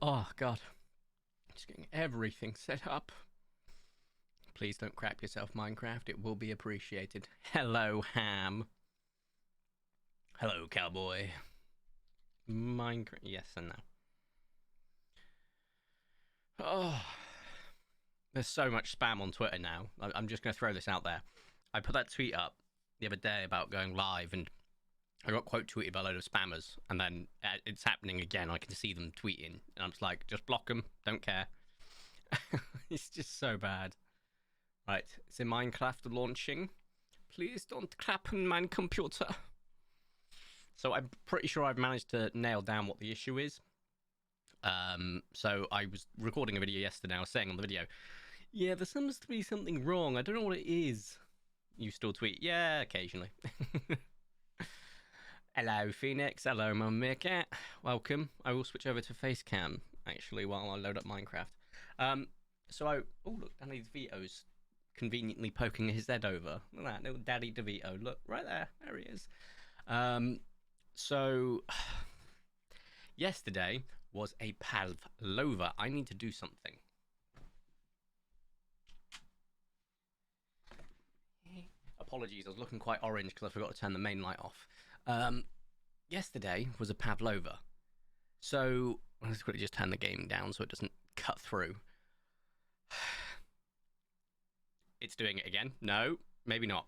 Oh, God. Just getting everything set up. Please don't crap yourself, Minecraft. It will be appreciated. Hello, Ham. Hello, Cowboy. Minecraft. Yes and no. Oh, there's so much spam on Twitter now. I'm just going to throw this out there. I put that tweet up the other day about going live, and I got quote tweeted by a load of spammers, and then it's happening again. I can see them tweeting, and I'm just like, just block them. Don't care. It's just so bad. Right, is Minecraft launching? Please don't crap on my computer. So I'm pretty sure I've managed to nail down what the issue is. So I was recording a video yesterday. I was saying on the video, yeah, there seems to be something wrong. I don't know what it is. You still tweet? Yeah, occasionally. Hello, Phoenix. Hello, my meerkat. Welcome. I will switch over to Facecam, actually, while I load up Minecraft. Oh, look, Danny DeVito's conveniently poking his head over. Look at that, little Daddy DeVito. Look, right there. There he is. So, yesterday was a pavlova. I need to do something. Apologies, I was looking quite orange because I forgot to turn the main light off. Yesterday was a pavlova. So, let's quickly just turn the game down so it doesn't cut through. It's doing it again. No, maybe not.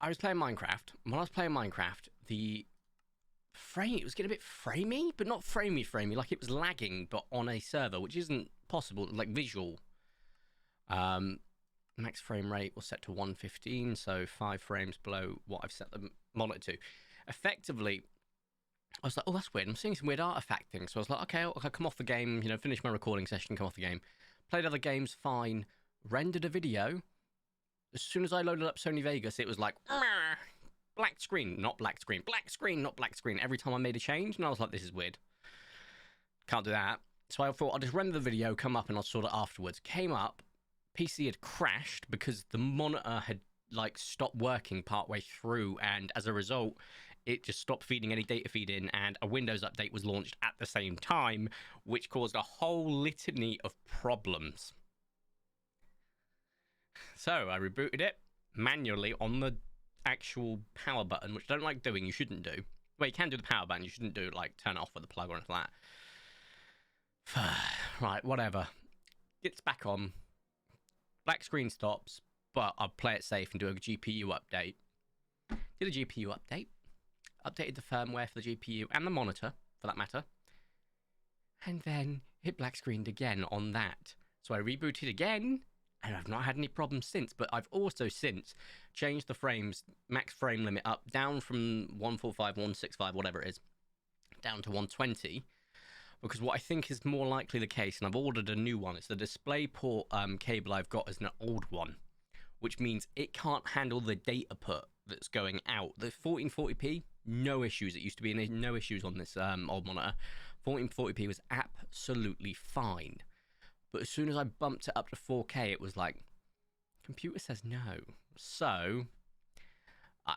I was playing Minecraft. When I was playing Minecraft, the frame, it was getting a bit framey, but not framey, like it was lagging, but on a server, which isn't possible, like visual. Max frame rate was set to 115, so 5 frames below what I've set the monitor to. Effectively, I was like, oh, that's weird. I'm seeing some weird artifact things. So I was like, okay, I'll come off the game, finish my recording session, come off the game. Played other games, fine. Rendered a video. As soon as I loaded up Sony Vegas, it was like, black screen, not black screen, black screen, not black screen, every time I made a change. And I was like, this is weird. Can't do that. So I thought I'll just render the video, come up, and I'll sort it afterwards. Came up, PC had crashed because the monitor had stopped working partway through, and as a result, it just stopped feeding any data feed in, and a Windows update was launched at the same time, which caused a whole litany of problems. So I rebooted it manually on the actual power button, which I don't like doing. You shouldn't do. Well, you can do the power button. You shouldn't do turn it off with the plug or anything like that. Right, whatever. It's back on. Black screen stops, but I'll play it safe and do a GPU update. Did a GPU update. Updated the firmware for the GPU and the monitor, for that matter. And then it black screened again on that. So I rebooted again, and I've not had any problems since. But I've also since changed the frames, max frame limit up, down from 145, 165, whatever it is, down to 120. Because what I think is more likely the case, and I've ordered a new one, it's the DisplayPort cable I've got is an old one, which means it can't handle the data put that's going out. The 1440p, no issues. It used to be no issues on this old monitor. 1440p was absolutely fine. But as soon as I bumped it up to 4K, it was like, computer says no. So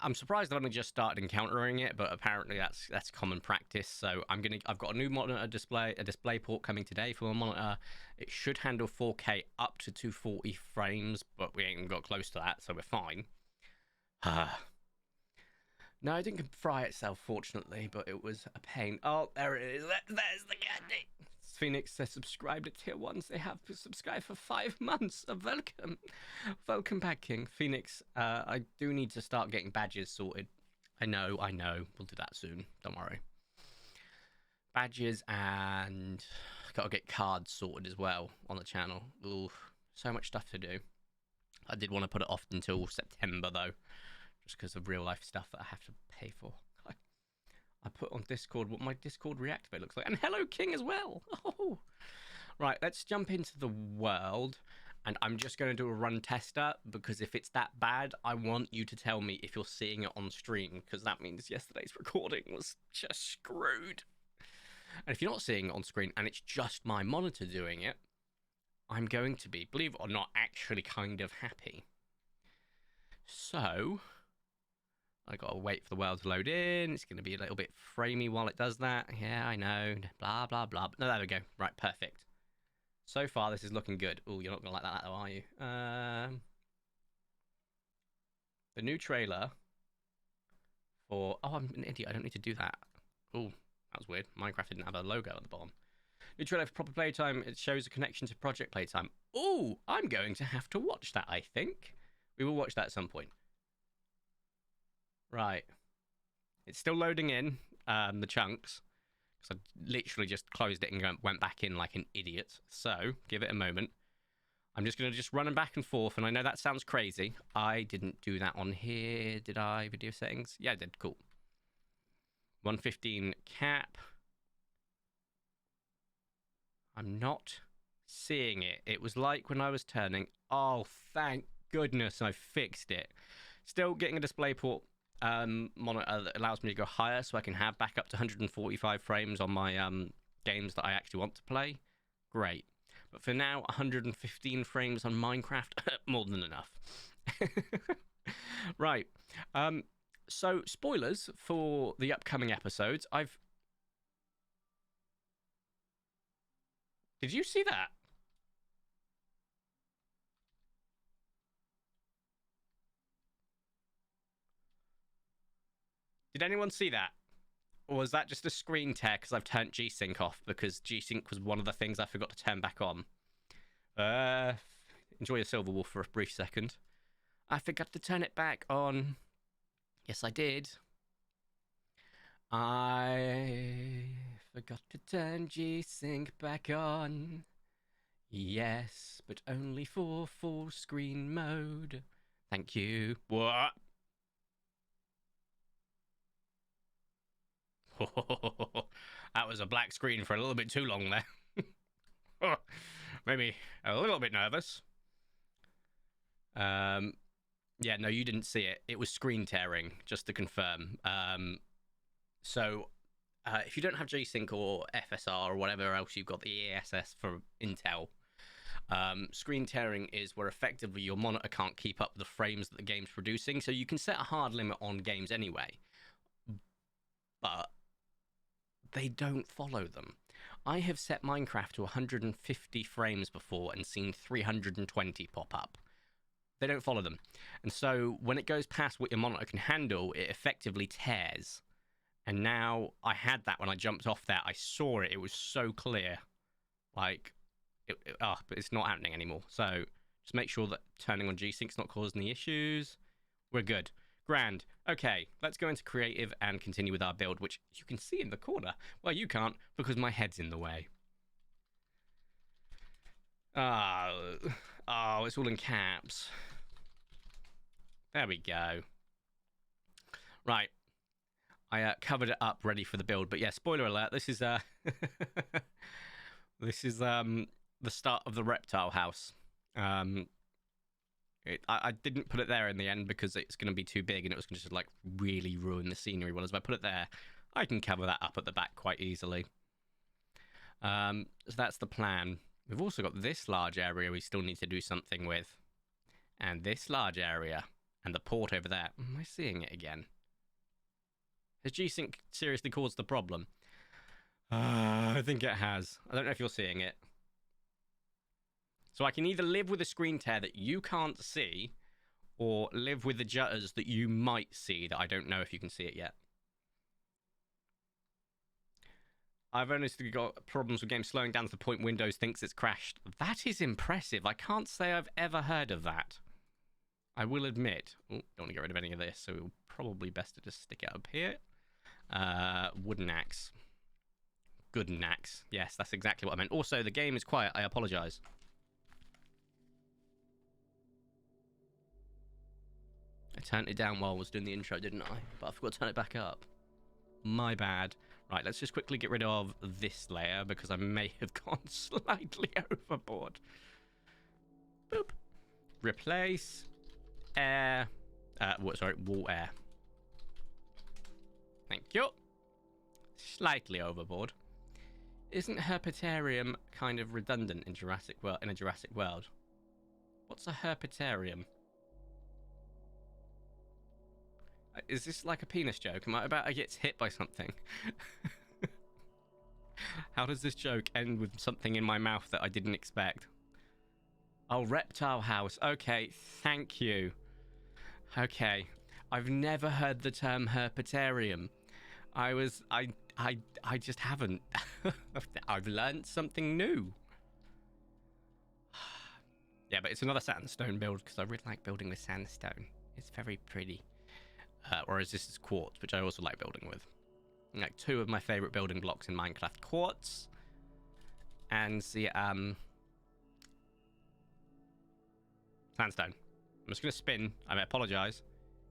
I'm surprised I've only just started encountering it, but apparently that's common practice. So I've got a new monitor display, a DisplayPort coming today for my monitor. It should handle 4K up to 240 frames, but we ain't got close to that, so we're fine. No, it didn't fry itself, fortunately, but it was a pain. Oh, there it is. There's the candy. Phoenix says subscribe to tier 1s. They have subscribed for 5 months. Welcome. Welcome back, King. Phoenix, I do need to start getting badges sorted. I know. We'll do that soon. Don't worry. Badges, and got to get cards sorted as well on the channel. Ooh, so much stuff to do. I did want to put it off until September, though, just because of real life stuff that I have to pay for. I put on Discord what my Discord reactivate looks like. And hello, King, as well. Oh. Right, let's jump into the world. And I'm just going to do a run tester, because if it's that bad, I want you to tell me if you're seeing it on stream, because that means yesterday's recording was just screwed. And if you're not seeing it on screen and it's just my monitor doing it, I'm going to be, believe it or not, actually kind of happy. So I gotta wait for the world to load in. It's gonna be a little bit framey while it does that. Yeah, I know. Blah, blah, blah. No, there we go. Right, perfect. So far, this is looking good. Oh, you're not gonna like that though, are you? The new trailer for... Oh, I'm an idiot. I don't need to do that. Oh, that was weird. Minecraft didn't have a logo at the bottom. New trailer for proper Playtime. It shows a connection to Project Playtime. Oh, I'm going to have to watch that, I think. We will watch that at some point. Right. It's still loading in the chunks. Because I literally just closed it and went back in like an idiot. So, give it a moment. I'm just going to just run back and forth. And I know that sounds crazy. I didn't do that on here. Did I? Video settings? Yeah, I did. Cool. 115 cap. I'm not seeing it. It was like when I was turning. Oh, thank goodness I fixed it. Still getting a display port monitor that allows me to go higher so I can have back up to 145 frames on my games that I actually want to play. Great. But for now, 115 frames on Minecraft, more than enough. Right. So, spoilers for the upcoming episodes. Did you see that? Did anyone see that? Or was that just a screen tear because I've turned G-Sync off? Because G-Sync was one of the things I forgot to turn back on. Enjoy your Silver Wolf for a brief second. I forgot to turn it back on. Yes, I did. I forgot to turn G-Sync back on. Yes, but only for full screen mode. Thank you. What? That was a black screen for a little bit too long there. Made me a little bit nervous. Yeah, no, you didn't see it. It was screen tearing, just to confirm. So, if you don't have G-Sync or FSR or whatever else you've got the ESS for Intel, screen tearing is where effectively your monitor can't keep up the frames that the game's producing. So you can set a hard limit on games anyway, but they don't follow them. I have set Minecraft to 150 frames before and seen 320 pop up. They don't follow them. And so when it goes past what your monitor can handle, it effectively tears. And now I had that when I jumped off that. I saw it. It was so clear. Like, but it's not happening anymore. So just make sure that turning on G-Sync's not causing the issues. We're good. Grand. Okay, let's go into creative and continue with our build, which you can see in the corner. Well, you can't because my head's in the way. Oh, it's all in caps. There we go. Right. I covered it up ready for the build, but yeah, spoiler alert, this is this is the start of the reptile house. I didn't put it there in the end because it's going to be too big and it was going to just like really ruin the scenery. Whereas if I put it there, I can cover that up at the back quite easily. So that's the plan. We've also got this large area we still need to do something with. And this large area. And the port over there. Am I seeing it again? Has G-Sync seriously caused the problem? I think it has. I don't know if you're seeing it. So I can either live with a screen tear that you can't see, or live with the jutters that you might see that I don't know if you can see it yet. I've only got problems with games slowing down to the point Windows thinks it's crashed. That is impressive. I can't say I've ever heard of that. I will admit. Oh, don't want to get rid of any of this, so probably best to just stick it up here. Wooden axe. Gooden axe. Yes, that's exactly what I meant. Also, the game is quiet. I apologize. I turned it down while I was doing the intro, didn't I? But I forgot to turn it back up. My bad. Right, let's just quickly get rid of this layer because I may have gone slightly overboard. Boop. Replace air. Wall air. Thank you. Slightly overboard. Isn't herpetarium kind of redundant in Jurassic World? In a Jurassic World, what's a herpetarium? Is this like a penis joke? Am I about to get hit by something? How does this joke end with something in my mouth that I didn't expect? Oh, reptile house. Okay, thank you. Okay. I've never heard the term herpetarium. I just haven't. I've learned something new. Yeah, but it's another sandstone build because I really like building with sandstone. It's very pretty. Whereas this is quartz, which I also like building with. Like two of my favorite building blocks in Minecraft: quartz and the sandstone. I'm just gonna spin. I apologize.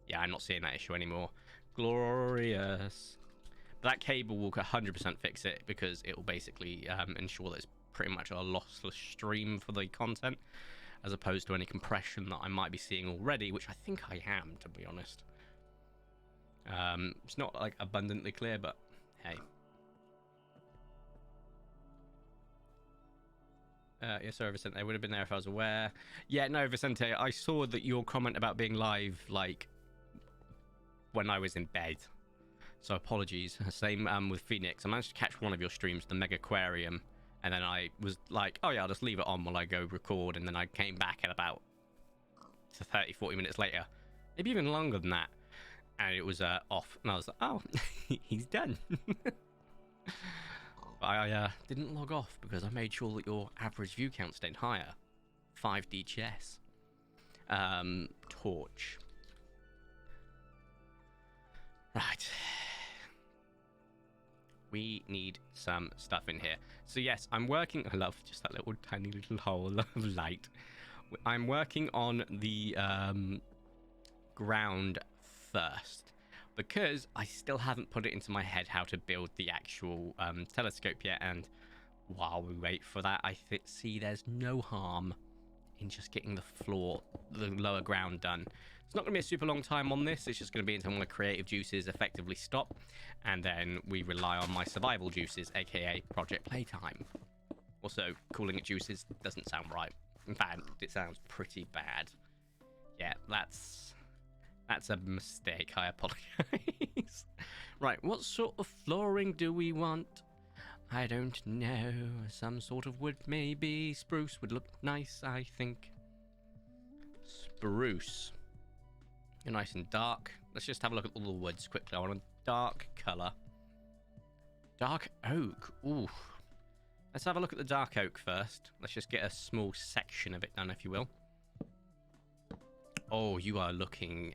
Yeah, I'm not seeing that issue anymore. Glorious. But that cable will 100% fix it because it will basically ensure that it's pretty much a lossless stream for the content, as opposed to any compression that I might be seeing already, which I think I am, to be honest. It's not like abundantly clear, but hey. Yes, sir, Vicente. I would have been there if I was aware. Yeah, no, Vicente, I saw that your comment about being live, like, when I was in bed. So apologies. Same with Phoenix. I managed to catch one of your streams, the Mega Aquarium, and then I was like, oh yeah, I'll just leave it on while I go record, and then I came back at about 30-40 minutes later, maybe even longer than that, and it was off, and I was like, oh, he's done. But I didn't log off because I made sure that your average view count stayed higher. 5D chess. Torch. Right. We need some stuff in here. So yes, I'm working... I love just that little tiny little hole of light. I'm working on the ground first, because I still haven't put it into my head how to build the actual telescope yet. And while we wait for that, I see there's no harm in just getting the floor, the lower ground done. It's not going to be a super long time on this. It's just going to be until my creative juices effectively stop, and then we rely on my survival juices, aka Project Playtime. Also, calling it juices doesn't sound right. In fact, it sounds pretty bad. Yeah, that's a mistake. I apologize. Right, what sort of flooring do we want? I don't know. Some sort of wood, maybe. Spruce would look nice, I think. Spruce. You're nice and dark. Let's just have a look at all the woods quickly. I want a dark colour. Dark oak. Ooh. Let's have a look at the dark oak first. Let's just get a small section of it done, if you will. Oh, you are looking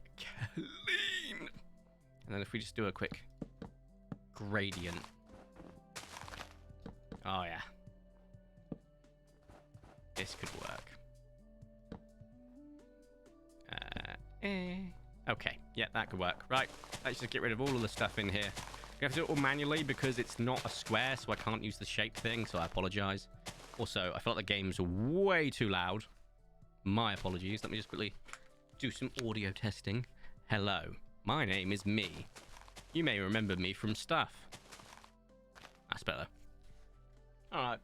clean. And then if we just do a quick gradient. Oh, yeah. This could work. Okay, yeah, that could work. Right, let's just get rid of all of the stuff in here. We have to do it all manually because it's not a square, so I can't use the shape thing, so I apologize. Also, I felt the game's way too loud. My apologies. Let me just quickly do some audio testing. Hello, my name is Me. You may remember me from stuff. That's better. Alright.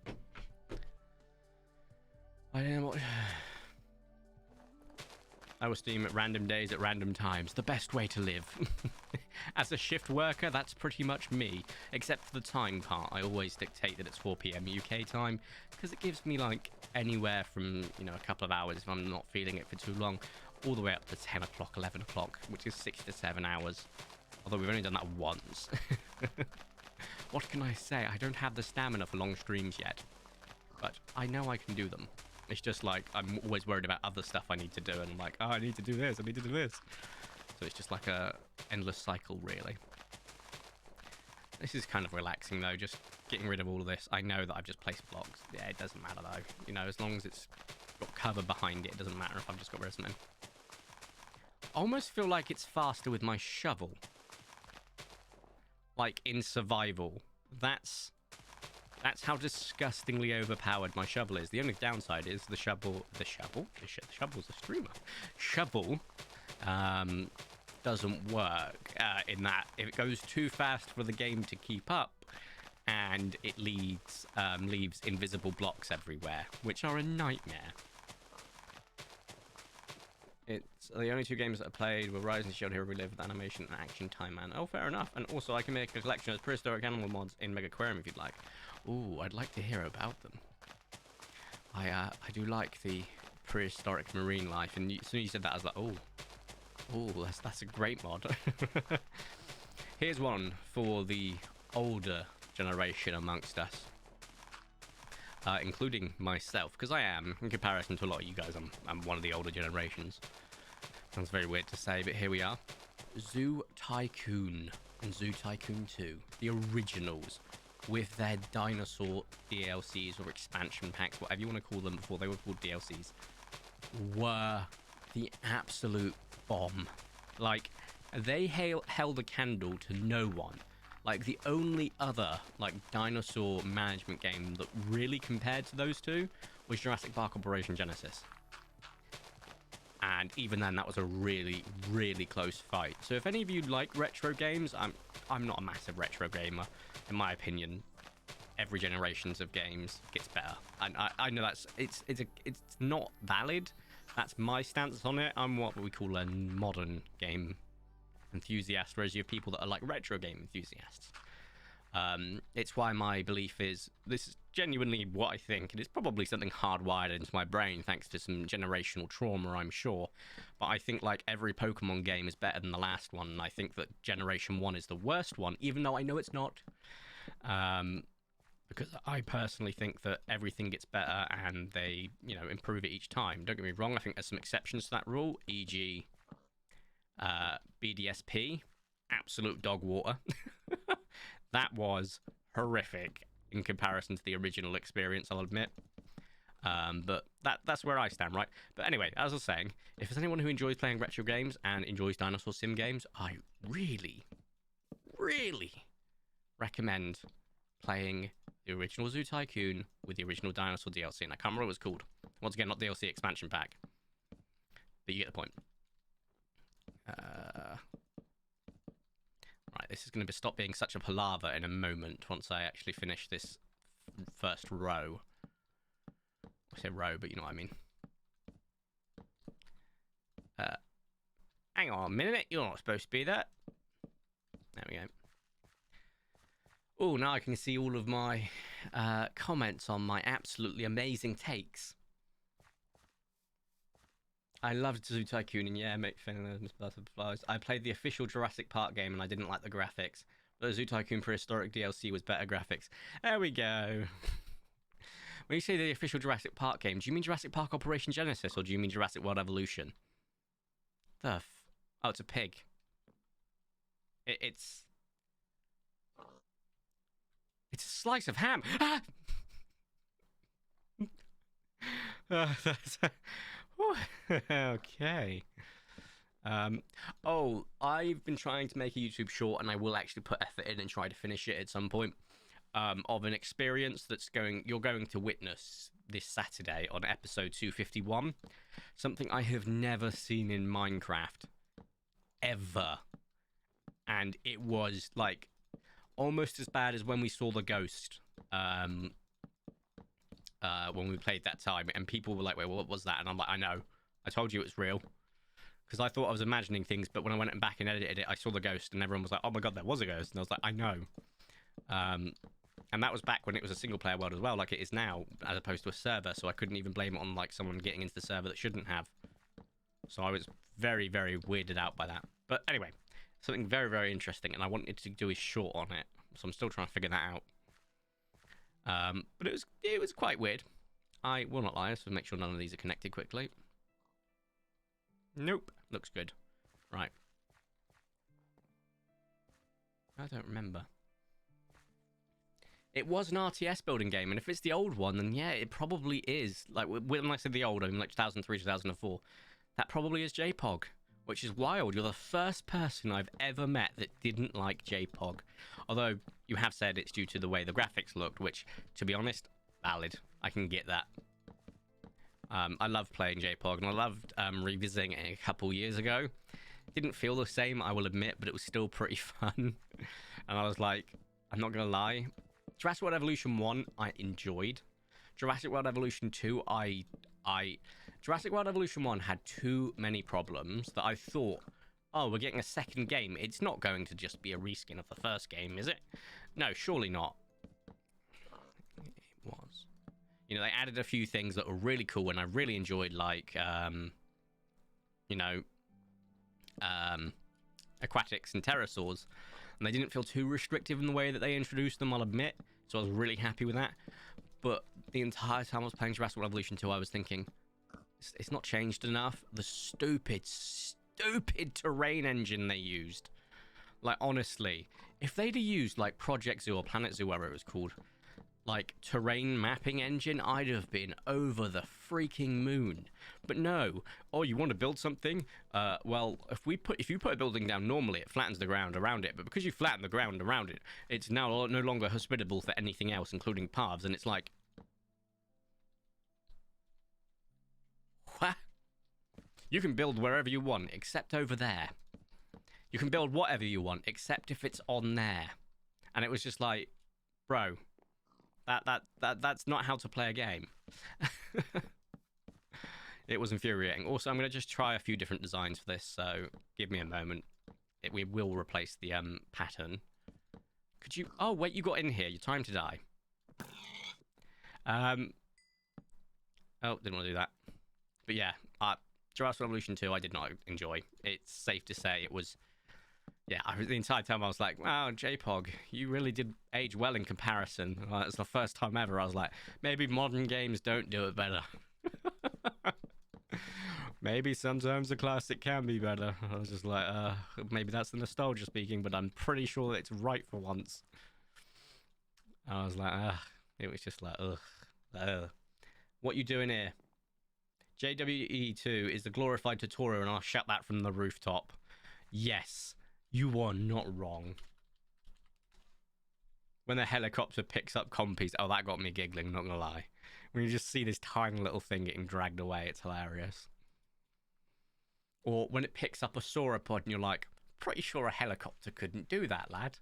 I don't know what... I will stream at random days at random times. The best way to live. As a shift worker, that's pretty much me. Except for the time part. I always dictate that it's 4 PM UK time, because it gives me, like, anywhere from, you know, a couple of hours if I'm not feeling it for too long, all the way up to 10 o'clock, 11 o'clock, which is 6 to 7 hours. Although we've only done that once. What can I say? I don't have the stamina for long streams yet. But I know I can do them. It's just like, I'm always worried about other stuff I need to do, and I'm like, oh, I need to do this, I need to do this. So it's just like a endless cycle, really. This is kind of relaxing, though, just getting rid of all of this. I know that I've just placed blocks. Yeah, it doesn't matter, though. You know, as long as it's got cover behind it, it doesn't matter if I've just got rid of something. I almost feel like it's faster with my shovel. Like, in survival. That's how disgustingly overpowered my shovel is. The only downside is the shovel's a streamer. Shovel doesn't work in that if it goes too fast for the game to keep up, and it leaves invisible blocks everywhere, which are a nightmare. It's the only two games that I played were Rise and Shield Hero Relive with animation and action time man. Oh, fair enough. And also I can make a collection of prehistoric animal mods in Mega Aquarium if you'd like. Ooh, I'd like to hear about them. I do like the prehistoric marine life, and as soon as you said that, I was like, oh, that's a great mod. Here's one for the older generation amongst us, including myself, because I am, in comparison to a lot of you guys, I'm one of the older generations. Sounds very weird to say, but here we are. Zoo Tycoon and Zoo Tycoon 2, the originals, with their dinosaur DLCs or expansion packs, whatever you want to call them, before they were called DLCs, were the absolute bomb. Like, they held a candle to no one. Like, the only other, like, dinosaur management game that really compared to those two was Jurassic Park Operation Genesis. And even then, that was a really, really close fight. So if any of you like retro games, I'm not a massive retro gamer. In my opinion, every generations of games gets better. And I know it's not valid. That's my stance on it. I'm what we call a modern game enthusiast, whereas you have people that are like retro game enthusiasts. It's why my belief is this is genuinely what I think, and it's probably something hardwired into my brain thanks to some generational trauma, I'm sure. But I think like every Pokemon game is better than the last one, and I think that Generation 1 is the worst one, even though I know it's not. Because I personally think that everything gets better and they, you know, improve it each time. Don't get me wrong, I think there's some exceptions to that rule, e.g. BDSP, absolute dog water. That was horrific in comparison to the original experience, I'll admit. But that's where I stand, right? But anyway, as I was saying, if there's anyone who enjoys playing retro games and enjoys dinosaur sim games, I really, really recommend playing the original Zoo Tycoon with the original Dinosaur DLC. And I can't remember what it was called. Once again, not DLC expansion pack. But you get the point. Right, this is going to stop being such a palaver in a moment once I actually finish this first row. I say row, but you know what I mean. Hang on a minute, you're not supposed to be that. There we go. Oh, now I can see all of my comments on my absolutely amazing takes. I loved Zoo Tycoon, and yeah, make butterflies. I played the official Jurassic Park game, and I didn't like the graphics. But the Zoo Tycoon Prehistoric DLC was better graphics. There we go. When you say the official Jurassic Park game, do you mean Jurassic Park Operation Genesis, or do you mean Jurassic World Evolution? Oh, it's a pig. It's a slice of ham. Ah! Okay. Oh, I've been trying to make a YouTube short, and I will actually put effort in and try to finish it at some point. Of an experience you're going to witness this Saturday on episode 251. Something I have never seen in Minecraft ever, and it was like almost as bad as when we saw the ghost. When we played that time, and people were like, wait, what was that? And I'm like, I know, I told you it's real, because I thought I was imagining things, but when I went back and edited it, I saw the ghost, and everyone was like, oh my god, there was a ghost. And I was like, I know. And that was back when it was a single player world as well, like it is now, as opposed to a server, so I couldn't even blame it on like someone getting into the server that shouldn't have. So I was very, very weirded out by that. But anyway, something very, very interesting, and I wanted to do a short on it, so I'm still trying to figure that out. But it was quite weird. I will not lie, so make sure none of these are connected quickly. Nope. Looks good. Right. I don't remember. It was an RTS building game, and if it's the old one, then yeah, it probably is. Like, when I say the old, I mean like 2003, 2004. That probably is JPOG, which is wild. You're the first person I've ever met that didn't like JPOG. Although, you have said it's due to the way the graphics looked, which, to be honest, valid. I can get that. I love playing JPOG, and I loved revisiting it a couple years ago. It didn't feel the same, I will admit, but it was still pretty fun. And I was like, I'm not going to lie. Jurassic World Evolution 1, I enjoyed. Jurassic World Evolution 2, I Jurassic World Evolution 1 had too many problems that I thought, oh, we're getting a second game. It's not going to just be a reskin of the first game, is it? No, surely not. It was. You know, they added a few things that were really cool and I really enjoyed, like, you know, aquatics and pterosaurs. And they didn't feel too restrictive in the way that they introduced them, I'll admit. So I was really happy with that. But the entire time I was playing Jurassic World Evolution 2, I was thinking, it's not changed enough. The stupid terrain engine they used. Like, honestly, if they'd have used, like, Project Zoo or Planet Zoo, whatever it was called, like, terrain mapping engine, I'd have been over the freaking moon. But no. Oh, you want to build something? Well, if you put a building down normally, it flattens the ground around it. But because you flatten the ground around it, it's now no longer hospitable for anything else, including paths. And it's like, what? You can build wherever you want, except over there. You can build whatever you want, except if it's on there. And it was just like, bro, that's not how to play a game. It was infuriating. Also, I'm going to just try a few different designs for this, so give me a moment. We will replace the pattern. Could you... Oh, wait, you got in here. Your time to die. Oh, didn't want to do that. But yeah, Jurassic Evolution 2 I did not enjoy. It's safe to say it was... Yeah, the entire time I was like, wow, JPOG, you really did age well in comparison. It's the first time ever I was like, maybe modern games don't do it better. Maybe sometimes the classic can be better. I was just like, maybe that's the nostalgia speaking, but I'm pretty sure that it's right for once. I was like, it was just like, ugh. What you doing here? JWE2 is the glorified tutorial, and I'll shout that from the rooftop. Yes. You are not wrong. When the helicopter picks up compies, oh, that got me giggling, not gonna lie. When you just see this tiny little thing getting dragged away, it's hilarious. Or when it picks up a sauropod and you're like, pretty sure a helicopter couldn't do that, lad.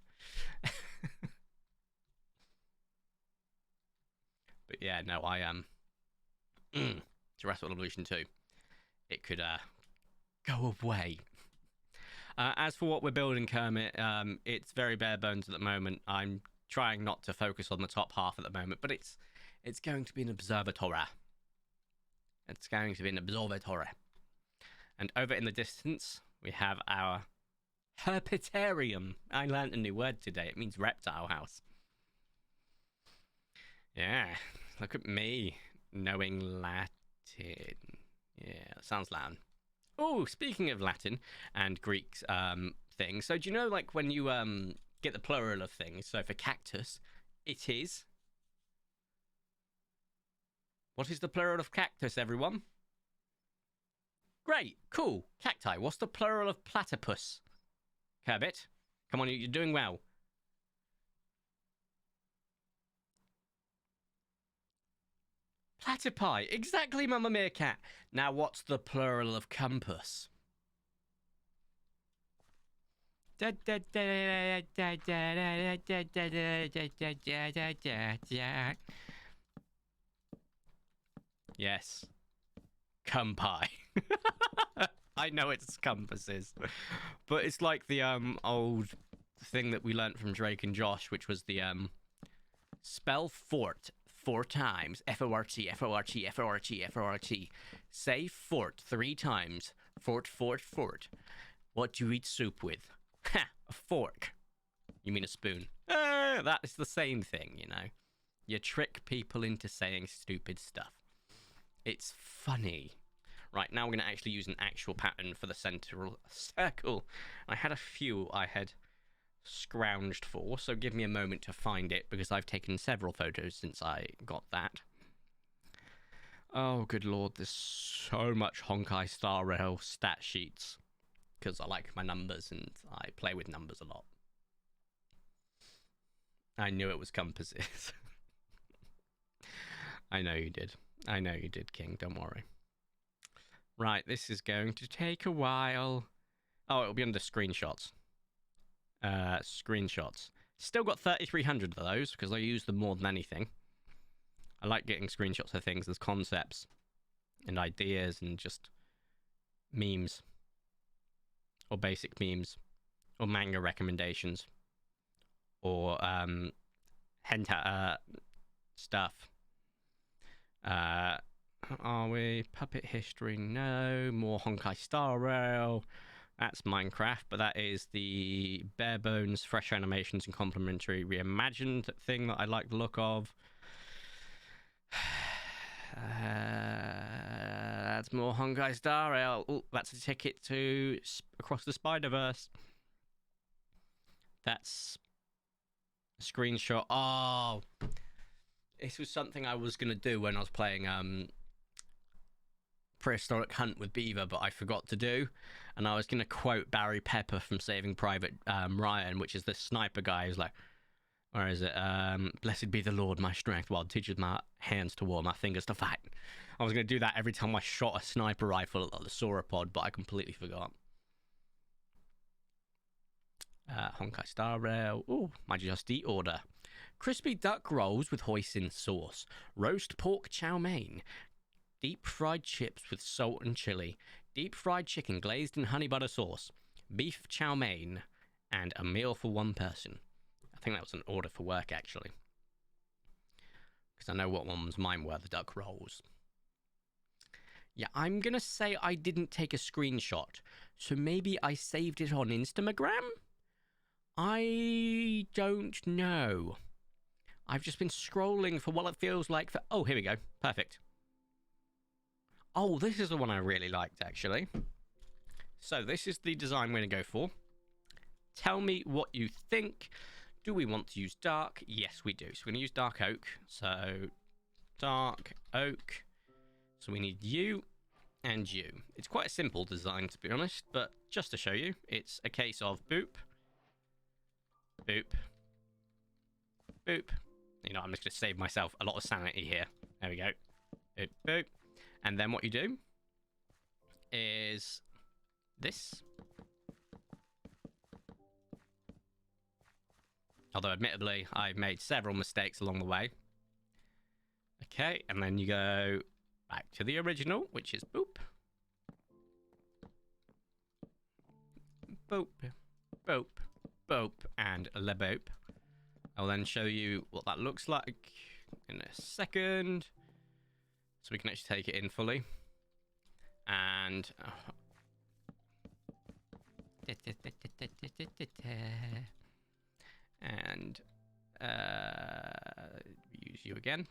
But yeah, no, I am. Jurassic World Evolution 2. It could go away. As for what we're building, Kermit, it's very bare bones at the moment. I'm trying not to focus on the top half at the moment, but it's going to be an observatory. It's going to be an observatory. And over in the distance, we have our herpetarium. I learned a new word today. It means reptile house. Yeah, look at me knowing Latin. Yeah, that sounds Latin. Oh, speaking of Latin and Greek things, so do you know, like, when you get the plural of things, so for cactus, it is... What is the plural of cactus, everyone? Great, cool, cacti. What's the plural of platypus? Kermit, come on, you're doing well. Platypi, exactly, Mamma Meerkat. Now, what's the plural of compass? Yes, compi. I know it's compasses, but it's like the old thing that we learnt from Drake and Josh, which was the spell fort 4 times. F-O-R-T, F-O-R-T, F-O-R-T, F-O-R-T. Say fort 3 times. Fort, fort, fort. What do you eat soup with? Ha! A fork. You mean a spoon? That is the same thing, you know. You trick people into saying stupid stuff. It's funny. Right, now we're going to actually use an actual pattern for the central circle. I had a few I had scrounged for, so give me a moment to find it, because I've taken several photos since I got that. Oh, good lord, there's so much Honkai Star Rail stat sheets, because I like my numbers and I play with numbers a lot. I knew it was compasses. I know you did. I know you did, King, don't worry. Right, this is going to take a while. Oh, it'll be under screenshots. Screenshots. Still got 3,300 of those, because I use them more than anything. I like getting screenshots of things as concepts. and ideas and just memes or basic memes or manga recommendations or hentai stuff. Are we puppet history? No. More Honkai Star Rail. That's Minecraft, but that is the bare bones, fresh animations and complimentary reimagined thing that I like the look of. That's more Honkai Star Rail. Ooh, that's a ticket to Across the Spider-Verse. That's a screenshot. Oh, this was something I was going to do when I was playing Prehistoric Hunt with Beaver, but I forgot to do. And I was going to quote Barry Pepper from Saving Private Ryan, which is the sniper guy who's like, where is it? Blessed be the Lord, my strength, while teaches my hands to war, my fingers to fight. I was going to do that every time I shot a sniper rifle at the sauropod, but I completely forgot. Honkai Star Rail. Ooh, my Just Eat order. Crispy duck rolls with hoisin sauce. Roast pork chow mein. Deep fried chips with salt and chili. Deep fried chicken glazed in honey butter sauce. Beef chow mein. And a meal for one person. I think that was an order for work, actually. Because I know what ones mine were, the duck rolls. Yeah, I'm going to say I didn't take a screenshot. So maybe I saved it on Instagram? I don't know. I've just been scrolling for what it feels like for... Oh, here we go. Perfect. Oh, this is the one I really liked, actually. So this is the design we're going to go for. Tell me what you think. Do we want to use dark? Yes, we do. So we're going to use dark oak. So dark oak. So we need you and you. It's quite a simple design, to be honest, but just to show you, it's a case of boop, boop, boop. You know, I'm just going to save myself a lot of sanity here. There we go. Boop, boop. And then what you do is this. Although, admittedly, I've made several mistakes along the way. Okay, and then you go back to the original, which is boop. Boop, boop, boop, and le boop. I'll then show you what that looks like in a second. So we can actually take it in fully. And... and use you again.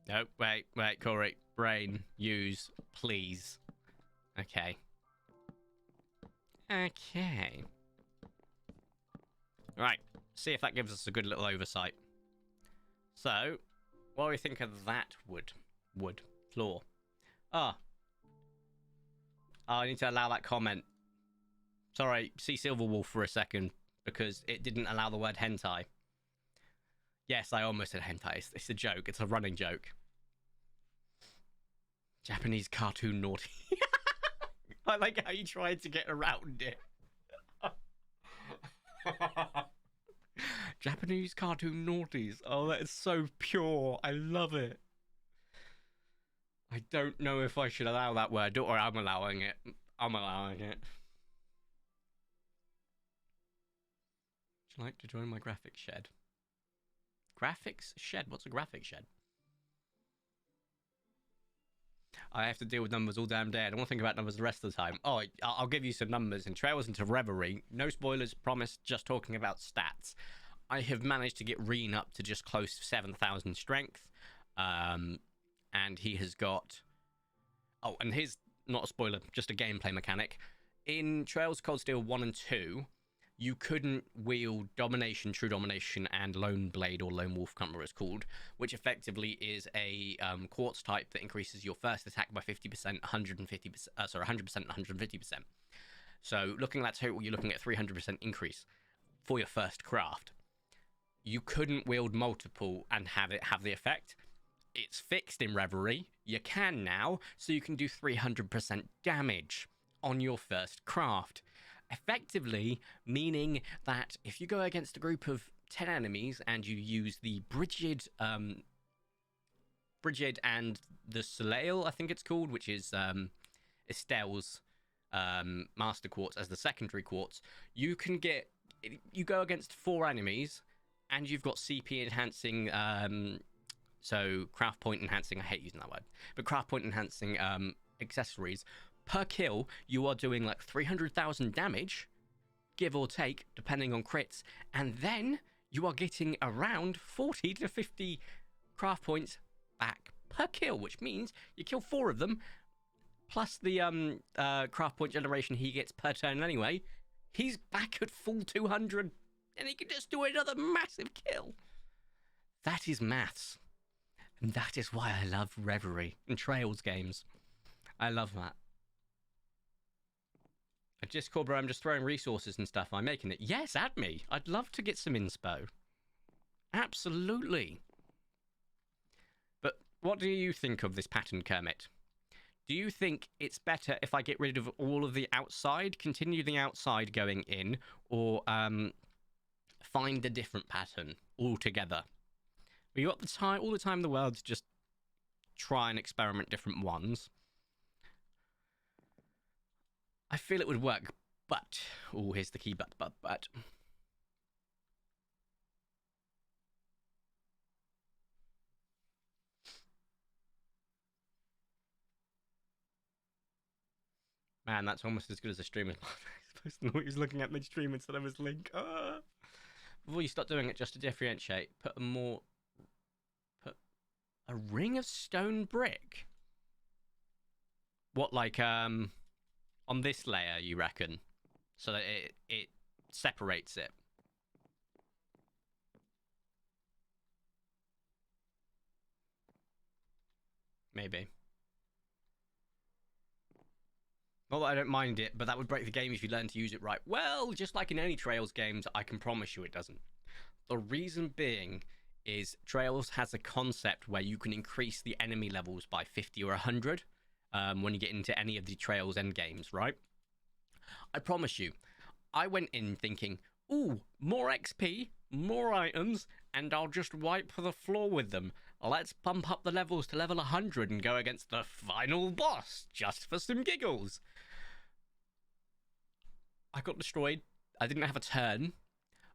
No, wait, Corey. Brain, use, please. Okay. Okay. Right, see if that gives us a good little oversight. So, what do we think of that wood floor? Ah. Oh, I need to allow that comment. Sorry, see Silverwolf for a second, because it didn't allow the word hentai. Yes, I almost said hentai. It's a joke. It's a running joke. Japanese cartoon naughty. I like how you tried to get around it. Japanese cartoon naughties. Oh, that is so pure. I love it. I don't know if I should allow that word, or I'm allowing it. I'm allowing it. Would you like to join my graphics shed? Graphics shed? What's a graphics shed? I have to deal with numbers all damn day. I don't want to think about numbers the rest of the time. Oh, I'll give you some numbers. In Trails into Reverie, no spoilers, promise, just talking about stats. I have managed to get Reen up to just close to 7,000 strength. And he has got... Oh, and here's not a spoiler, just a gameplay mechanic. In Trails Cold Steel 1 and 2, you couldn't wield Domination, True Domination, and Lone Blade, or Lone Wolf, can't remember what it's called, which effectively is a quartz type that increases your first attack by 50%, 150%, 100%, 150%. So looking at that total, you're looking at 300% increase for your first craft. You couldn't wield multiple and have it have the effect. It's fixed in Reverie. You can now, so you can do 300% damage on your first craft. Effectively meaning that if you go against a group of 10 enemies and you use the Brigid Brigid and the Soleil, I think it's called, which is Estelle's Master Quartz as the secondary quartz, you go against 4 enemies, and you've got CP enhancing, so craft point enhancing, I hate using that word, but craft point enhancing accessories. Per kill, you are doing like 300,000 damage, give or take, depending on crits, and then you are getting around 40 to 50 craft points back per kill, which means you kill 4 of them, plus the craft point generation he gets per turn anyway. He's back at full 200, and he can just do another massive kill. That is maths. And that is why I love Reverie and Trails games. I love that. A Discord, bro, I'm just throwing resources and stuff. I'm making it. Yes, add me. I'd love to get some inspo. Absolutely. But what do you think of this pattern, Kermit? Do you think it's better if I get rid of all of the outside, continue the outside going in, or find a different pattern altogether? You got the time, all the time in the world to just try and experiment different ones. I feel it would work, but... Oh, here's the key but. Man, that's almost as good as a streamer's mod. I supposed to know he was looking at mid-stream instead of his link. Before you start doing it, just to differentiate, put a ring of stone brick. What, like, on this layer, you reckon? So that it separates it. Maybe. Not that I don't mind it, but that would break the game if you learn to use it right. Well, just like in any Trails games, I can promise you it doesn't. The reason being is Trails has a concept where you can increase the enemy levels by 50 or 100 when you get into any of the Trails end games, right? I promise you, I went in thinking, ooh, more XP, more items, and I'll just wipe the floor with them. Let's bump up the levels to level 100 and go against the final boss, just for some giggles. I got destroyed. I didn't have a turn.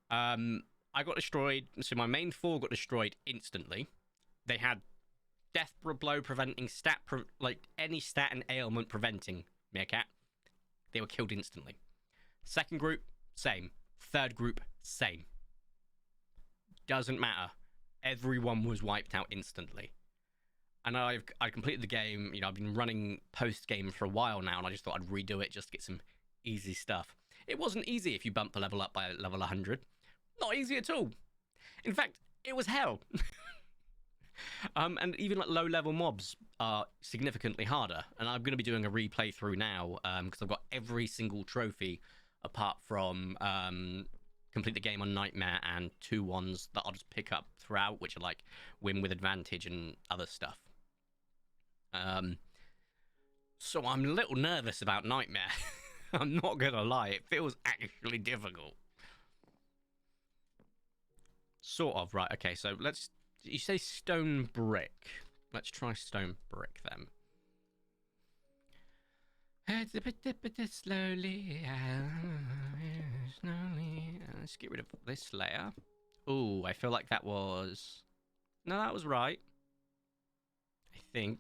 I got destroyed, so my main 4 got destroyed instantly. They had death blow preventing stat, like any stat and ailment preventing Meerkat. They were killed instantly. Second group, same. Third group, same. Doesn't matter. Everyone was wiped out instantly. And I completed the game. You know, I've been running post-game for a while now, and I just thought I'd redo it just to get some easy stuff. It wasn't easy if you bump the level up by level 100. Not easy at all. In fact, it was hell. And even like low-level mobs are significantly harder. And I'm going to be doing a replay through now because I've got every single trophy apart from complete the game on Nightmare and 2 ones that I'll just pick up throughout, which are like win with advantage and other stuff. So I'm a little nervous about Nightmare. I'm not going to lie. It feels actually difficult. Sort of, right. Okay, so let's... You say stone brick. Let's try stone brick then. Slowly, slowly. Let's get rid of this layer. Ooh, I feel like that was... No, that was right. I think.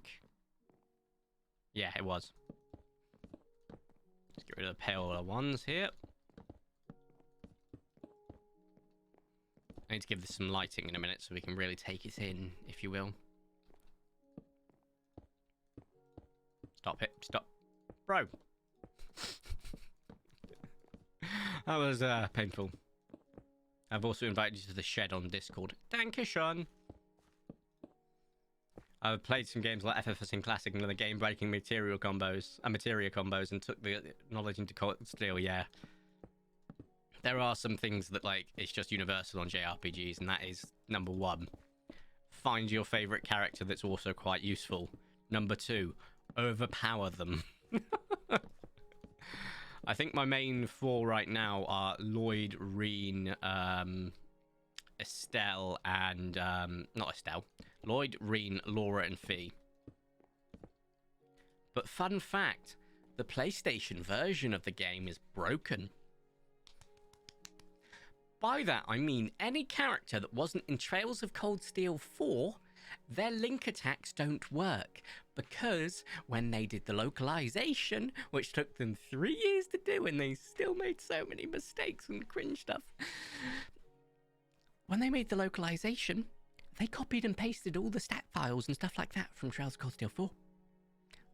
Yeah, it was. Let's get rid of the paler ones here. I need to give this some lighting in a minute so we can really take it in, if you will. Stop it. Stop. Bro. That was painful. I've also invited you to the shed on Discord. Dankeschön. I've played some games like FFS Classic and the game-breaking materia combos and took the knowledge into steel, yeah. There are some things that, like, it's just universal on JRPGs, and that is, number 1, find your favourite character that's also quite useful. Number 2, overpower them. I think my main 4 right now are Lloyd, Reen, Estelle, and... not Estelle. Lloyd, Reen, Laura, and Fee. But fun fact, the PlayStation version of the game is broken. By that, I mean any character that wasn't in Trails of Cold Steel 4, their link attacks don't work. Because when they did the localization, which took them 3 years to do, and they still made so many mistakes and cringe stuff. When they made the localization, they copied and pasted all the stat files and stuff like that from Trails of Cold Steel 4.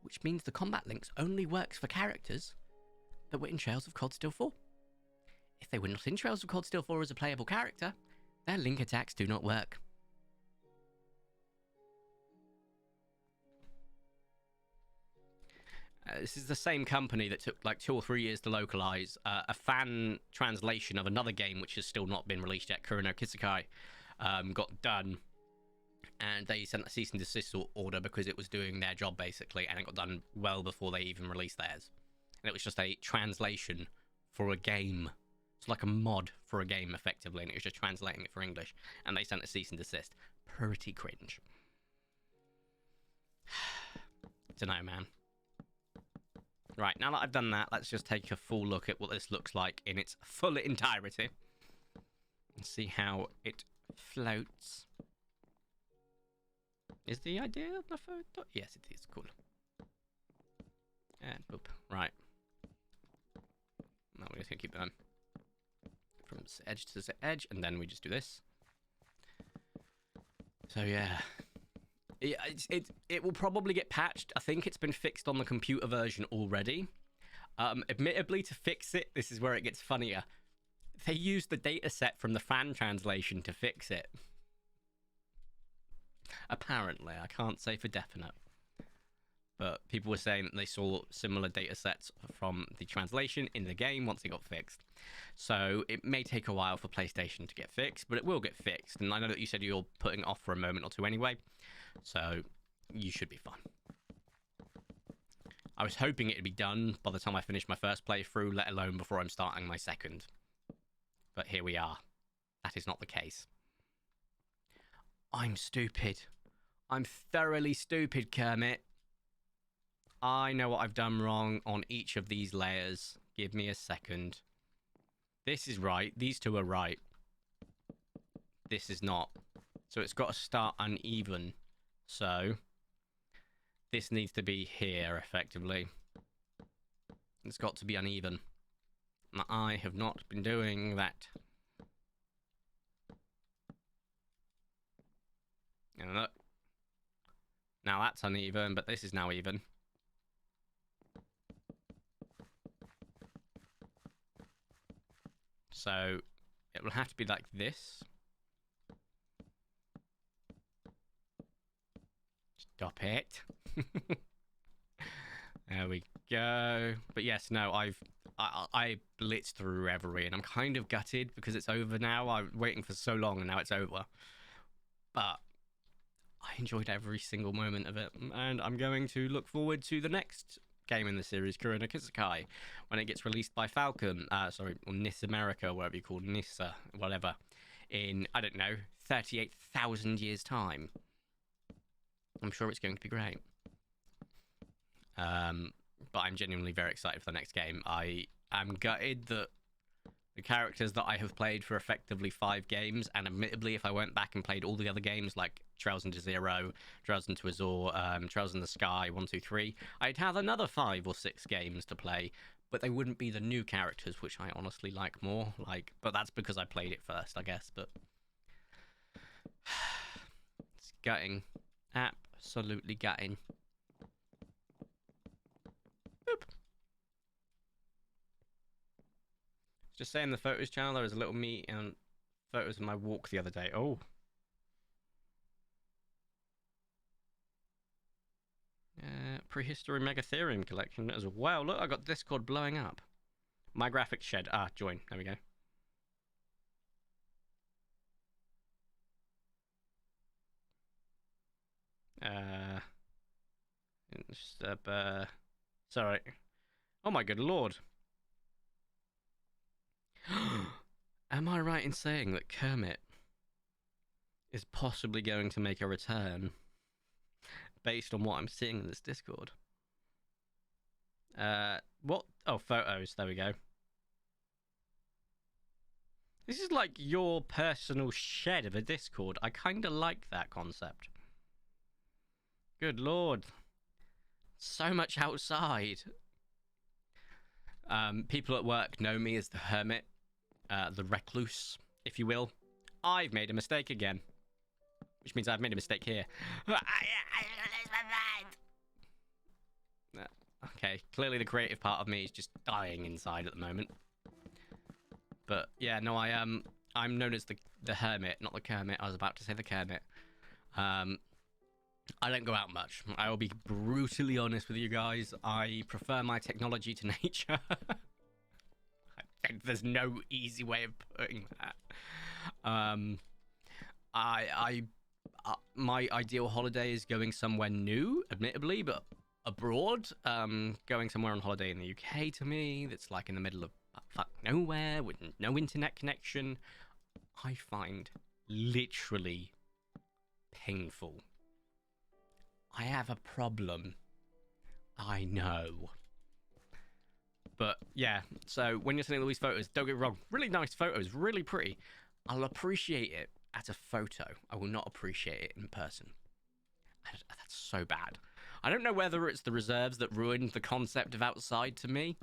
Which means the combat links only works for characters that were in Trails of Cold Steel 4. If they were not in Trails of Cold Steel 4 as a playable character, their link attacks do not work. This is the same company that took like 2 or 3 years to localize a fan translation of another game which has still not been released yet, Kuro no Kisekai, got done. And they sent a cease and desist order because it was doing their job, basically, and it got done well before they even released theirs. And it was just a translation for a game. It's like a mod for a game, effectively, and it was just translating it for English. And they sent a cease and desist. Pretty cringe. Dunno, man. Right, now that I've done that, let's just take a full look at what this looks like in its full entirety. And see how it floats. Is the idea of the photo? Yes, it is. Cool. And boop. Right. Now we're just going to keep them from edge to edge, and then we just do this. So, yeah. It will probably get patched. I think it's been fixed on the computer version already. Admittedly, to fix it, this is where it gets funnier. They used the dataset from the fan translation to fix it. Apparently, I can't say for definite. But people were saying that they saw similar data sets from the translation in the game once it got fixed. So it may take a while for PlayStation to get fixed, but it will get fixed. And I know that you said you're putting it off for a moment or two anyway. So you should be fine. I was hoping it'd be done by the time I finished my first playthrough, let alone before I'm starting my second. But here we are. That is not the case. I'm stupid. I'm thoroughly stupid, Kermit. I know what I've done wrong on each of these layers. Give me a second. This is right. These two are right. This is not. So it's got to start uneven. So this needs to be here, effectively. It's got to be uneven. I have not been doing that. And look. Now that's uneven, but this is now even. So it will have to be like this. Stop it. There we go. But yes, no, I blitzed through Reverie, and I'm kind of gutted because it's over now. I'm waiting for so long, and now it's over. But I enjoyed every single moment of it, and I'm going to look forward to the next game in the series, Kuro no Kisekai, when it gets released by Falcon, or NIS America, whatever you call NISA, whatever, in, I don't know, 38,000 years' time. I'm sure it's going to be great. But I'm genuinely very excited for the next game. I am gutted that the characters that I have played for effectively 5 games, and admittedly, if I went back and played all the other games, like Trails into Zero, Trails into Azure, Trails in the Sky, 1, 2, 3, I'd have another 5 or 6 games to play, but they wouldn't be the new characters, which I honestly like more. But that's because I played it first, I guess. But it's gutting. Absolutely gutting. Boop. Just saying, the photos channel, there was a little me and photos of my walk the other day. Oh. Prehistory Megatherium collection as well. Look, I got Discord blowing up. My graphics shed. Join. There we go. Sorry. Oh my good lord. Am I right in saying that Kermit is possibly going to make a return based on what I'm seeing in this Discord. What? Oh, photos. There we go. This is like your personal shed of a Discord. I kind of like that concept. Good lord. So much outside. People at work know me as the hermit, the recluse, if you will. I've made a mistake again. Which means I've made a mistake here. Okay, clearly the creative part of me is just dying inside at the moment. But yeah, no, I'm known as the hermit, not the Kermit. I was about to say the Kermit. I don't go out much. I will be brutally honest with you guys. I prefer my technology to nature. There's no easy way of putting that. My ideal holiday is going somewhere new, admittedly, but abroad. Going somewhere on holiday in the UK to me, that's like in the middle of fuck nowhere with no internet connection, I find literally painful. I have a problem. I know. But yeah, so when you're sending all these photos, don't get me wrong, really nice photos, really pretty. I'll appreciate it as a photo. I will not appreciate it in person. That's so bad. I don't know whether it's the reserves that ruined the concept of outside to me,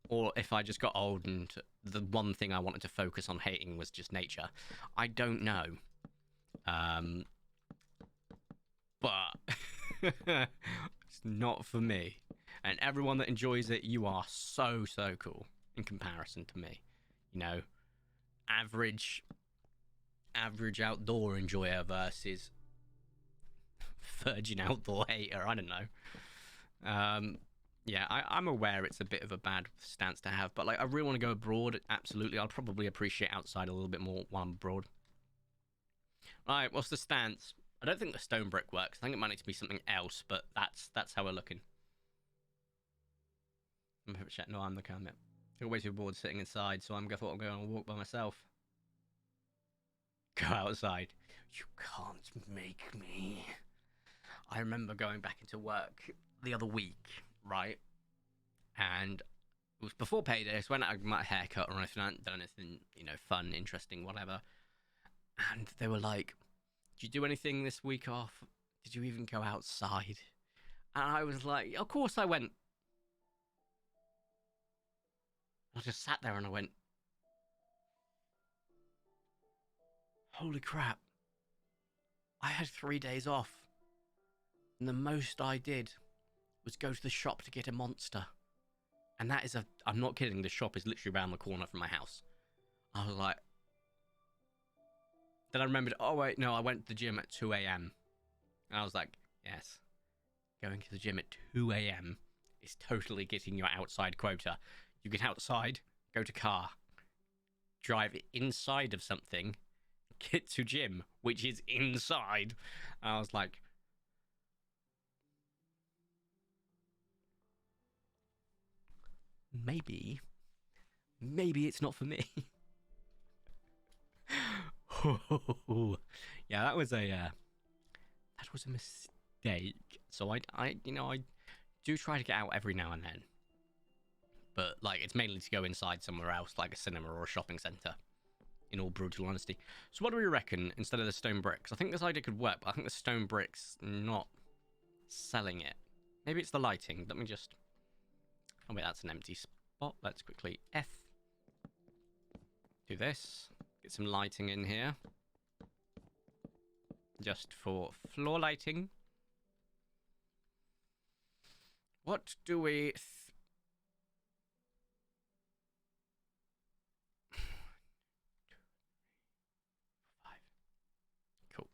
or if I just got old and the one thing I wanted to focus on hating was just nature. I don't know. But it's not for me. And everyone that enjoys it, you are so cool in comparison to me. You know, average outdoor enjoyer versus virgin outdoor hater. I don't know. Yeah, I'm aware it's a bit of a bad stance to have, but like I really want to go abroad. Absolutely, I'll probably appreciate outside a little bit more while I'm abroad. Right, what's the stance? I don't think the stone brick works. I think it might need to be something else, but that's how we're looking. No, I'm the Kermit. You're way too bored sitting inside, so I thought I'm going on a walk by myself. Go outside. You can't make me. I remember going back into work the other week, right? And it was before payday, so when I got my haircut or anything, I hadn't done anything, you know, fun, interesting, whatever. And they were like, did you do anything this week off? Did you even go outside? And I was like, of course I went. I just sat there and I went, holy crap. I had 3 days off. And the most I did was go to the shop to get a Monster. And that is I'm not kidding, the shop is literally around the corner from my house. I was like, then I remembered, oh wait, no, I went to the gym at 2 a.m. And I was like, yes, going to the gym at 2 a.m. is totally getting your outside quota. You get outside, go to car, drive inside of something, get to gym, which is inside. And I was like, maybe it's not for me. Yeah, that was a mistake. So I do try to get out every now and then, but like it's mainly to go inside somewhere else, like a cinema or a shopping centre. In all brutal honesty. So what do we reckon instead of the stone bricks? I think this idea could work, but I think the stone bricks not selling it. Maybe it's the lighting. Let me just. Oh wait, that's an empty spot. Let's quickly do this. Get some lighting in here. Just for floor lighting. What do we... Cool.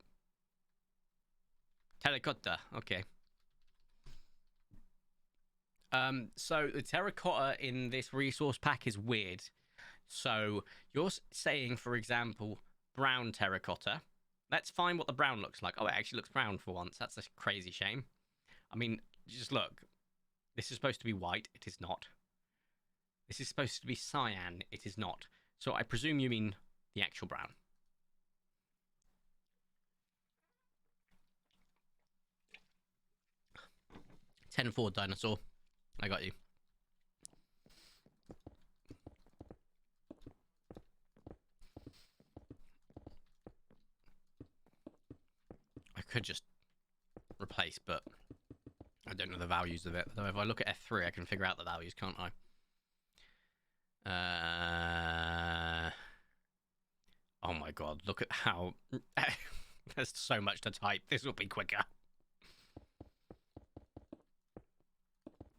Terracotta, okay. So the terracotta in this resource pack is weird. So you're saying, for example, brown terracotta. Let's find what the brown looks like. Oh, it actually looks brown for once. That's a crazy shame. I mean, just look. This is supposed to be white. It is not. This is supposed to be cyan. It is not. So I presume you mean the actual brown. 10-4 dinosaur. I got you. I could just replace, but I don't know the values of it. Though if I look at F3, I can figure out the values, can't I? Oh my god, look at how... There's so much to type. This will be quicker.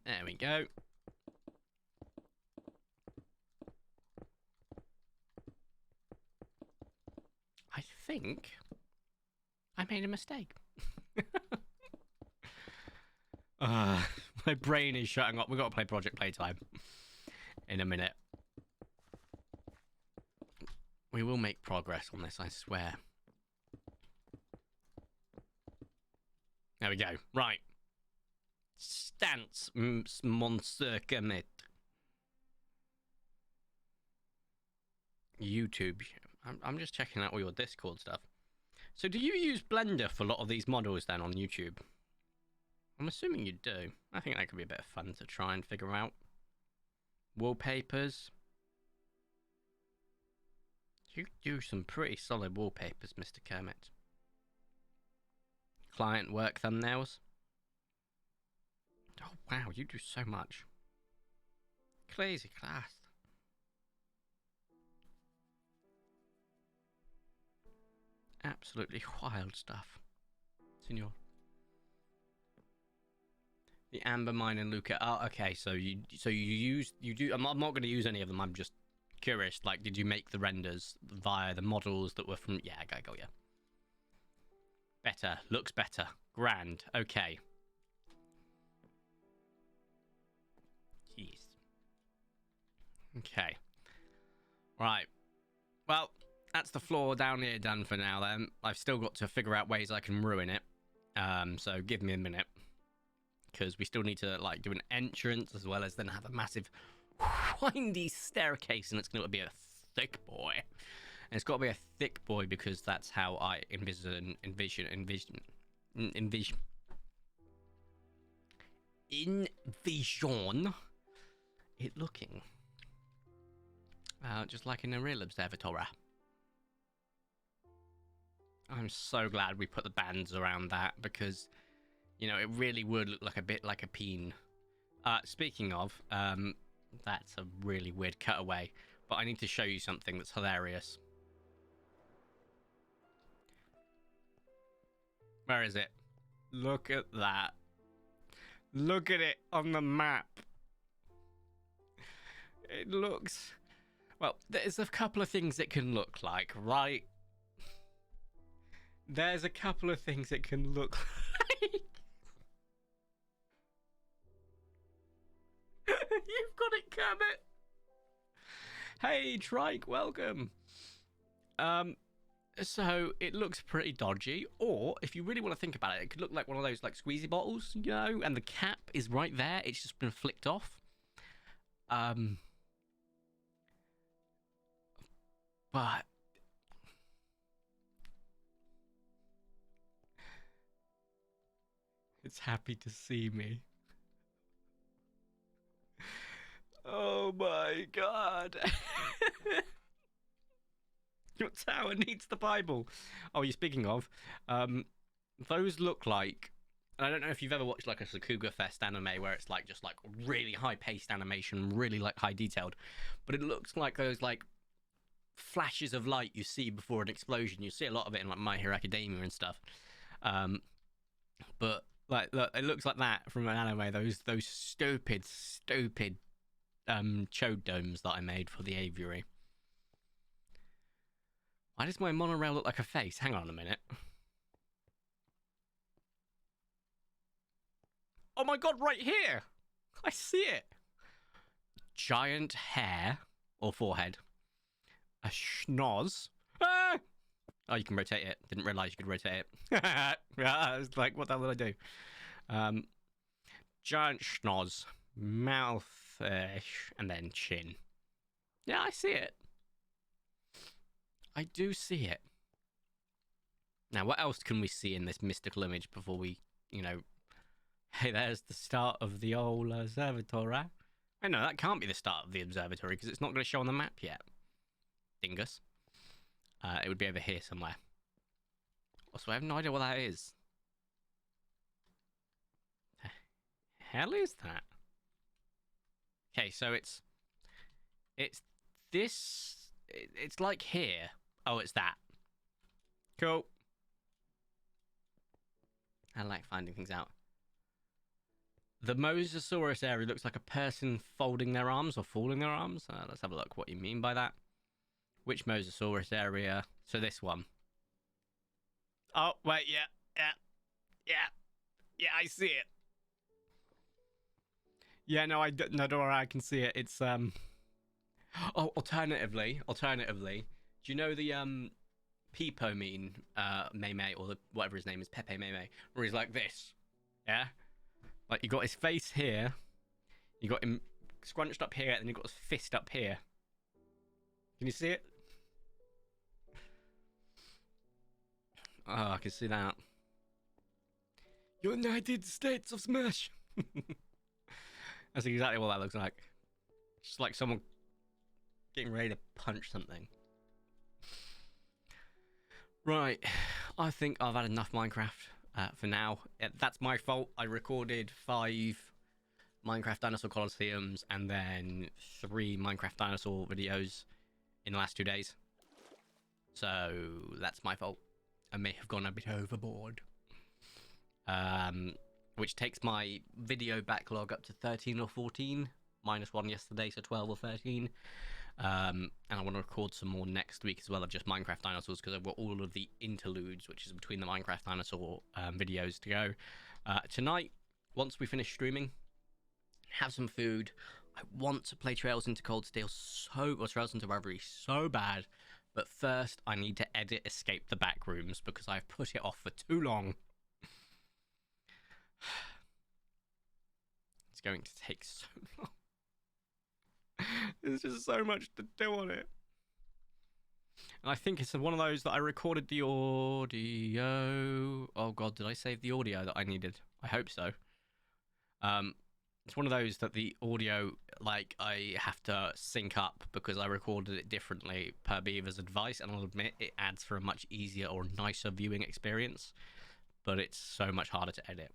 There we go. I think I made a mistake. My brain is shutting up. We've got to play Project Playtime in a minute. We will make progress on this, I swear. There we go. Right. Stance, Monsieur Kermit. YouTube. I'm just checking out all your Discord stuff. So do you use Blender for a lot of these models then on YouTube? I'm assuming you do. I think that could be a bit of fun to try and figure out. Wallpapers. You do some pretty solid wallpapers, Mr. Kermit. Client work thumbnails. Oh wow, you do so much. Crazy class. Absolutely wild stuff, senor. The amber mine and Luca. Oh, okay. So you do. I'm not going to use any of them. I'm just curious. Like, did you make the renders via the models that were from? Yeah, I got you. Better, looks better. Grand. Okay. Jeez. Okay. Right. Well, that's the floor down here done for now. Then I've still got to figure out ways I can ruin it. So give me a minute, because we still need to like do an entrance as well as then have a massive windy staircase, and it's going to be a thick boy. And it's got to be a thick boy because that's how I envision it looking. Just like in a real observatory. I'm so glad we put the bands around that, because, you know, it really would look like a bit like a peen. Speaking of, that's a really weird cutaway, but I need to show you something that's hilarious. Where is it? Look at that. Look at it on the map. It looks... Well, there's a couple of things it can look like, right? There's a couple of things it can look like. You've got it, Kermit. Hey, Trike, welcome. So it looks pretty dodgy, or if you really want to think about it, it could look like one of those like squeezy bottles, you know, and the cap is right there. It's just been flicked off. But it's happy to see me. Oh my god. Your tower needs the Bible. Oh, you're speaking of, those look like, and I don't know if you've ever watched like a Sakuga Fest anime where it's like just like really high paced animation, really like high detailed, but it looks like those like flashes of light you see before an explosion. You see a lot of it in like My Hero Academia and stuff. But like, look, it looks like that from an anime. Those stupid chode domes that I made for the aviary. Why does my monorail look like a face? Hang on a minute. Oh my god, right here! I see it! Giant hair, or forehead. A schnoz. Ah! Oh, you can rotate it. Didn't realise you could rotate it. I was like, what the hell did I do? Giant schnoz. Mouth, and then chin. Yeah, I see it. I do see it. Now, what else can we see in this mystical image before we, you know, Hey, there's the start of the old observatory. I know that can't be the start of the observatory because it's not going to show on the map yet. Dingus. It would be over here somewhere. Also, I have no idea what that is. The hell is that? Okay, so it's this. It's like here. Oh, it's that. Cool. I like finding things out. The Mosasaurus area looks like a person folding their arms or folding their arms. Let's have a look what you mean by that. Which Mosasaurus area? So this one. Oh, wait, yeah, I see it. Yeah, no, no, don't worry, I can see it. It's, Oh, alternatively, do you know the, Peepo meme, Meme, or whatever his name is, Pepe Meme, where he's like this, yeah? Like, you got his face here, you got him scrunched up here, and then you got his fist up here. Can you see it? Oh, I can see that. United States of Smash! That's exactly what that looks like. Just like someone getting ready to punch something. Right, I think I've had enough Minecraft for now. That's my fault. I recorded 5 Minecraft Dinosaur Colosseums and then 3 Minecraft Dinosaur videos in the last 2 days. So that's my fault. I may have gone a bit overboard. Which takes my video backlog up to 13 or 14, minus 1 yesterday, so 12 or 13. And I want to record some more next week as well of just Minecraft Dinosaurs because I've got all of the interludes, which is between the Minecraft Dinosaur videos to go. Tonight, once we finish streaming, have some food. I want to play Trails into Cold Steel or Trails into Reverie so bad. But first, I need to edit Escape the Backrooms because I've put it off for too long. It's going to take so long. There's just so much to do on it. And I think it's one of those that I recorded the audio. Oh god, did I save the audio that I needed? I hope so. It's one of those that the audio, like, I have to sync up because I recorded it differently per Beaver's advice, and I'll admit it adds for a much easier or nicer viewing experience, but it's so much harder to edit.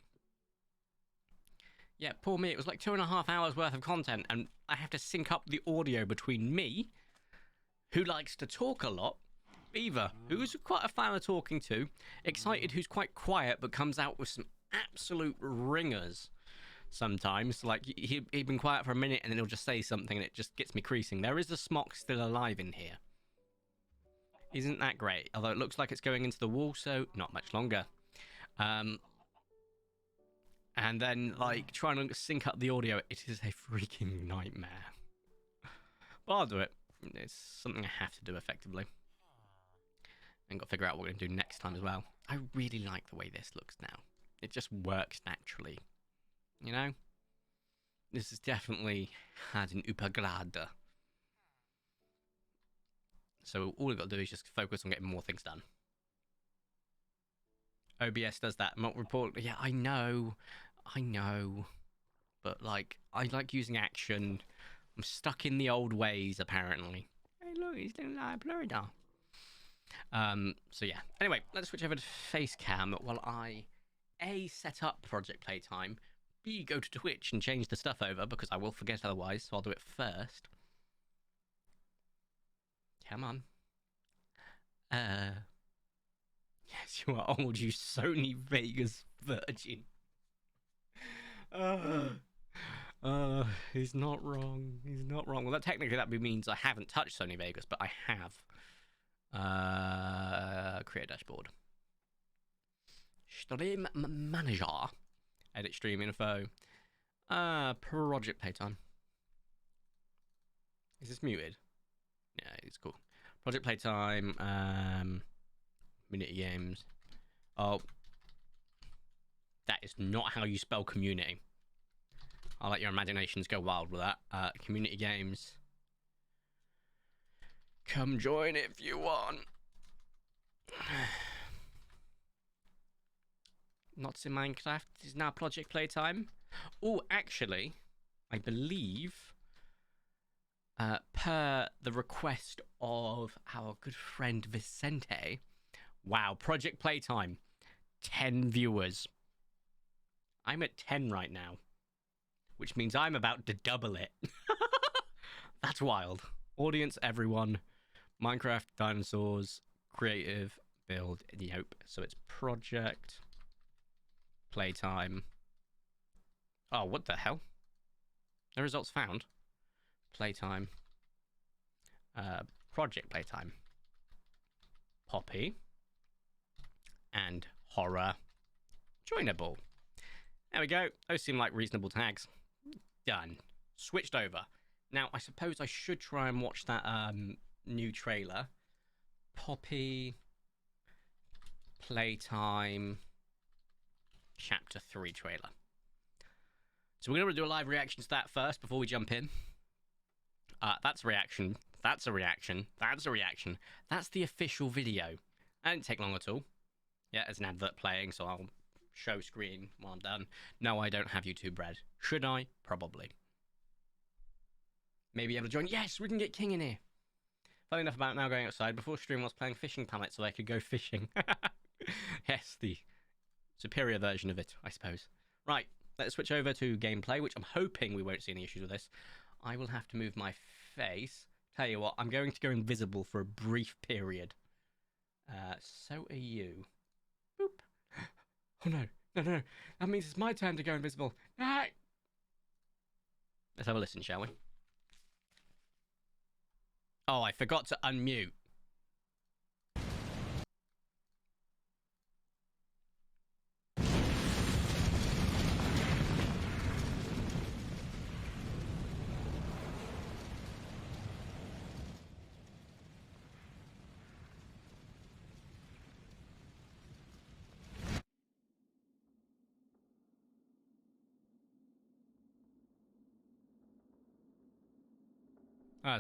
Yeah, poor me, it was like 2.5 hours worth of content, and I have to sync up the audio between me, who likes to talk a lot, Beaver, who's quite a fan of talking to, Excited, who's quite quiet but comes out with some absolute ringers sometimes. Like, he'd been quiet for a minute and then he'll just say something and it just gets me creasing. There is a smock still alive in here. Isn't that great? Although it looks like it's going into the wall, so not much longer. And then, like, trying to sync up the audio, it is a freaking nightmare. But I'll do it. It's something I have to do effectively. And got to figure out what we're going to do next time as well. I really like the way this looks now. It just works naturally. You know? This has definitely had an upgrade. So all we've got to do is just focus on getting more things done. OBS does that. Mock report. Yeah, I know. But, like, I like using action. I'm stuck in the old ways, apparently. Hey, look, he's doing like Florida. So yeah. Anyway, let's switch over to face cam while I A, set up Project Playtime, B, go to Twitch and change the stuff over because I will forget otherwise, so I'll do it first. Come on. Yes, you are old, you Sony Vegas virgin. He's not wrong. He's not wrong. Well, technically that means I haven't touched Sony Vegas, but I have. Create dashboard. Stream manager. Edit stream info. Project Playtime. Is this muted? Yeah, it's cool. Project Playtime. Community games. Oh. That is not how you spell community. I'll let your imaginations go wild with that. Community games. Come join if you want. Not in Minecraft. This is now Project Playtime. Oh, actually, I believe, per the request of our good friend Vicente, wow, Project Playtime, 10 viewers. I'm at 10 right now, which means I'm about to double it. That's wild. Audience, everyone. Minecraft, Dinosaurs, creative, build. Nope. So it's Project Playtime. Oh, what the hell? No results found. Playtime. Project Playtime. Poppy. And horror. Joinable. There we go. Those seem like reasonable tags. Done. Switched over. Now, I suppose I should try and watch that new trailer. Poppy. Playtime. Chapter 3 trailer. So we're going to do a live reaction to that first before we jump in. That's a reaction. That's a reaction. That's a reaction. That's the official video. That didn't take long at all. Yeah, there's an advert playing, so I'll show screen while I'm done. No, I don't have YouTube Red. Should I? Probably. Maybe able to join. Yes, we can get King in here. Funny enough about now going outside. Before stream, I was playing fishing pallets so I could go fishing. Yes, the superior version of it, I suppose. Right, let's switch over to gameplay, which I'm hoping we won't see any issues with this. I will have to move my face. Tell you what, I'm going to go invisible for a brief period. So are you. Boop. Oh no, no, no. That means it's my turn to go invisible. Ah! Let's have a listen, shall we? Oh, I forgot to unmute.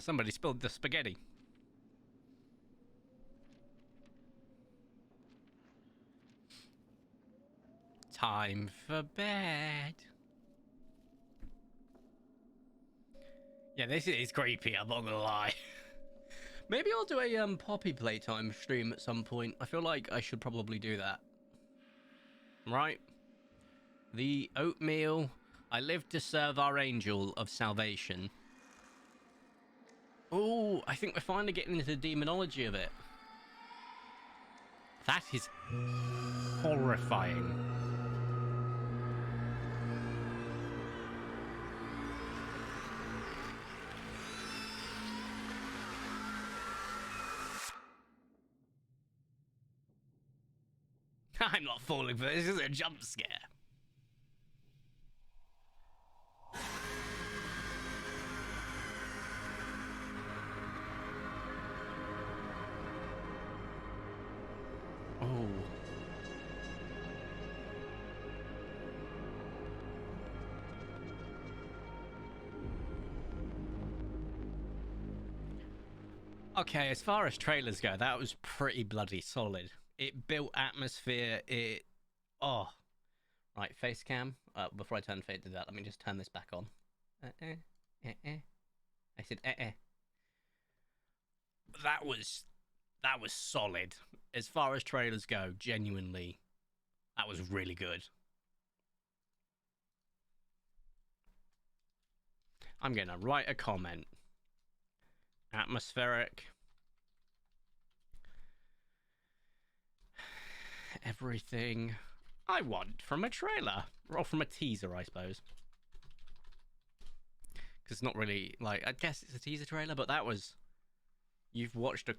Somebody spilled the spaghetti. Time for bed. Yeah, this is creepy, I'm not gonna lie. Maybe I'll do a Poppy Playtime stream at some point. I feel like I should probably do that. Right? The oatmeal. I live to serve our angel of salvation. Oh, I think we're finally getting into the demonology of it. That is horrifying. I'm not falling for this. This is a jump scare. Oh. Okay, as far as trailers go, that was pretty bloody solid. It built atmosphere. Oh. Right, face cam. Before I turn fade to that, let me just turn this back on. I said That was solid. As far as trailers go, genuinely, that was really good. I'm gonna write a comment. Atmospheric. Everything I want from a trailer. Or from a teaser, I suppose. Because it's not really, like, I guess it's a teaser trailer, but that was... You've watched a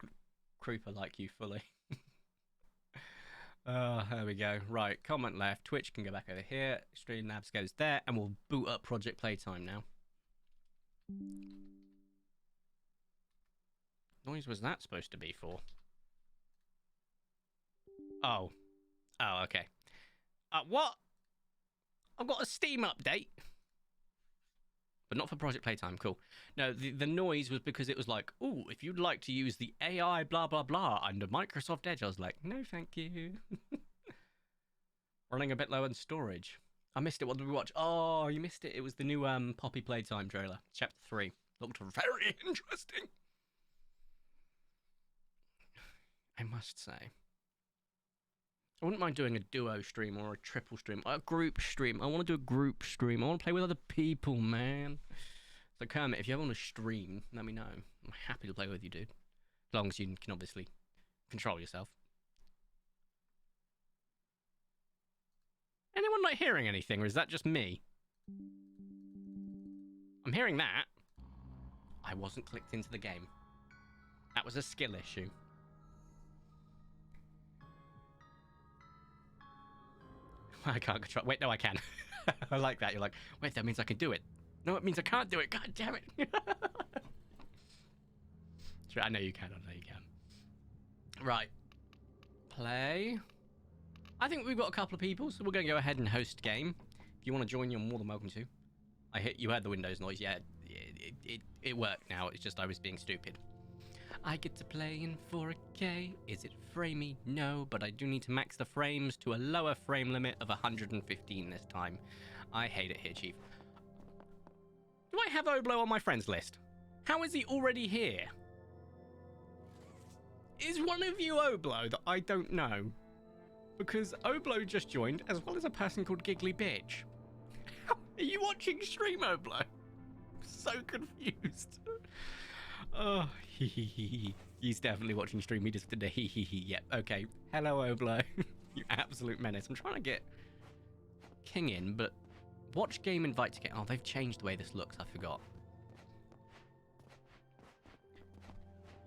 creeper like you fully. There we go. Right, comment left. Twitch can go back over here. Stream Labs goes there, and we'll boot up Project Playtime now. Noise was that supposed to be for? Oh. Oh, okay. What? I've got a Steam update. But not for Project Playtime, cool. No, the noise was because it was like, oh, if you'd like to use the AI blah blah blah under Microsoft Edge, I was like, no thank you. Running a bit low on storage. I missed it. What did we watch? Oh, you missed it. It was the new Poppy Playtime trailer. Chapter 3. Looked very interesting. I must say. I wouldn't mind doing a duo stream or a triple stream. A group stream. I want to do a group stream. I want to play with other people, man. So Kermit, if you ever want to stream, let me know. I'm happy to play with you, dude. As long as you can obviously control yourself. Anyone not hearing anything, or is that just me? I'm hearing that. I wasn't clicked into the game. That was a skill issue. I can't control. Wait, no, I can. I like that. You're like, wait, that means I can do it. No, it means I can't do it. God damn it. Sure, I know you can. I know you can. Right. Play. I think we've got a couple of people, so we're going to go ahead and host game. If you want to join, you're more than welcome to. You heard the Windows noise. Yeah, it worked now. It's just I was being stupid. I get to play in 4K. Is it framey? No, but I do need to max the frames to a lower frame limit of 115 this time. I hate it here, Chief. Do I have Oblo on my friends list? How is he already here? Is one of you Oblo that I don't know? Because Oblo just joined, as well as a person called Giggly Bitch. Are you watching stream, Oblo? I'm so confused. Oh, he's definitely watching stream. He just did a Yep, okay. Hello, Oblo. You absolute menace. I'm trying to get King in, but watch game invite to get... Oh, they've changed the way this looks. I forgot.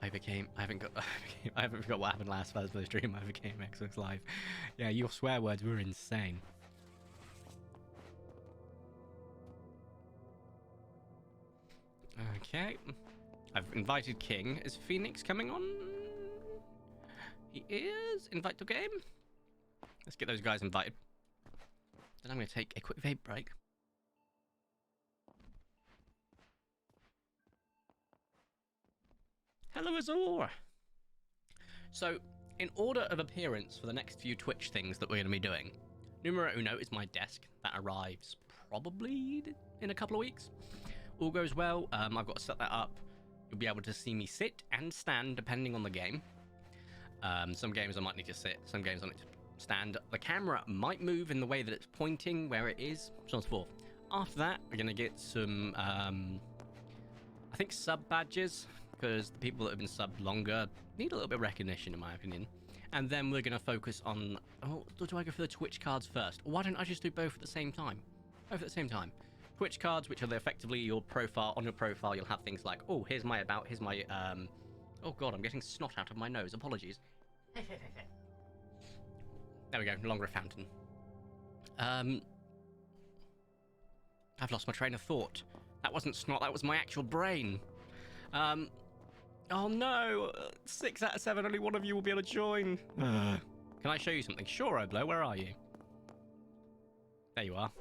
I haven't forgot what happened last Thursday stream. I became Xbox Live. Yeah, your swear words were insane. Okay. I've invited King. Is Phoenix coming on? He is. Invite to game. Let's get those guys invited. Then I'm going to take a quick vape break. Hello, Azor. So, in order of appearance for the next few Twitch things that we're going to be doing, numero uno is my desk. That arrives probably in a couple of weeks. All goes well. I've got to set that up. You'll be able to see me sit and stand depending on the game. Some games I might need to sit. Some games I need to stand. The camera might move in the way that it's pointing where it is, so on and so forth. After that, we're going to get some, I think, sub badges, because the people that have been subbed longer need a little bit of recognition, in my opinion. And then we're going to focus on... Oh, do I go for the Twitch cards first? Or why don't I just do both at the same time? Both at the same time. Twitch cards, which are effectively your profile. On your profile, you'll have things like, oh, here's my about, here's my... Oh, God, I'm getting snot out of my nose. Apologies. There we go, no longer a fountain. I've lost my train of thought. That wasn't snot, that was my actual brain. Oh no, 6 out of 7, only one of you will be able to join. Can I show you something? Sure, Oblo, where are you? There you are.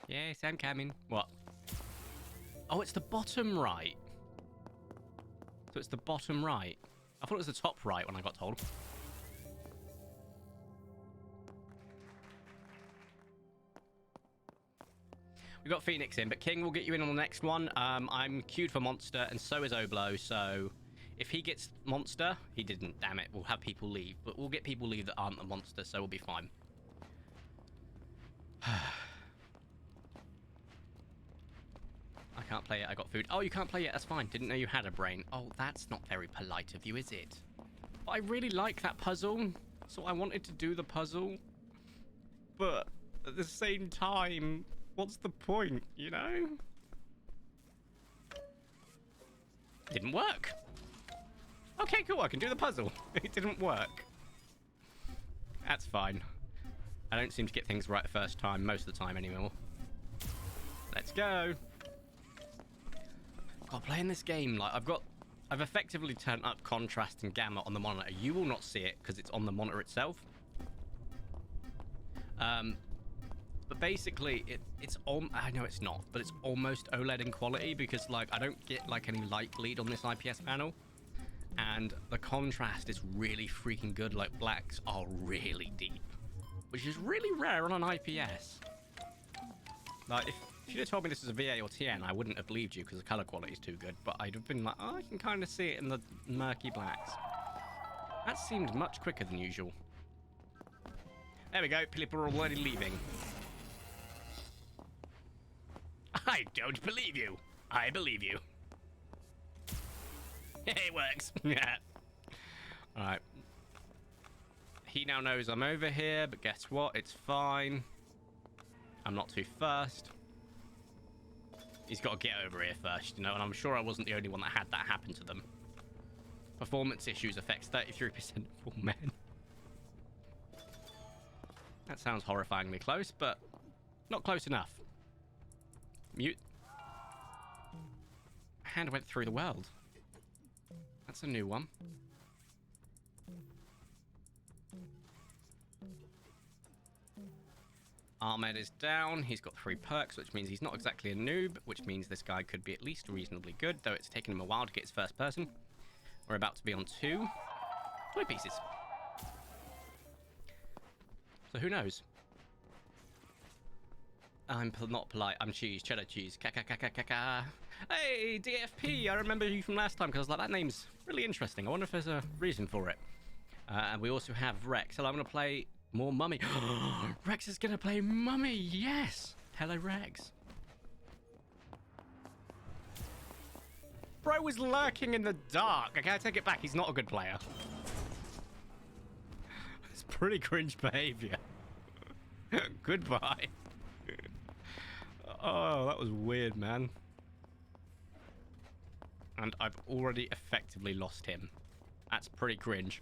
Yes, I'm coming. What? Oh, it's the bottom right. So it's the bottom right. I thought it was the top right when I got told. We got Phoenix in, but King will get you in on the next one. I'm queued for Monster, and so is Oblo, so if he gets Monster, he didn't, damn it, we'll have people leave. But we'll get people leave that aren't the Monster, so we'll be fine. I can't play it, I got food. Oh, you can't play it, that's fine. Didn't know you had a brain. Oh, that's not very polite of you, is it? But I really like that puzzle, so I wanted to do the puzzle. But at the same time, what's the point, you know? Didn't work. Okay, cool, I can do the puzzle. It didn't work. That's fine. I don't seem to get things right the first time, most of the time anymore. Let's go. God, playing this game, like, I've effectively turned up contrast and gamma on the monitor. You will not see it because it's on the monitor itself. But basically, it's I know it's not, but it's almost OLED in quality because like I don't get like any light bleed on this IPS panel, and the contrast is really freaking good. Like blacks are really deep, which is really rare on an IPS. Like if you'd have told me this was a VA or TN, I wouldn't have believed you because the color quality is too good. But I'd have been like, oh, I can kind of see it in the murky blacks. That seemed much quicker than usual. There we go. People are already leaving. I don't believe you. I believe you. It works. Yeah. Alright. He now knows I'm over here, but guess what? It's fine. I'm not too first. He's got to get over here first, you know, and I'm sure I wasn't the only one that had that happen to them. Performance issues affects 33% of all men. That sounds horrifyingly close, but not close enough. Mute. Hand went through the world. That's a new one. Ahmed is down. He's got 3 perks, which means he's not exactly a noob, which means this guy could be at least reasonably good, though it's taken him a while to get his first person. We're about to be on 2 toy pieces. So who knows? I'm not polite. I'm cheese. Cheddar cheese. Ka-ka-ka-ka-ka-ka. Hey, DFP. I remember you from last time because I was like, that name's really interesting. I wonder if there's a reason for it. And we also have Rex. So I'm going to play more Mummy. Rex is going to play Mummy. Yes. Hello, Rex. Bro was lurking in the dark. I can't take it back. He's not a good player. It's pretty cringe behavior. Goodbye. Oh, that was weird, man. And I've already effectively lost him. That's pretty cringe.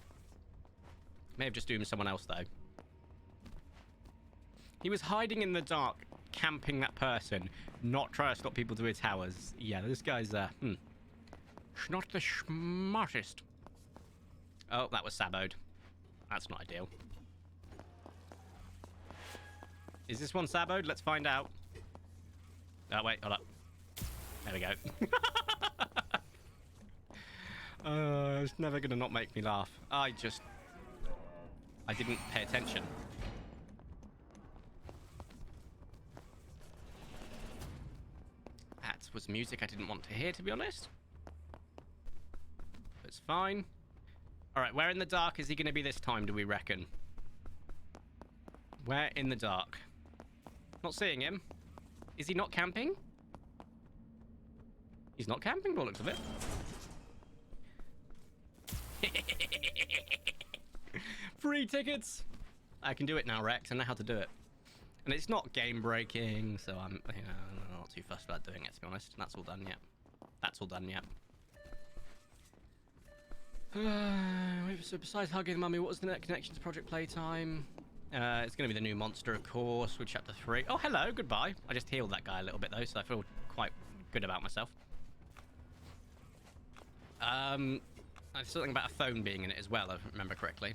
May have just doomed someone else, though. He was hiding in the dark, camping that person, not trying to stop people to his towers. Yeah, this guy's, not the smartest. Oh, that was saboed. That's not ideal. Is this one saboed? Let's find out. Oh, wait, hold up. There we go. It's never going to not make me laugh. I didn't pay attention. That was music I didn't want to hear, to be honest. It's fine. Alright, where in the dark is he going to be this time, do we reckon? Where in the dark? Not seeing him. Is he not camping? He's not camping, by the looks of it. Free tickets! I can do it now, Rex. I know how to do it. And it's not game breaking, so I'm not too fussed about doing it, to be honest. That's all done yet. That's all done yet. So besides hugging Mummy, what was the net connection to Project Playtime? It's going to be the new monster, of course, with Chapter 3. Oh, hello, goodbye. I just healed that guy a little bit, though, so I feel quite good about myself. There's something about a phone being in it as well, if I remember correctly.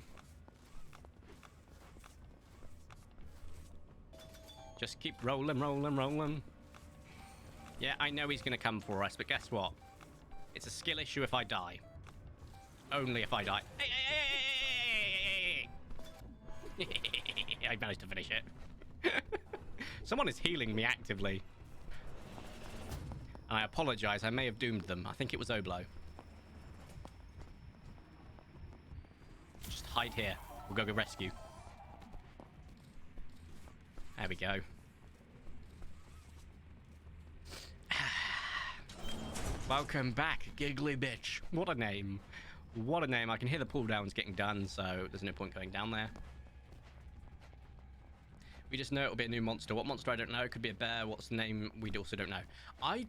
Just keep rolling, rolling, rolling. Yeah, I know he's going to come for us, but guess what? It's a skill issue if I die. Only if I die. Hey, hey, hey, hey, hey, hey. I managed to finish it. Someone is healing me actively. And I apologize, I may have doomed them. I think it was Oblo. Just hide here. We'll go rescue. There we go. Welcome back, giggly bitch. What a name. What a name. I can hear the pull downs getting done, so there's no point going down there. We just know it'll be a new monster. What monster, I don't know. It could be a bear. What's the name? We also don't know. I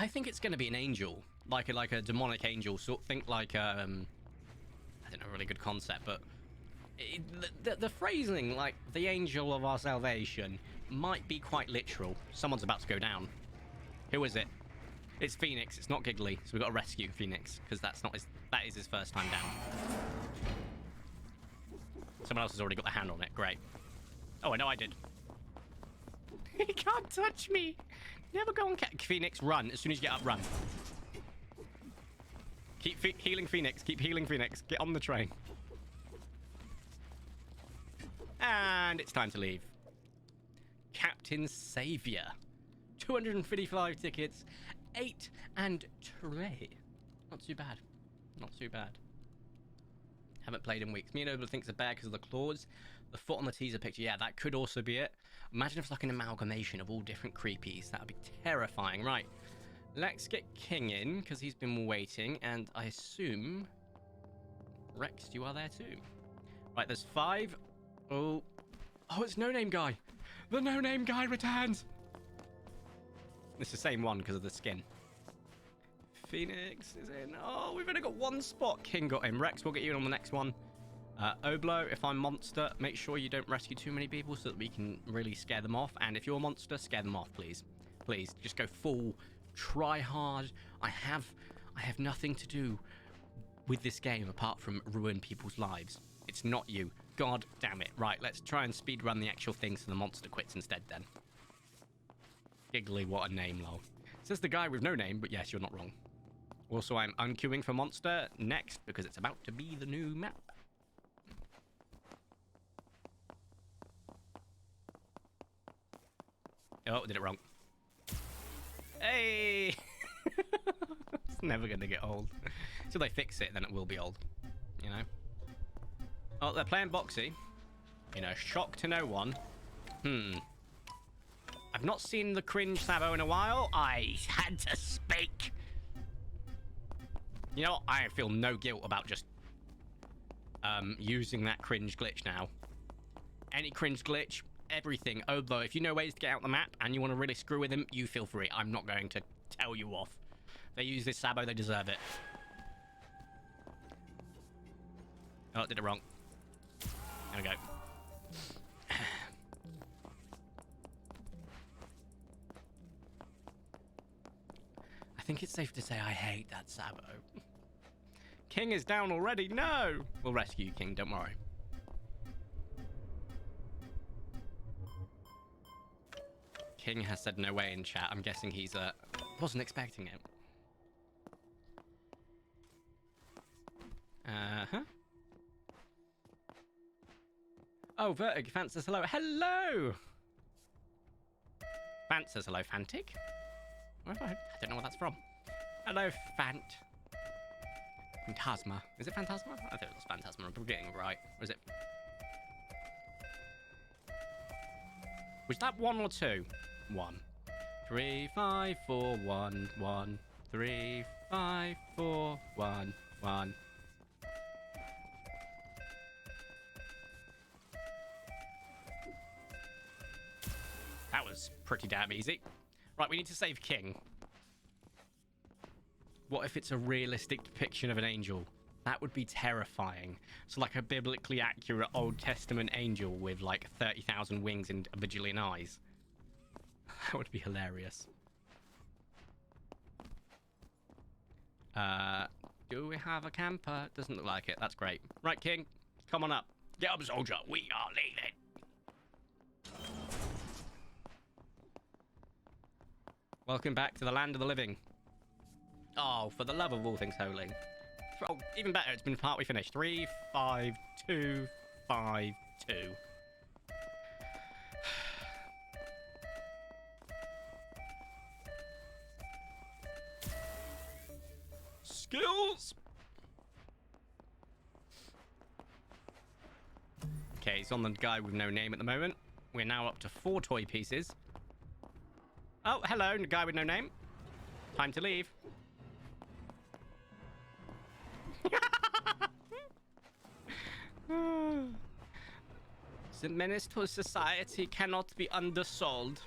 think it's going to be an angel. Like a demonic angel. So think like, I don't know, a really good concept, but the phrasing, like, the angel of our salvation, might be quite literal. Someone's about to go down. Who is it? It's Phoenix. It's not Giggly, so we've got to rescue Phoenix, because that is his first time down. Someone else has already got the hand on it. Great. Oh, I know I did. He can't touch me. Never go on Phoenix, run. As soon as you get up, run. Keep healing Phoenix. Keep healing Phoenix. Get on the train. And it's time to leave. Captain Savior. 255 tickets. 8 and tray. Not too bad. Not too bad. Haven't played in weeks. Me and Obla thinks it's bad because of the claws. The foot on the teaser picture. Yeah, that could also be it. Imagine if it's like an amalgamation of all different creepies. That would be terrifying. Right. Let's get King in because he's been waiting. And I assume... Rex, you are there too. Right, there's 5. Oh, it's No Name Guy. The No Name Guy returns. It's the same one because of the skin. Phoenix is in. Oh, we've only got 1 spot. King got him. Rex, we'll get you in on the next one. Oblo, if I'm Monster, make sure you don't rescue too many people so that we can really scare them off. And if you're Monster, scare them off, please. Please, just go full try hard. I have nothing to do with this game apart from ruin people's lives. It's not you. God damn it. Right, let's try and speedrun the actual thing so the monster quits instead then. Giggly, what a name, lol. Says the guy with no name, but yes, you're not wrong. Also, I'm unqueuing for Monster next because it's about to be the new map. Oh, did it wrong. Hey! It's never going to get old. Until they fix it, then it will be old. You know? Oh, they're playing Boxy. You know, shock to no one. I've not seen the cringe Sabo in a while. I had to speak. You know, I feel no guilt about just using that cringe glitch now. Any cringe glitch, everything. Although, if you know ways to get out the map and you want to really screw with them, you feel free. I'm not going to tell you off. If they use this Sabo, they deserve it. Oh, did it wrong. There we go. I think it's safe to say I hate that Sabo. King is down already. No! We'll rescue you, King. Don't worry. King has said no way in chat. I'm guessing he's wasn't expecting it. Uh-huh. Oh, Vertigo. Fant says hello. Hello! Fant says hello. Fantic? I don't know what that's from. Hello, Fant. Phantasma. Is it Phantasma? I thought it was Phantasma. I'm getting it right. Or is it? Was that 1 or 2? 1. 3, 5, 4, 1, 1. 3, 5, 4, 1, 1. That was pretty damn easy. Right, we need to save King. What if it's a realistic depiction of an angel? That would be terrifying. So like a biblically accurate Old Testament angel with like 30,000 wings and a bajillion eyes. That would be hilarious. Do we have a camper? Doesn't look like it. That's great. Right, King. Come on up. Get up, soldier. We are leaving. Welcome back to the land of the living. Oh, for the love of all things holy. Oh, even better, it's been partly finished. 3, 5, 2, 5, 2. Skills! Okay, it's on the guy with no name at the moment. We're now up to 4 toy pieces. Oh, hello, guy with no name. Time to leave. The menace to society cannot be undersold.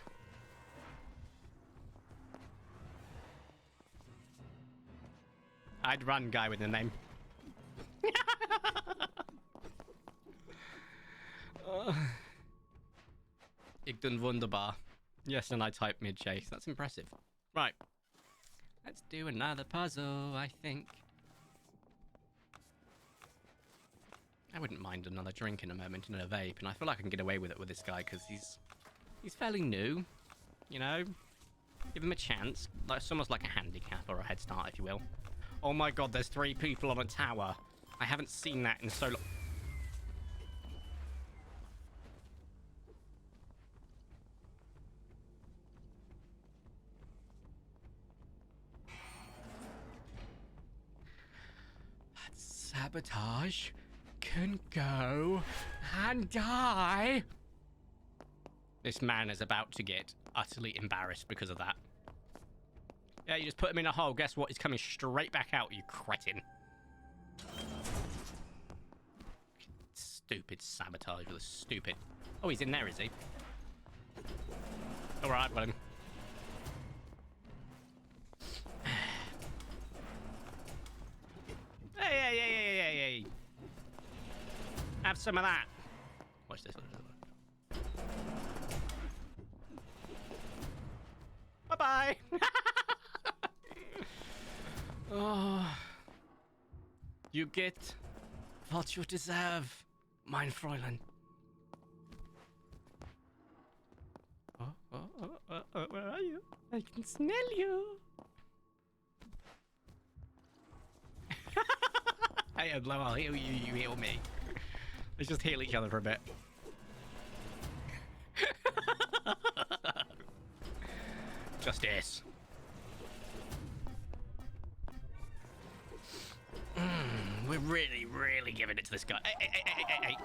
I'd run, guy with no name. Ich bin wunderbar. Yes, and I type mid-chase. That's impressive. Right. Let's do another puzzle, I think. I wouldn't mind another drink in a moment and a vape, and I feel like I can get away with it with this guy because he's fairly new. You know? Give him a chance. Like, it's almost like a handicap or a head start, if you will. Oh my god, there's 3 people on a tower. I haven't seen that in so long. Sabotage can go and die. This man is about to get utterly embarrassed because of that. Yeah, you just put him in a hole. Guess what? He's coming straight back out, you cretin. Stupid sabotage with a stupid... Oh, he's in there, is he? Alright, well... Hey. Have some of that. Watch this. Bye-bye. Oh. You get what you deserve, mein Fräulein. Where are you? I can smell you. Hey, Odlo, I'll heal you, you heal me. Let's just heal each other for a bit. Justice. We're really giving it to this guy. Hey.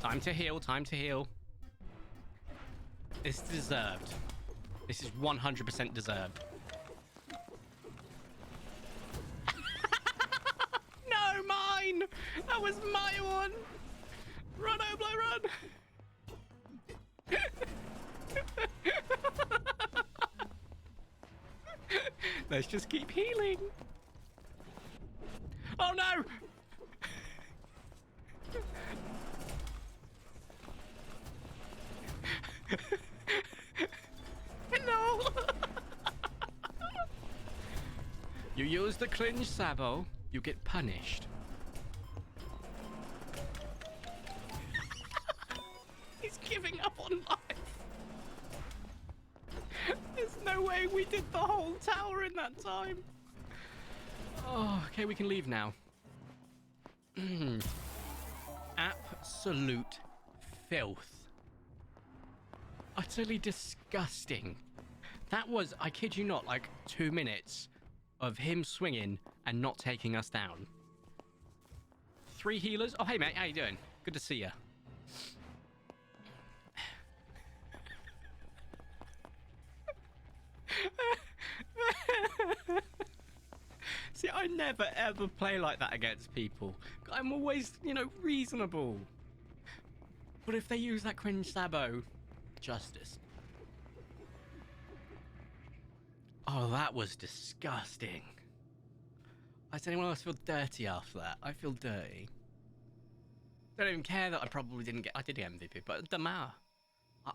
Time to heal, time to heal. It's deserved. This is 100% deserved. No, mine! That was my one! Run, Oblo, run! Let's just keep healing. Oh no! No! You use the cringe sabo, you get punished. He's giving up on life. There's no way we did the whole tower in that time. Oh, okay, we can leave now. Absolute filth. Utterly disgusting. That was, I kid you not, like 2 minutes of him swinging and not taking us down. 3 healers. Oh, hey, mate, how you doing? Good to see you. See, I never ever play like that against people. I'm always, you know, reasonable. But if they use that cringe sabo, justice. Oh, that was disgusting. Does anyone else feel dirty after that? I feel dirty. Don't even care that I probably didn't get... I did get MVP, but it doesn't matter.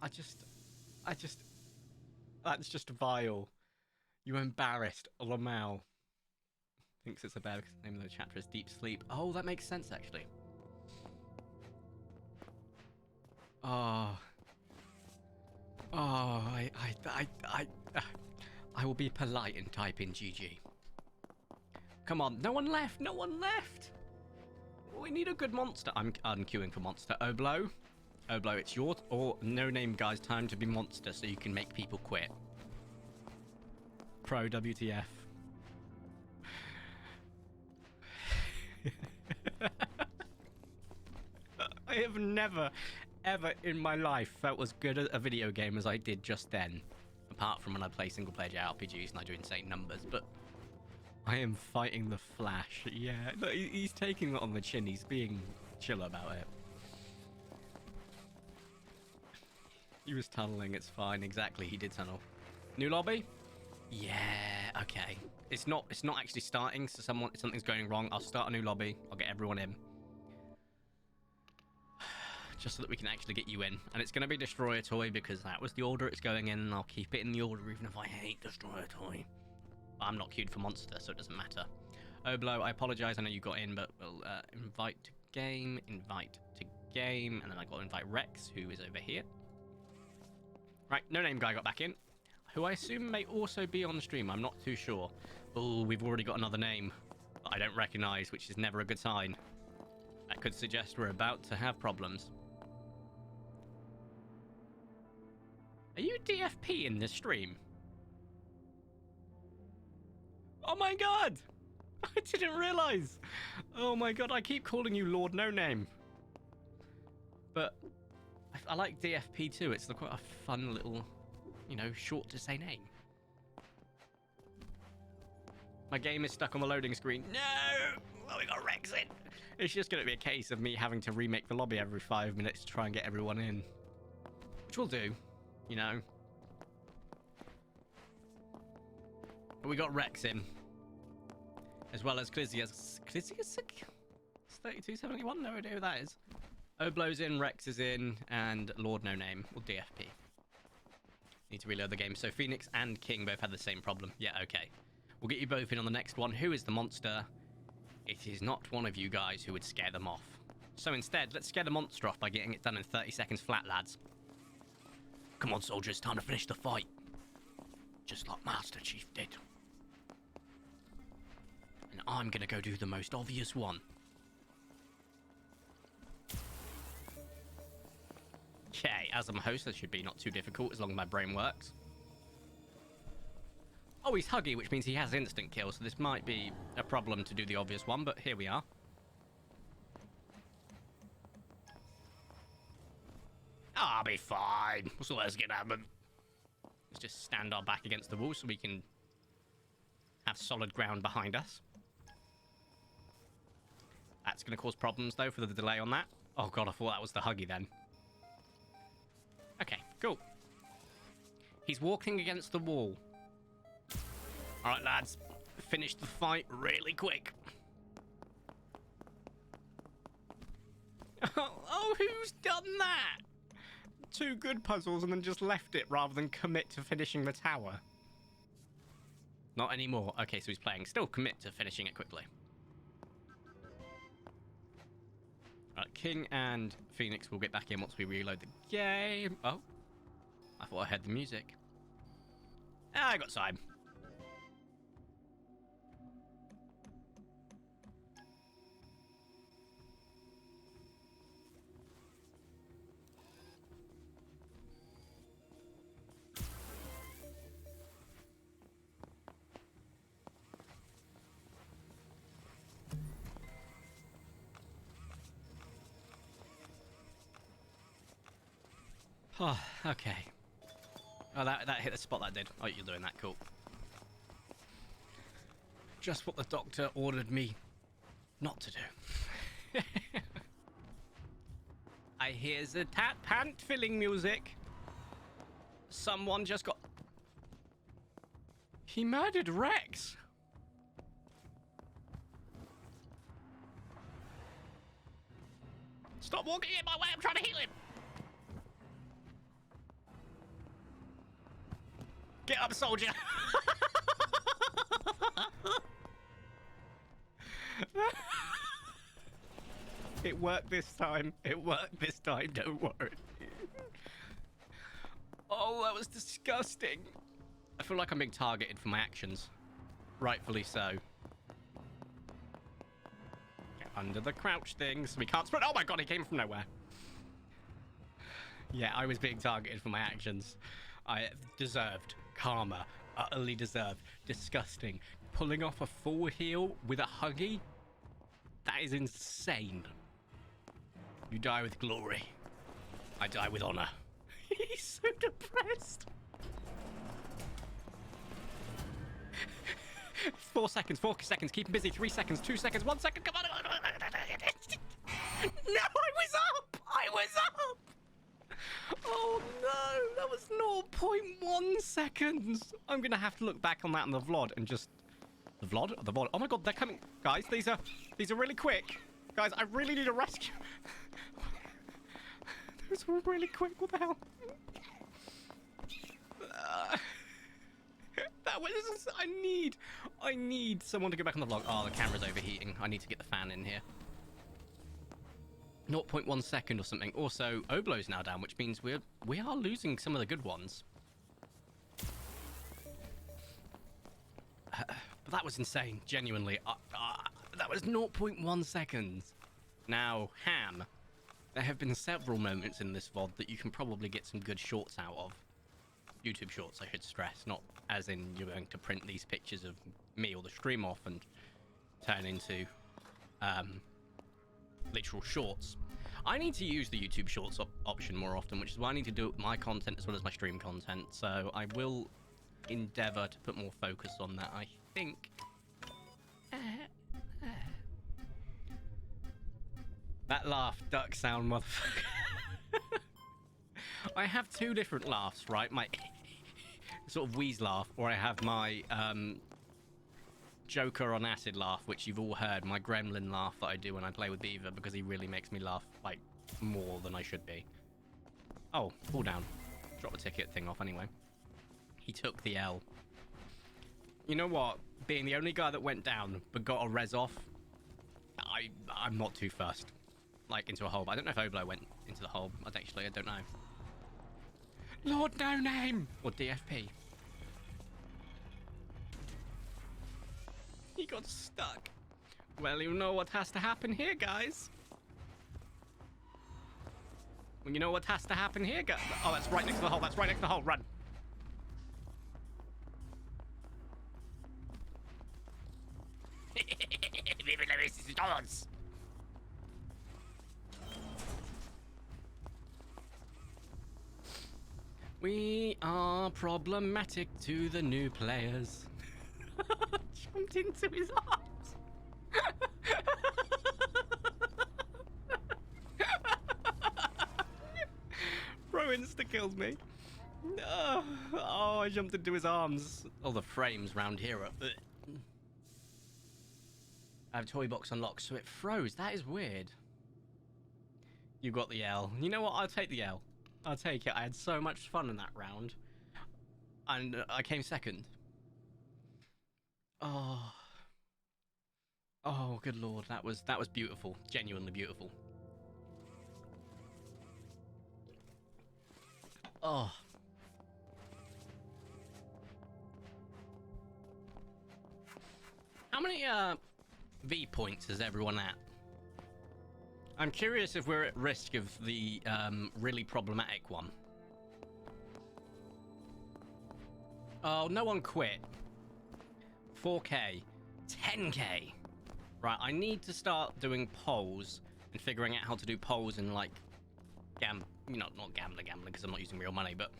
I just... That's just vile. You embarrassed Lamau. Thinks it's a bear because the name of the chapter is Deep Sleep. Oh, that makes sense, actually. Oh. Oh, I will be polite and type in GG. Come on, no one left, no one left. We need a good monster. I'm queuing for monster. Oblo, it's your or no name guy's time to be monster so you can make people quit. Pro WTF. I have never, ever in my life felt as good at a video game as I did just then. Apart from when I play single player RPGs and I do insane numbers, but I am fighting the Flash. Yeah, look, he's taking it on the chin. He's being chill about it. He was tunneling. It's fine. Exactly. He did tunnel. New lobby? Yeah. Okay. It's not actually starting. So something's going wrong. I'll start a new lobby. I'll get everyone in. Just so that we can actually get you in. And it's going to be Destroyer Toy because that was the order it's going in. And I'll keep it in the order even if I hate Destroyer Toy. I'm not queued for Monster, so it doesn't matter. Oblo, I apologize. I know you got in, but we'll invite to game, and then I got to invite Rex, who is over here. Right, no name guy got back in, who I assume may also be on the stream. I'm not too sure. Oh, we've already got another name that I don't recognize, which is never a good sign. That could suggest we're about to have problems. Are you DFP in this stream? Oh my god! I didn't realize! Oh my god, I keep calling you Lord No Name. But I like DFP too. It's quite a fun little, you know, short to say name. My game is stuck on the loading screen. No! Oh, we got Rex in. It's just going to be a case of me having to remake the lobby every 5 minutes to try and get everyone in. Which we'll do, you know. But we got Rex in. As well as Clizius. Clizius? 3271? No idea who that is. Oblo's in, Rex is in, and Lord No Name, or DFP. Need to reload the game. So Phoenix and King both had the same problem. Yeah, okay. We'll get you both in on the next one. Who is the monster? It is not one of you guys who would scare them off. So instead, let's scare the monster off by getting it done in 30 seconds flat, lads. Come on, soldiers, time to finish the fight. Just like Master Chief did. And I'm gonna go do the most obvious one. Okay, as I'm a host, that should be not too difficult as long as my brain works. Oh, he's Huggy, which means he has instant kill, so this might be a problem to do the obvious one, but here we are. I'll be fine. What's the worst gonna happen? Let's just stand our back against the wall so we can have solid ground behind us. That's going to cause problems, though, for the delay on that. Oh, God, I thought that was the Huggy then. Okay, cool. He's walking against the wall. All right, lads. Finish the fight really quick. Oh, who's done that? 2 good puzzles and then just left it rather than commit to finishing the tower. Not anymore. Okay, so he's playing. Still commit to finishing it quickly. King and Phoenix will get back in once we reload the game. Oh, I thought I heard the music. Ah, I got time. Oh, okay. Oh, that hit the spot, that did. Oh, you're doing that, cool. Just what the doctor ordered me not to do. I hear the pant filling music. Someone just got... He murdered Rex. Stop walking in my way, I'm trying to heal him. Get up, soldier! It worked this time. It worked this time, don't worry. Oh, that was disgusting. I feel like I'm being targeted for my actions. Rightfully so. Get under the crouch thing so we can't sprint. Oh my god, he came from nowhere. Yeah, I was being targeted for my actions. I deserved karma. Utterly deserved. Disgusting. Pulling off a full heal with a Huggy? That is insane. You die with glory. I die with honor. He's so depressed. 4 seconds, 4 seconds. Keep him busy. 3 seconds, 2 seconds, 1 second. Come on. No, I was up. I was up. Oh no, that was 0.1 seconds. I'm gonna have to look back on that in the VOD and just... The VOD? The VOD. Oh my god, they're coming. Guys, these are really quick. Guys, I really need a rescue. Those were really quick, what the hell? That was... I need someone to go back on the vlog. Oh, the camera's overheating. I need to get the fan in here. zero point 0.1 second or something. Also, Oblo's now down, which means we are losing some of the good ones. But that was insane, genuinely. That was 0.1 seconds. Now, Ham, there have been several moments in this VOD that you can probably get some good shorts out of. YouTube shorts, I should stress, not as in you're going to print these pictures of me or the stream off and turn into literal shorts. I need to use the YouTube shorts option more often, which is why I need to do my content as well as my stream content. So I will endeavor to put more focus on that, I think. That laugh, duck sound, motherfucker. I have two different laughs, right? My sort of wheeze laugh, or I have my Joker on acid laugh, which you've all heard. My gremlin laugh that I do when I play with Beaver, because he really makes me laugh, like, more than I should be. Oh, fall down. Drop the ticket thing off anyway. He took the L. You know what? Being the only guy that went down but got a res off, I'm not too fussed. Like, into a hole. But I don't know if Oblo went into the hole. I don't know. Lord No Name! Or DFP. He got stuck. Well, you know what has to happen here, guys. Well, you know what has to happen here, guys. Oh, that's right next to the hole. That's right next to the hole. Run. We are problematic to the new players. Jumped into his arms. Bro insta-killed me. Oh, I jumped into his arms. All the frames round here are... I have toy box unlocked, so it froze. That is weird. You got the L. You know what? I'll take the L. I'll take it. I had so much fun in that round. And I came second. Oh. Oh, good lord. That was beautiful. Genuinely beautiful. Oh. How many V points is everyone at? I'm curious if we're at risk of the really problematic one. Oh, no one quit. 4K. 10K. Right, I need to start doing polls and figuring out how to do polls and like not gambling because I'm not using real money, but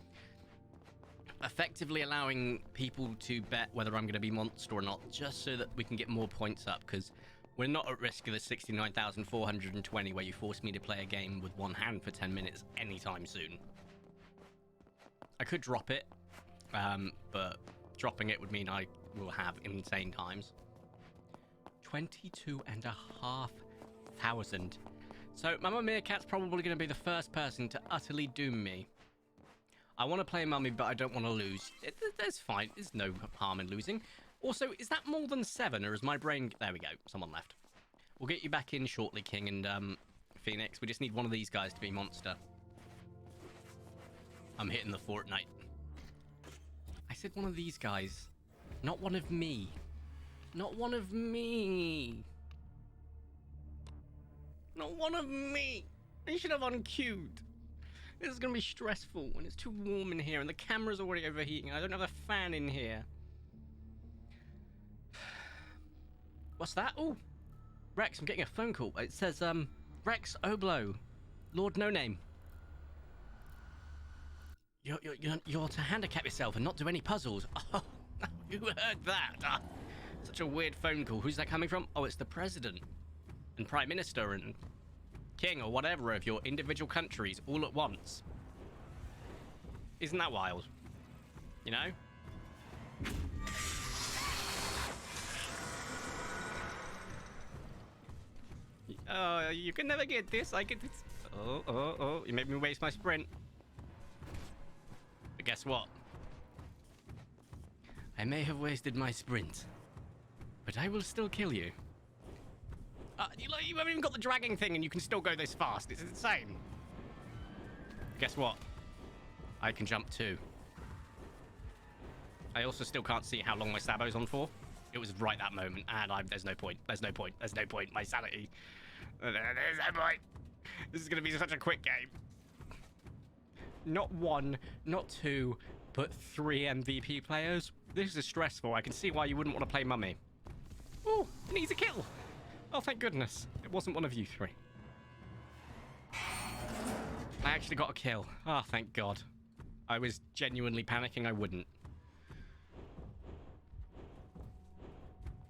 effectively allowing people to bet whether I'm going to be monster or not, just so that we can get more points up, because we're not at risk of the 69,420 where you force me to play a game with one hand for 10 minutes anytime soon. I could drop it, but dropping it would mean I will have insane times. 22,500. So Mama Meerkat's probably going to be the first person to utterly doom me. I want to play Mummy, but I don't want to lose. That's fine. There's no harm in losing. Also, is that more than 7, or is my brain... There we go. Someone left. We'll get you back in shortly, King and Phoenix. We just need one of these guys to be monster. I'm hitting the Fortnite. I said one of these guys. Not one of me. Not one of me. Not one of me. I should have unqueued. This is going to be stressful when it's too warm in here and the camera's already overheating. I don't have a fan in here. What's that? Oh, Rex, I'm getting a phone call. It says, Rex Oblo, Lord No Name. You're to handicap yourself and not do any puzzles. Oh, you heard that? Such a weird phone call. Who's that coming from? Oh, it's the President and Prime Minister and King or whatever of your individual countries all at once. Isn't that wild? You know? You can never get this. I get this. Oh. You made me waste my sprint. But guess what? I may have wasted my sprint, but I will still kill you. You haven't even got the dragging thing and you can still go this fast. It's insane. Guess what? I can jump too. I also still can't see how long my Sabo's on for. It was right that moment, and there's no point. There's no point. There's no point. My sanity. There's no point. This is going to be such a quick game. Not one, not two, but 3 MVP players. This is stressful. I can see why you wouldn't want to play Mummy. Oh, it needs a kill. Oh, thank goodness. It wasn't one of you 3. I actually got a kill. Oh, thank God. I was genuinely panicking I wouldn't.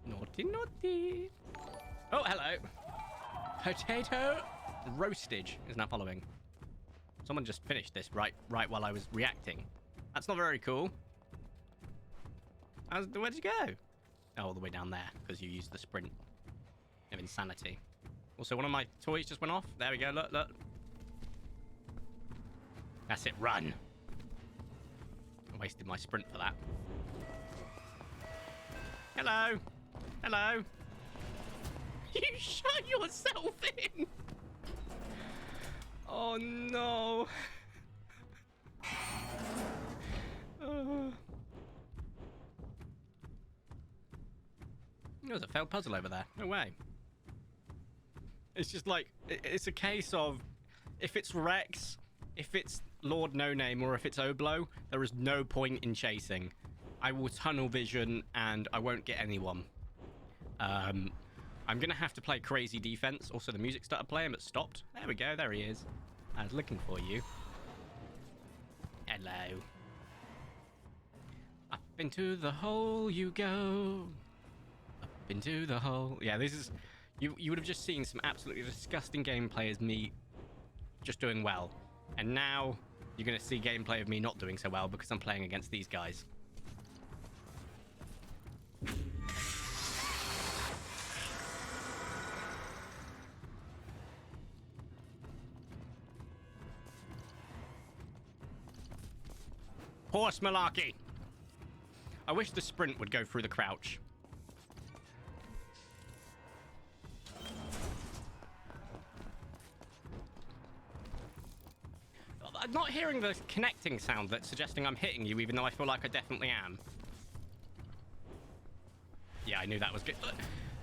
Naughty, naughty. Oh, hello. Potato roastage is now following. Someone just finished this right while I was reacting. That's not very cool. Where'd you go? Oh, all the way down there, because you used the sprint of insanity. Also, one of my toys just went off. There we go, look, look. That's it, run. I wasted my sprint for that. Hello. Hello. You shut yourself in. Oh, no. There's a failed puzzle over there. No way. It's just like, it's a case of, if it's Rex, if it's Lord No Name, or if it's Oblo, there is no point in chasing. I will tunnel vision and I won't get anyone. I'm gonna have to play crazy defense. Also, the music started playing but stopped. There we go, there he is. I was looking for you. Hello. Up into the hole you go. Up into the hole. Yeah, this is... You would have just seen some absolutely disgusting gameplay as me just doing well. And now you're going to see gameplay of me not doing so well because I'm playing against these guys. Horse malarkey. I wish the sprint would go through the crouch. I'm not hearing the connecting sound that's suggesting I'm hitting you, even though I feel like I definitely am. Yeah, I knew that was good.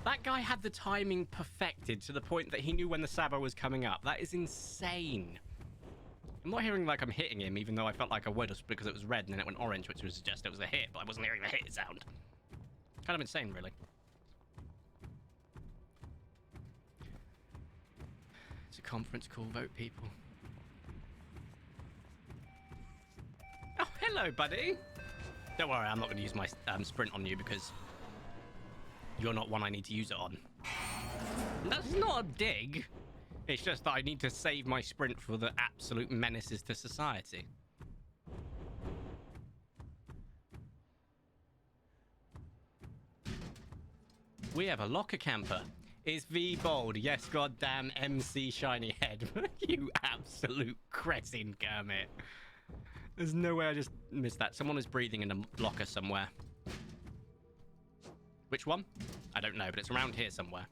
That guy had the timing perfected to the point that he knew when the Sabo was coming up. That is insane. I'm not hearing like I'm hitting him, even though I felt like I would, just because it was red and then it went orange, which would suggest it was a hit, but I wasn't hearing the hit sound. Kind of insane, really. It's a conference call, vote people. Oh, hello, buddy. Don't worry, I'm not going to use my sprint on you because you're not one I need to use it on. That's not a dig. It's just that I need to save my sprint for the absolute menaces to society. We have a locker camper. Is V bold? Yes, goddamn MC shiny head. You absolute cretin, Kermit. There's no way I just missed that. Someone is breathing in a locker somewhere. Which one? I don't know, but it's around here somewhere.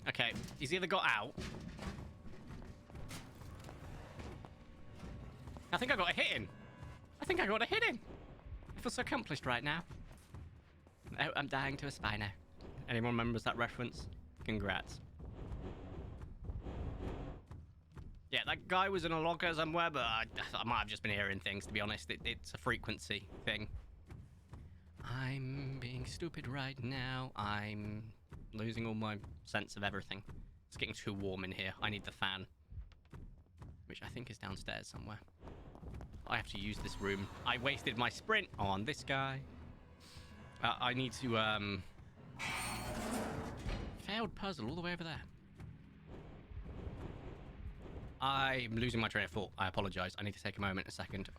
Okay, he's either got out. I think I got a hit in. I think I got a hit in. I feel so accomplished right now. Oh, I'm dying to a Spino. Anyone remembers that reference? Congrats. Yeah, that guy was in a locker somewhere, but I might have just been hearing things, to be honest. It's a frequency thing. I'm being stupid right now. I'm losing all my sense of everything. It's getting too warm in here. I need the fan. Which I think is downstairs somewhere. I have to use this room. I wasted my sprint on this guy. I need to, failed puzzle all the way over there. I'm losing my train of thought. I apologize. I need to take a moment, a second.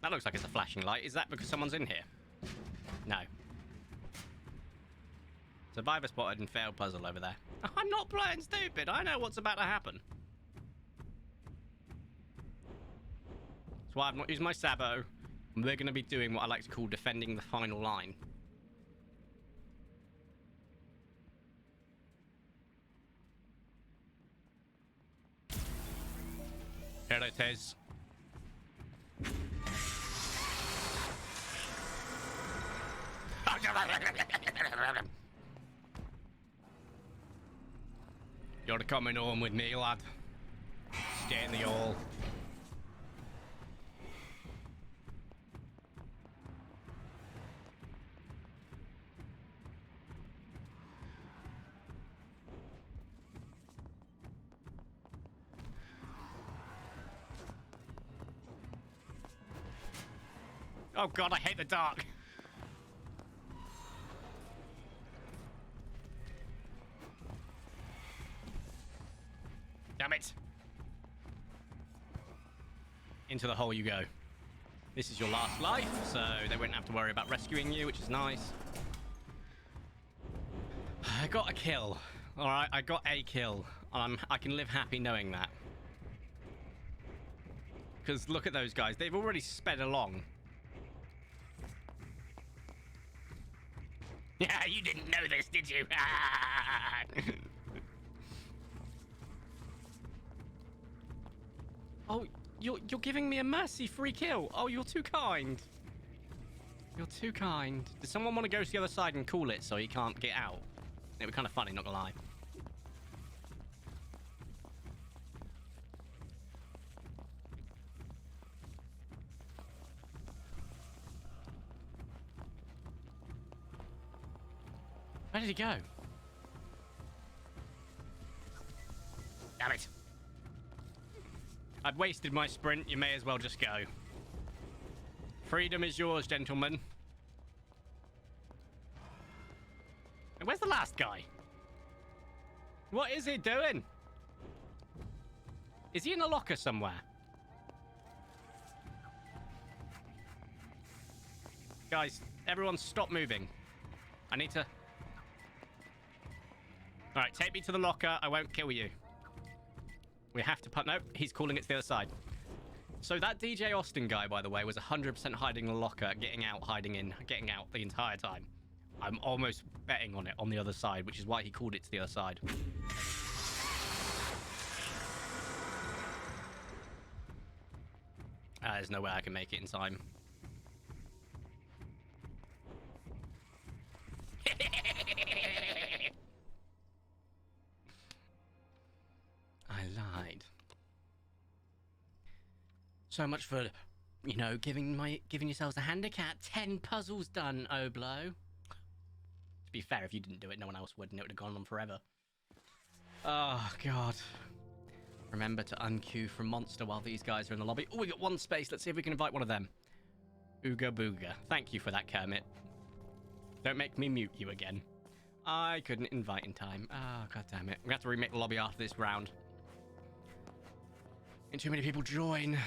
That looks like it's a flashing light. Is that because someone's in here? No. It's Survivor spotted and failed puzzle over there. I'm not playing stupid. I know what's about to happen. That's why I've not used my Sabo. And we're going to be doing what I like to call defending the final line. Here it is. You're coming home with me, lad. Stay in the hall. Oh god, I hate the dark. Damn it. Into the hole you go. This is your last life, so they won't have to worry about rescuing you, which is nice. I got a kill. Alright, I got a kill. I can live happy knowing that. Because look at those guys. They've already sped along. Yeah, you didn't know this, did you? Oh, you're giving me a mercy-free kill. Oh, you're too kind. You're too kind. Does someone want to go to the other side and cool it so he can't get out? It would be kind of funny, not gonna lie. Where did he go? Damn it. I've wasted my sprint. You may as well just go. Freedom is yours, gentlemen. And where's the last guy? What is he doing? Is he in a locker somewhere? Guys, everyone stop moving. I need to... Alright, take me to the locker. I won't kill you. We have to put... Nope, he's calling it to the other side. So that DJ Austin guy, by the way, was 100% hiding in the locker, getting out, hiding in, getting out the entire time. I'm almost betting on it on the other side, which is why he called it to the other side. There's no way I can make it in time. I lied. So much for, you know, giving yourselves a handicap. 10 puzzles done, Oblo. To be fair, if you didn't do it, no one else would, and it would have gone on forever. Oh, God. Remember to unqueue from Monster while these guys are in the lobby. Oh, we got one space. Let's see if we can invite one of them. Ooga booga. Thank you for that, Kermit. Don't make me mute you again. I couldn't invite in time. Oh, god damn it. We have to remake the lobby after this round. And too many people join.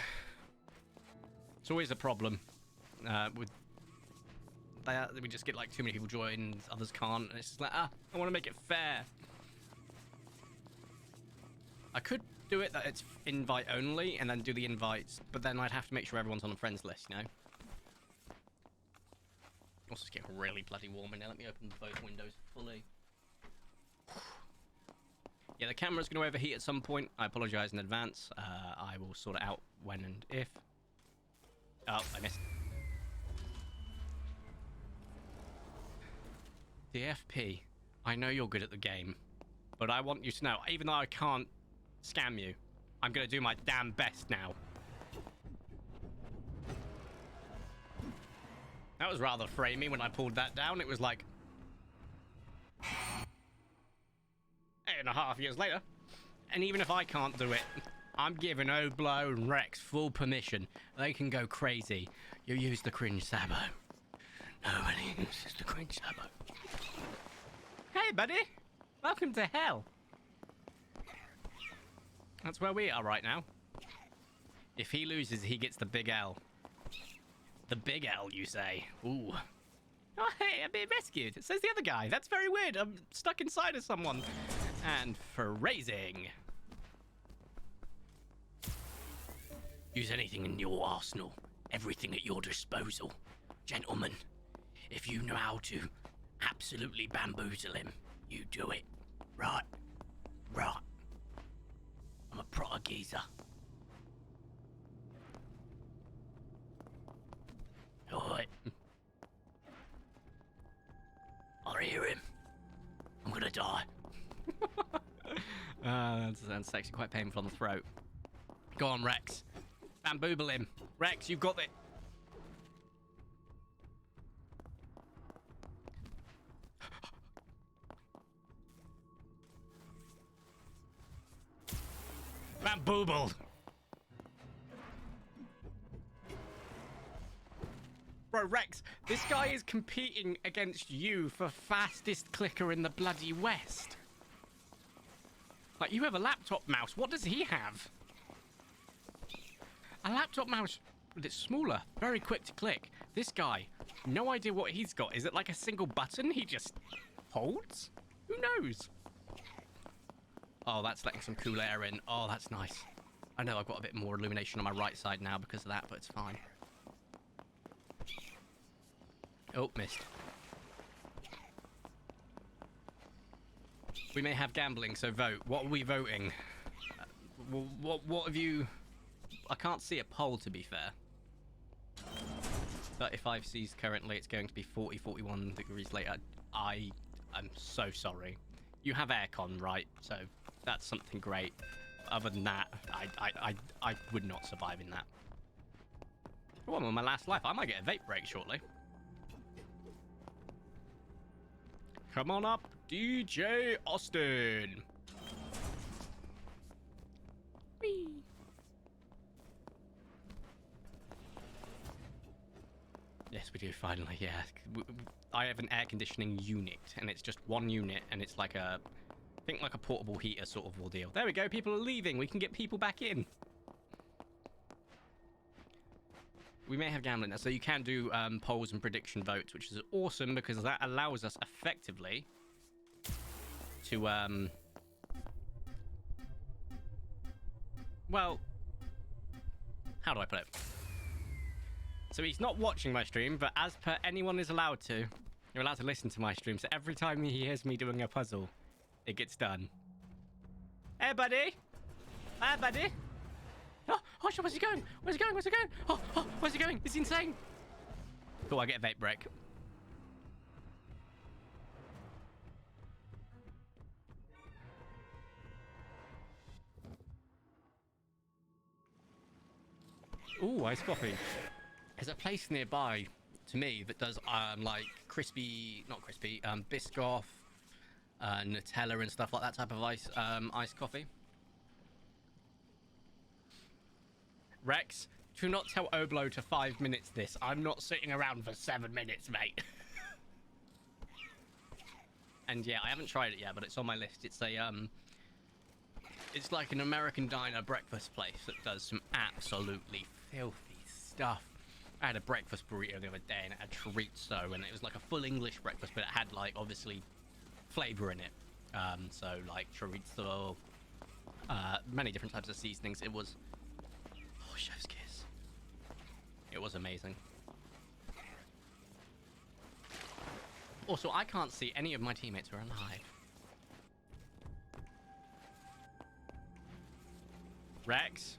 It's always a problem. We just get like too many people join, others can't, and it's just like, I want to make it fair. I could do it that it's invite only and then do the invites, but then I'd have to make sure everyone's on the friends list, you know? Also, it's getting really bloody warm in there. Let me open both windows fully. Yeah, the camera's going to overheat at some point. I apologize in advance. I will sort it out when and if. Oh, I missed. DFP, I know you're good at the game, but I want you to know, even though I can't scam you, I'm going to do my damn best now. That was rather framey when I pulled that down. It was like 8.5 years later. And even if I can't do it, I'm giving Oblo and Rex full permission. They can go crazy. You use the cringe Sabo. Nobody uses the cringe Sabo. Hey, buddy. Welcome to hell. That's where we are right now. If he loses, he gets the big L. The big L, you say? Ooh. Oh, hey, I'm being rescued. Says the other guy. That's very weird. I'm stuck inside of someone. And phrasing. Use anything in your arsenal. Everything at your disposal. Gentlemen, if you know how to absolutely bamboozle him, you do it. Right. Right. I'm a proper geezer. Alright. I hear him. I'm gonna die. That's actually quite painful on the throat. Go on, Rex. Bambooble him. Rex, you got it. Bambooble. Bro, Rex, this guy is competing against you for fastest clicker in the bloody West. Like, you have a laptop mouse. What does he have? A laptop mouse, but it's smaller. Very quick to click. This guy, no idea what he's got. Is it like a single button he just holds? Who knows? Oh, that's letting some cool air in. Oh, that's nice. I know I've got a bit more illumination on my right side now because of that, but it's fine. Oh, missed. We may have gambling, so vote. What are we voting? What have you... I can't see a poll, to be fair. 35 C's currently. It's going to be 40, 41 degrees later. I'm so sorry. You have aircon, right? So that's something great. Other than that, I would not survive in that. Oh, I'm on my last life. I might get a vape break shortly. Come on up, DJ Austin. Whee. Yes, we do finally, yeah. I have an air conditioning unit, and it's just one unit, and it's like a... I think like a portable heater sort of ordeal. There we go, people are leaving. We can get people back in. We may have gambling now, so you can do polls and prediction votes, which is awesome because that allows us effectively to, well, how do I put it? So he's not watching my stream, but as per anyone is allowed to, you're allowed to listen to my stream. So every time he hears me doing a puzzle, it gets done. Hey, buddy. Hi, buddy. Oh, where's he going? Where's he going? Where's he going? Oh, where's he going? It's insane. Cool, I get a vape break. Ooh, iced coffee. There's a place nearby to me that does like crispy, not crispy, Biscoff, Nutella and stuff like that type of iced coffee. Rex, do not tell Oblo to 5 minutes this. I'm not sitting around for 7 minutes, mate. And yeah, I haven't tried it yet, but it's on my list. It's a it's like an American diner breakfast place that does some absolutely filthy stuff. I had a breakfast burrito the other day and it had chorizo, and it was like a full English breakfast, but it had like obviously flavor in it. So like chorizo, many different types of seasonings. It was, oh, chef's kiss. It was amazing. Also, I can't see any of my teammates who are alive. Rex?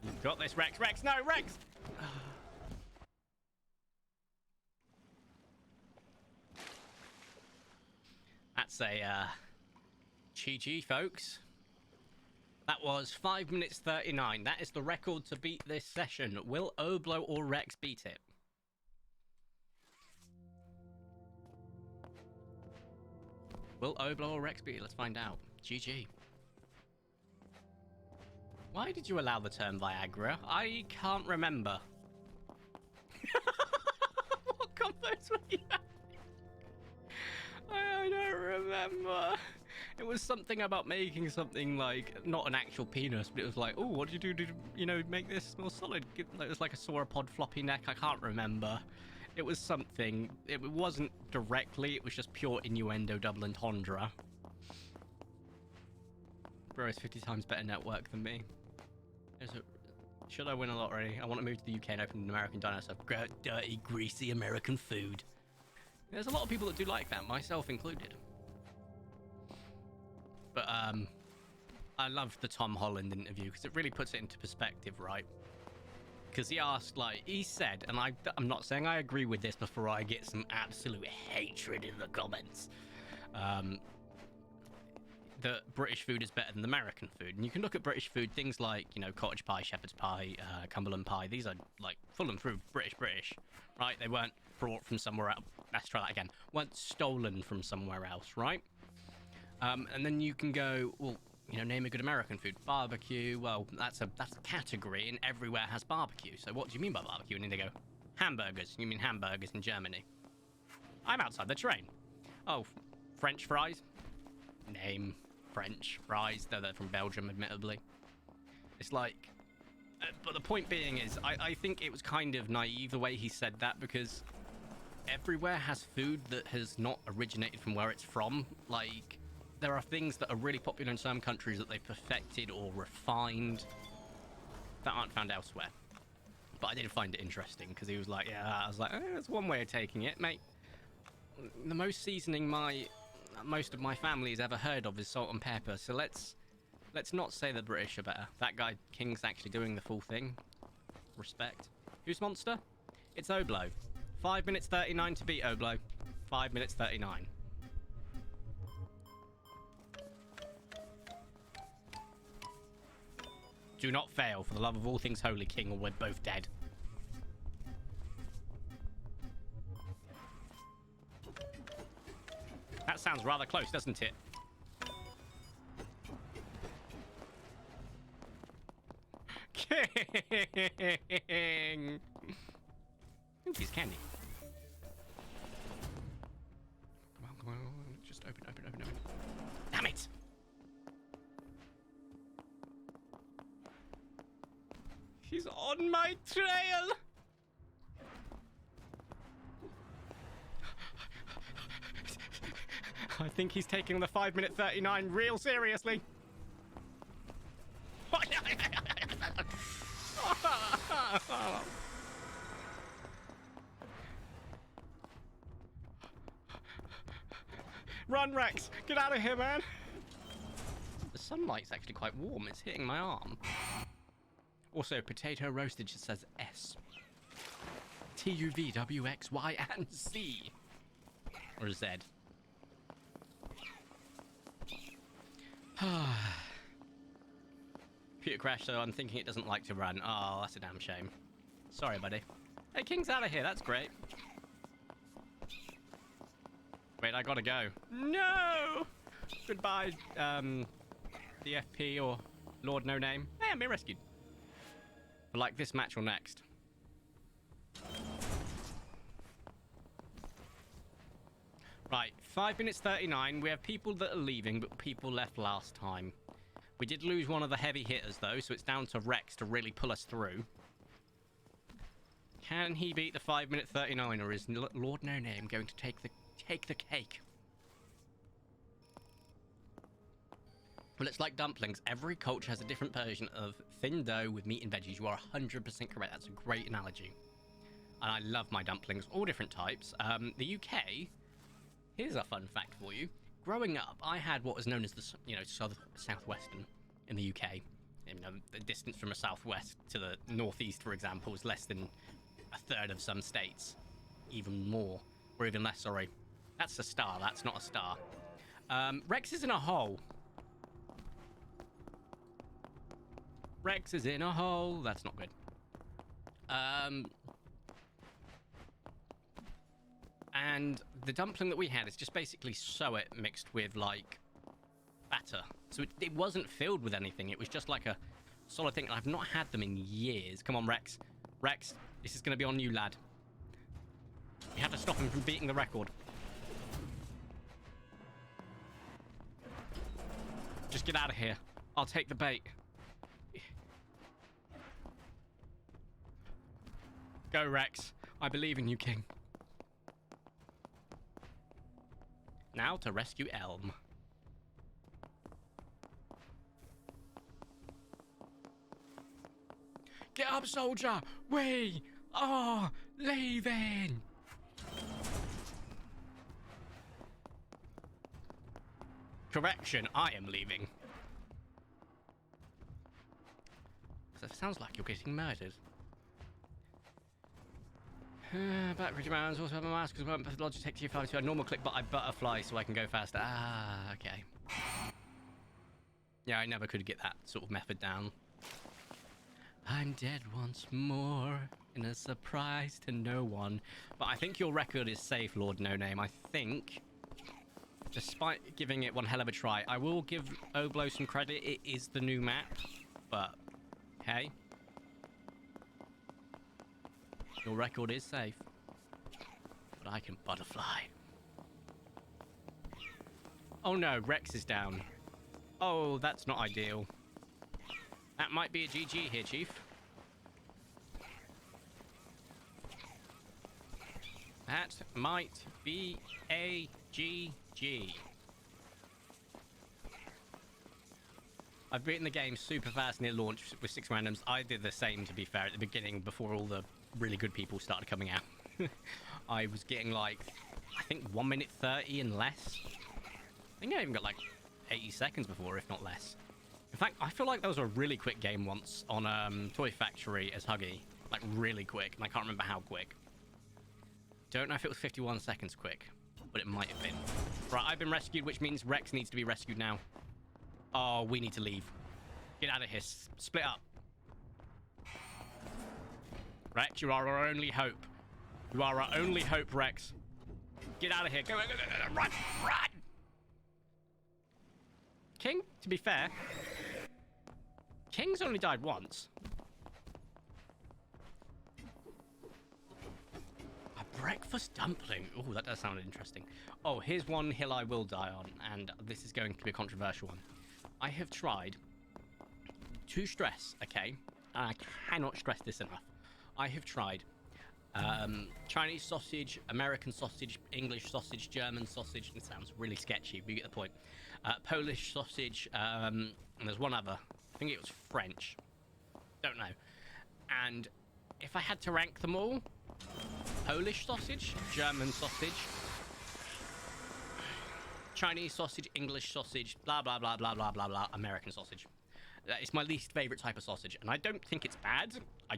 You've got this, Rex. Rex, no, Rex! That's a, GG, folks. That was 5 minutes 39. That is the record to beat this session. Will Oblo or Rex beat it? Will Oblo or Rex beat it? Let's find out. GG. Why did you allow the term Viagra? I can't remember. What combos were you having? I don't remember. It was something about making something like, not an actual penis, but it was like, oh, what did you do to, you know, make this more solid? It was like a sauropod floppy neck. I can't remember. It was something. It wasn't directly. It was just pure innuendo, double entendre. Bro is 50 times better network than me. Should I win a lottery? I want to move to the UK and open an American dinosaur. Dirty, greasy American food. There's a lot of people that do like that, myself included. But I love the Tom Holland interview because it really puts it into perspective, right? Because he asked, like, he said, and I'm not saying I agree with this before I get some absolute hatred in the comments, that British food is better than American food. And you can look at British food, things like, you know, cottage pie, shepherd's pie, Cumberland pie. These are, like, full and through British, right? They weren't brought from somewhere else. Let's try that again. Weren't stolen from somewhere else, right? And then you can go, well, you know, name a good American food. Barbecue, well, that's a category, and everywhere has barbecue. So what do you mean by barbecue? And then they go, hamburgers. You mean hamburgers in Germany? I'm outside the train. Oh, French fries? Name French fries. They're from Belgium, admittedly. It's like... but the point being is, I think it was kind of naive the way he said that, because everywhere has food that has not originated from where it's from. Like... there are things that are really popular in some countries that they've perfected or refined that aren't found elsewhere. But I did find it interesting because he was like, yeah, I was like, that's one way of taking it, mate. The most seasoning most of my family has ever heard of is salt and pepper. So let's not say the British are better. That guy King's actually doing the full thing. Respect. Who's monster? It's Oblo. 5 minutes 39 to beat Oblo. 5 minutes 39. Do not fail, for the love of all things holy, King, or we're both dead. That sounds rather close, doesn't it? King! Ooh, piece of candy. Come on. Just open. Damn it! He's on my trail! I think he's taking the 5 minute 39 real seriously. Run, Rex! Get out of here, man! The sunlight's actually quite warm. It's hitting my arm. Also, potato roasted just says S. T-U-V, W-X, Y, and Z. Or Z. Computer crash, so I'm thinking it doesn't like to run. Oh, that's a damn shame. Sorry, buddy. Hey, King's out of here. That's great. Wait, I gotta go. No! Goodbye, DFP or Lord No Name. Hey, I'm being rescued. For like this match or next. Right, 5 minutes 39. We have people that are leaving, but people left last time. We did lose one of the heavy hitters, though, so it's down to Rex to really pull us through. Can he beat the 5 minute 39, or is Lord No Name going to take the cake? Well, it's like dumplings. Every culture has a different version of thin dough with meat and veggies. You are 100% correct. That's a great analogy. And I love my dumplings, all different types. The UK, here's a fun fact for you. Growing up, I had what was known as the, southwestern in the UK. You know, the distance from a southwest to the northeast, for example, is less than a third of some states. Even more. Or even less, sorry. That's a star. That's not a star. Rex is in a hole. Rex is in a hole. That's not good. And the dumpling that we had is just basically suet mixed with, like, batter. So it wasn't filled with anything. It was just like a solid thing. I've not had them in years. Come on, Rex. Rex, this is going to be on you, lad. You have to stop him from beating the record. Just get out of here. I'll take the bait. Go, Rex. I believe in you, King. now to rescue Elm. Get up, soldier! We are leaving! Correction, I am leaving. Because it sounds like you're getting murdered. Battery demands also have a mask because one logic takes you to a normal click, but I butterfly so I can go faster. Ah, okay. Yeah, I never could get that sort of method down. I'm dead once more in a surprise to no one. But I think your record is safe, Lord No Name. I think, despite giving it one hell of a try, I will give Oblo some credit. It is the new map, but hey, your record is safe. But I can butterfly. Oh no, Rex is down. Oh, that's not ideal. That might be a GG here, Chief. That might be a GG. I've beaten the game super fast near launch with 6 randoms. I did the same, to be fair, at the beginning before all the really good people started coming out. I was getting like, I think 1 minute 30 and less. I think I even got like 80 seconds before, if not less. In fact, I feel like that was a really quick game once on Toy Factory as Huggy. Like, really quick, and I can't remember how quick. Don't know if it was 51 seconds quick, but it might have been. Right, I've been rescued, which means Rex needs to be rescued now. Oh, we need to leave. Get out of here. Split up. Rex, you are our only hope. You are our only hope, Rex. Get out of here. Go, go, go, go, run, run! King, to be fair, King's only died once. A breakfast dumpling. Oh, that does sound interesting. Oh, here's one hill I will die on, and this is going to be a controversial one. I have tried to stress, okay, and I cannot stress this enough. I have tried Chinese sausage, American sausage, English sausage, German sausage. It sounds really sketchy, but you get the point. Polish sausage, and there's one other. I think it was French. Don't know. And if I had to rank them all, Polish sausage, German sausage, Chinese sausage, English sausage, blah, blah, blah, blah, blah, blah, blah, American sausage. It's my least favorite type of sausage, and I don't think it's bad. I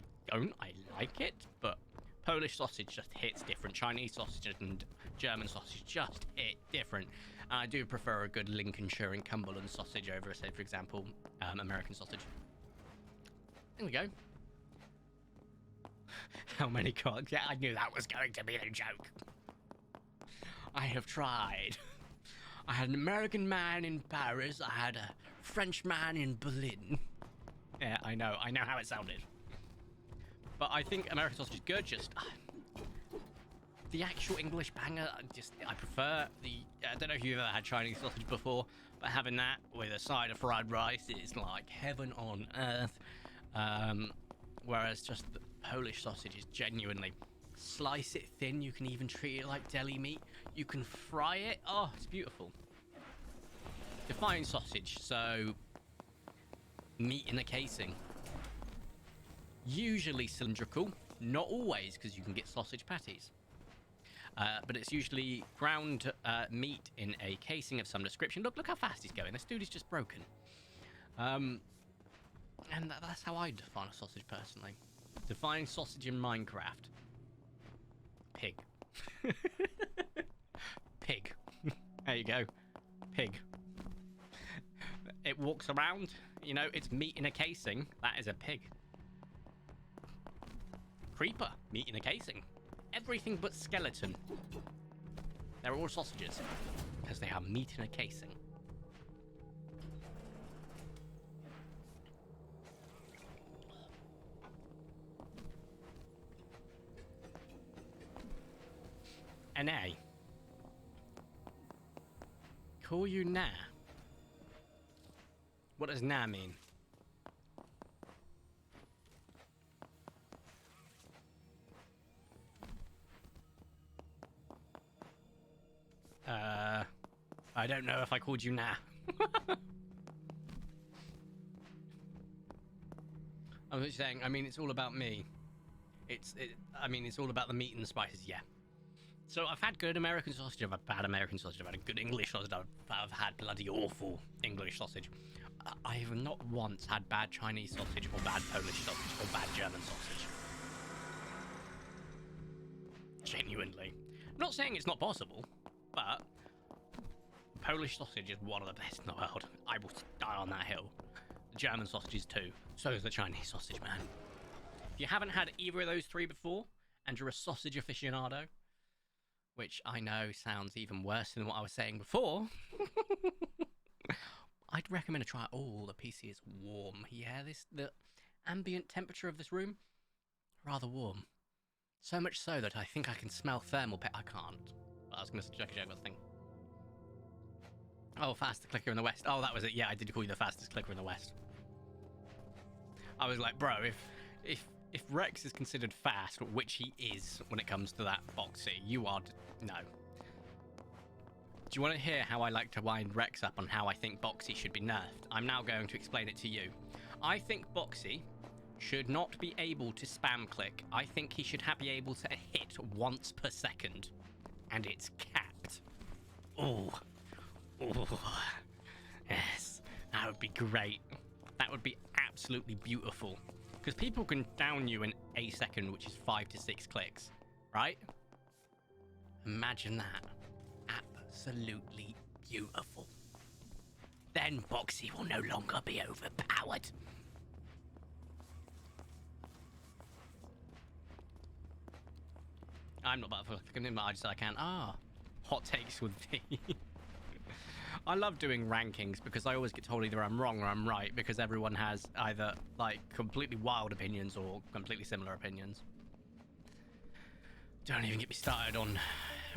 like it, but Polish sausage just hits different. Chinese sausage and German sausage just hit different. And I do prefer a good Lincolnshire and Cumberland sausage over, say, for example, American sausage. There we go. How many cogs? Yeah, I knew that was going to be the joke. I have tried. I had an American man in Paris. I had a French man in Berlin. Yeah, I know how it sounded. But I think American sausage is good, just the actual English banger, I prefer the, I don't know if you've ever had Chinese sausage before, but having that with a side of fried rice is like heaven on earth. Whereas just the Polish sausage is genuinely, slice it thin, you can even treat it like deli meat, you can fry it, oh, it's beautiful. Define sausage, so meat in a casing. Usually cylindrical, not always, because you can get sausage patties. But it's usually ground meat in a casing of some description. Look how fast he's going. This dude is just broken. And that's how I define a sausage, personally. Define sausage in Minecraft. Pig. Pig. There you go. Pig. It walks around, you know, it's meat in a casing. That is a pig. Creeper, meat in a casing. Everything but skeleton. They're all sausages, because they are meat in a casing. N.A. Call you Na. What does Na mean? I don't know if I called you now. I'm just saying, I mean, it's all about me. I mean, it's all about the meat and the spices, yeah. So I've had good American sausage, I've had bad American sausage, I've had a good English sausage, I've had bloody awful English sausage. I have not once had bad Chinese sausage or bad Polish sausage or bad German sausage. Genuinely. I'm not saying it's not possible, but Polish sausage is one of the best in the world. I will die on that hill. The German sausages too. So is the Chinese sausage, man. If you haven't had either of those three before, and you're a sausage aficionado, which I know sounds even worse than what I was saying before, I'd recommend to try it. Oh, the PC is warm. Yeah, the ambient temperature of this room, rather warm. So much so that I think I can smell thermal I can't. I was going to check the thing. Oh, fastest clicker in the West. Oh, that was it. Yeah, I did call you the fastest clicker in the West. I was like, bro, if Rex is considered fast, which he is when it comes to that boxy, you are... No. Do you want to hear how I like to wind Rex up on how I think Boxy should be nerfed? I'm now going to explain it to you. I think Boxy should not be able to spam click. I think he should be able to hit once per second. And it's capped. Oh. Oh. Yes. That would be great. That would be absolutely beautiful. Because people can down you in a second, which is 5 to 6 clicks. Right? Imagine that. Absolutely beautiful. Then Boxy will no longer be overpowered. I'm not butterflicking him, but I just I can. Hot takes with me. I love doing rankings because I always get told either I'm wrong or I'm right because everyone has either like completely wild opinions or completely similar opinions. Don't even get me started on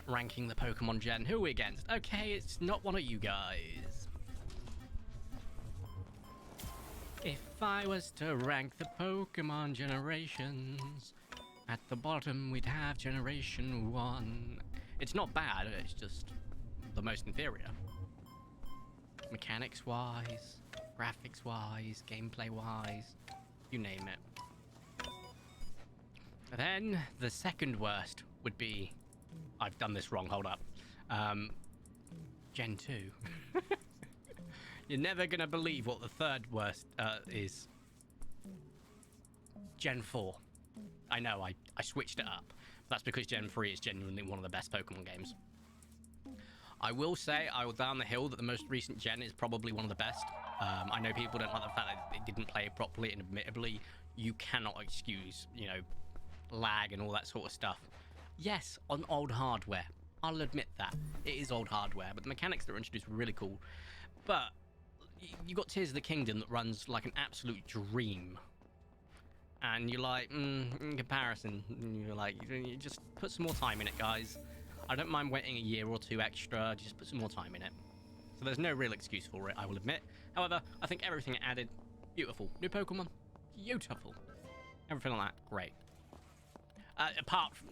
ranking the Pokemon gen. Who are we against? Okay, it's not one of you guys. If I was to rank the Pokemon generations, at the bottom we'd have Generation 1. It's not bad, it's just the most inferior. Mechanics wise, graphics wise, gameplay wise, you name it. Then the second worst would be, I've done this wrong, hold up, Gen 2. You're never gonna believe what the third worst is. Gen 4. I know, I switched it up. That's because Gen 3 is genuinely one of the best Pokemon games. I will say, I will down the hill that the most recent gen is probably one of the best. I know people don't like the fact that it didn't play properly, and admittedly, you cannot excuse, you know, lag and all that sort of stuff. Yes, on old hardware. I'll admit that. It is old hardware, but the mechanics that were introduced were really cool. But you got Tears of the Kingdom that runs like an absolute dream. And you're like, in comparison, you're like, you just put some more time in it, guys. I don't mind waiting a year or two extra, just put some more time in it. So there's no real excuse for it, I will admit. However, I think everything it added, beautiful. New Pokemon, beautiful. Everything like that, great. Apart from,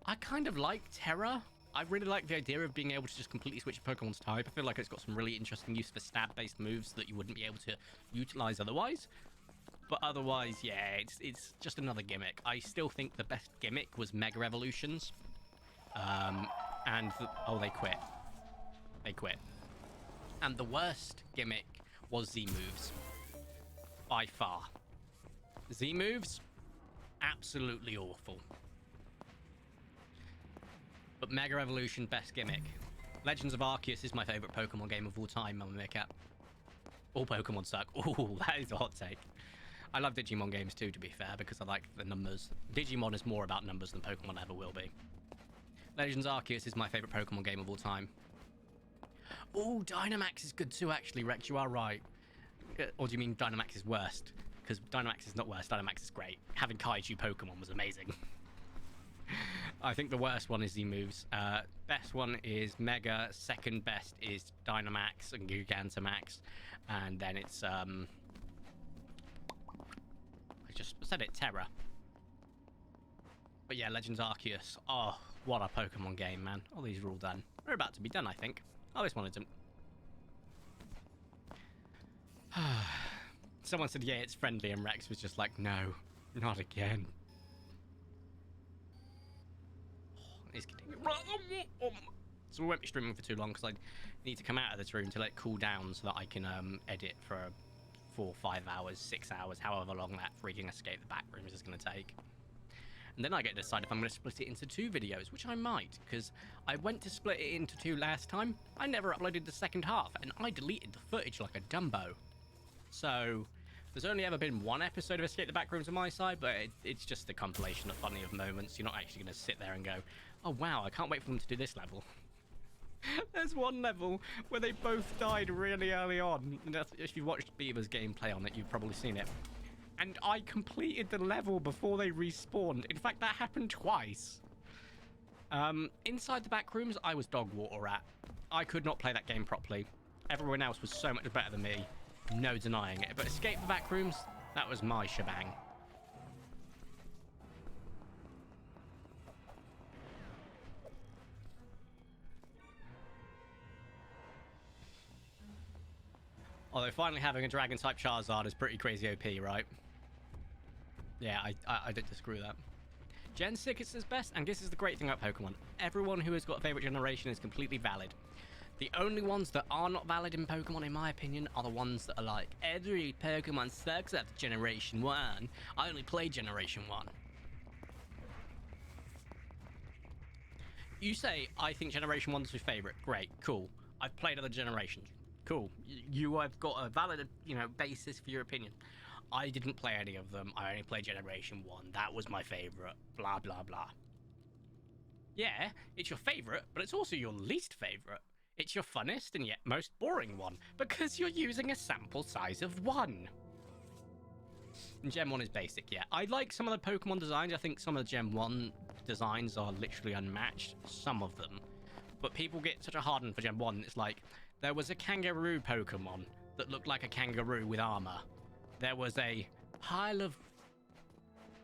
I kind of like Terra. I really like the idea of being able to just completely switch Pokemon's type. I feel like it's got some really interesting use for stab-based moves that you wouldn't be able to utilize otherwise. But otherwise, yeah, it's just another gimmick. I still think the best gimmick was Mega Evolutions. Oh, they quit. They quit. And the worst gimmick was Z-moves. By far. Z-moves, absolutely awful. But Mega Evolution, best gimmick. Legends of Arceus is my favourite Pokemon game of all time, Mama Meerkat. All Pokemon suck. Ooh, that is a hot take. I love Digimon games too, to be fair, because I like the numbers. Digimon is more about numbers than Pokemon ever will be. Legends Arceus is my favourite Pokemon game of all time. Oh, Dynamax is good too, actually, Rex, you are right. Or do you mean Dynamax is worst? Because Dynamax is not worst, Dynamax is great. Having Kaiju Pokemon was amazing. I think the worst one is Z-moves. Best one is Mega, second best is Dynamax and Gigantamax. And then it's, I just said it, Terra. But yeah, Legends Arceus. Oh, what a Pokemon game, man. All these are all done. They're about to be done, I think. Oh, this one isn't. Someone said, yeah, it's friendly, and Rex was just like, no, not again. It's getting... So we won't be streaming for too long, because I need to come out of this room to let it cool down so that I can edit for 4, 5 hours, 6 hours, however long that freaking escape the back rooms is going to take. And then I get to decide if I'm going to split it into 2 videos, which I might, because I went to split it into 2 last time. I never uploaded the second half, and I deleted the footage like a Dumbo. So there's only ever been 1 episode of Escape the Backrooms on my side, but it's just a compilation of funny of moments. You're not actually going to sit there and go, oh wow, I can't wait for them to do this level. There's one level where they both died really early on. And if you've watched Beaver's gameplay on it, you've probably seen it. And I completed the level before they respawned. In fact, that happened twice. Inside the Backrooms, I was dog water rat. I could not play that game properly. Everyone else was so much better than me. No denying it. But Escape the Backrooms, that was my shebang. Although finally having a dragon-type Charizard is pretty crazy OP, right? Yeah, I don't disagree with that. Gen 6 is best, and this is the great thing about Pokemon. Everyone who has got a favorite generation is completely valid. The only ones that are not valid in Pokemon, in my opinion, are the ones that are like, every Pokemon sucks after Generation 1. I only play Generation 1. You say, I think Generation 1 is your favorite. Great, cool. I've played other generations. Cool. You have got a valid, basis for your opinion. I didn't play any of them. I only played Generation 1. That was my favorite. Blah, blah, blah. Yeah, it's your favorite, but it's also your least favorite. It's your funnest and yet most boring one, because you're using a sample size of 1. And Gen 1 is basic, yeah. I like some of the Pokemon designs. I think some of the Gen 1 designs are literally unmatched. Some of them. But people get such a hard on for Gen 1. It's like, there was a kangaroo Pokemon that looked like a kangaroo with armor. There was a pile of...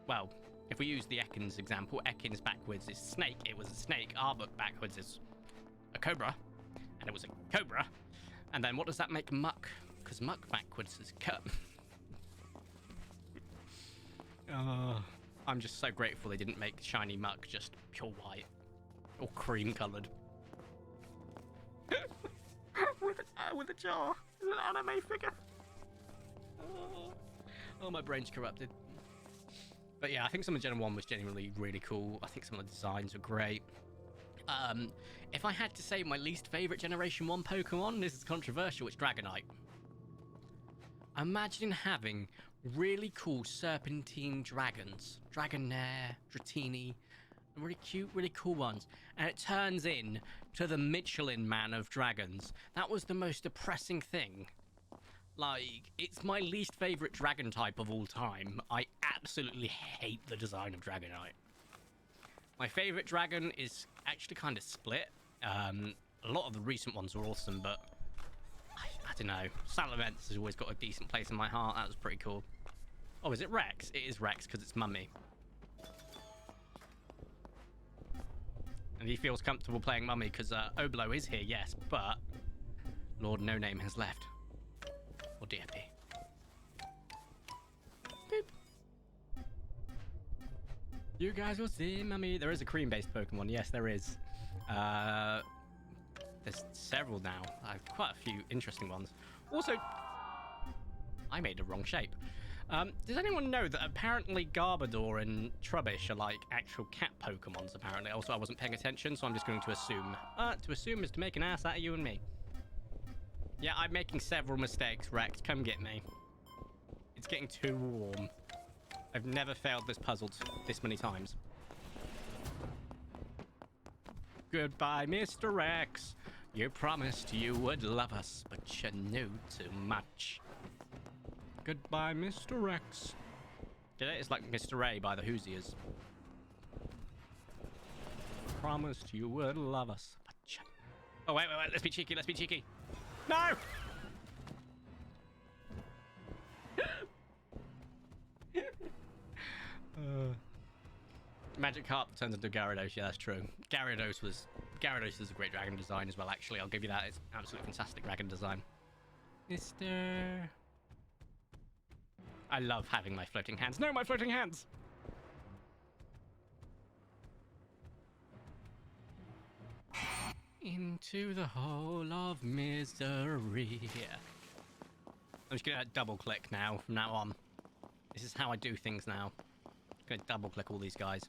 Well, if we use the Ekans example, Ekans backwards is snake. It was a snake. Arbok backwards is a cobra. And it was a cobra. And then what does that make Muck? Because Muck backwards is cut. I'm just so grateful they didn't make shiny Muck just pure white. Or cream coloured. with a jar. An anime figure. Oh, my brain's corrupted. But yeah, I think some of Gen 1 was genuinely really cool. I think some of the designs were great. If I had to say my least favourite Generation 1 Pokemon, this is controversial, it's Dragonite. Imagine having really cool serpentine dragons. Dragonair, Dratini, really cute, really cool ones. And it turns in to the Michelin Man of dragons. That was the most depressing thing. Like, it's my least favourite dragon type of all time. I absolutely hate the design of Dragonite. My favourite dragon is actually kind of split. A lot of the recent ones were awesome, but I don't know. Salamence has always got a decent place in my heart. That was pretty cool. Oh, is it Rex? It is Rex because it's Mummy. And he feels comfortable playing Mummy because Oblo is here, yes, but Lord No Name has left. Or DFP. Boop. You guys will see, Mummy. There is a cream-based Pokemon. Yes, there is. There's several now. Quite a few interesting ones. Also, I made a wrong shape. Does anyone know that apparently Garbodor and Trubbish are like actual cat Pokemons, apparently? Also, I wasn't paying attention, so I'm just going to assume. To assume is to make an ass out of you and me. Yeah, I'm making several mistakes, Rex. Come get me. It's getting too warm. I've never failed this puzzle this many times. Goodbye, Mr. Rex. You promised you would love us, but you knew too much. Goodbye, Mr. Rex. Get it? It's like Mr. A by the Hoosiers. Promised you would love us, but you... Oh, wait. Let's be cheeky. Let's be cheeky. No! Magikarp turns into Gyarados. Yeah, that's true. Gyarados is a great dragon design as well, actually. I'll give you that. It's absolutely fantastic dragon design. Mr. I love having my floating hands. No, my floating hands! Into the hole of misery. I'm just gonna double click now from now on. This is how I do things now. I'm gonna double click all these guys.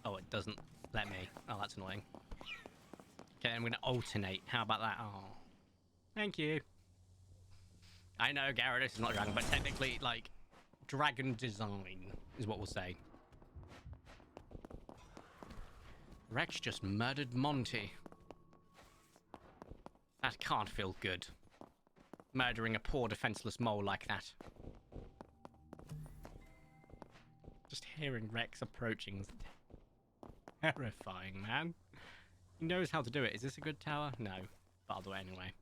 Oh, it doesn't let me. Oh, that's annoying. Okay, I'm gonna alternate. How about that? Oh, thank you. I know Gyarados is not a dragon, but technically, like, dragon design is what we'll say. Rex just murdered Monty. That can't feel good. Murdering a poor defenseless mole like that. Just hearing Rex approaching is terrifying, man. He knows how to do it. Is this a good tower? No. But I'll do it anyway.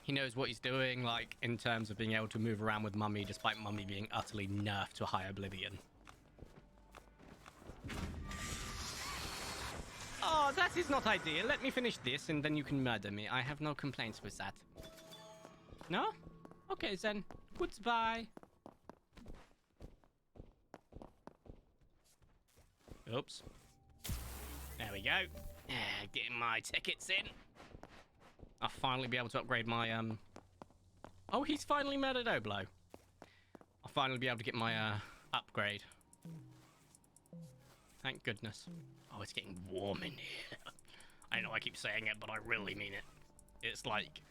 He knows what he's doing, like, in terms of being able to move around with Mummy, despite Mummy being utterly nerfed to a high oblivion. Oh, that is not ideal. Let me finish this, and then you can murder me. I have no complaints with that. No? Okay, then. Goodbye. Oops. There we go. Getting my tickets in. I'll finally be able to upgrade my, Oh, he's finally murdered Oblo. I'll finally be able to get my, upgrade. Thank goodness. Oh, it's getting warm in here. I know I keep saying it, but I really mean it. It's like...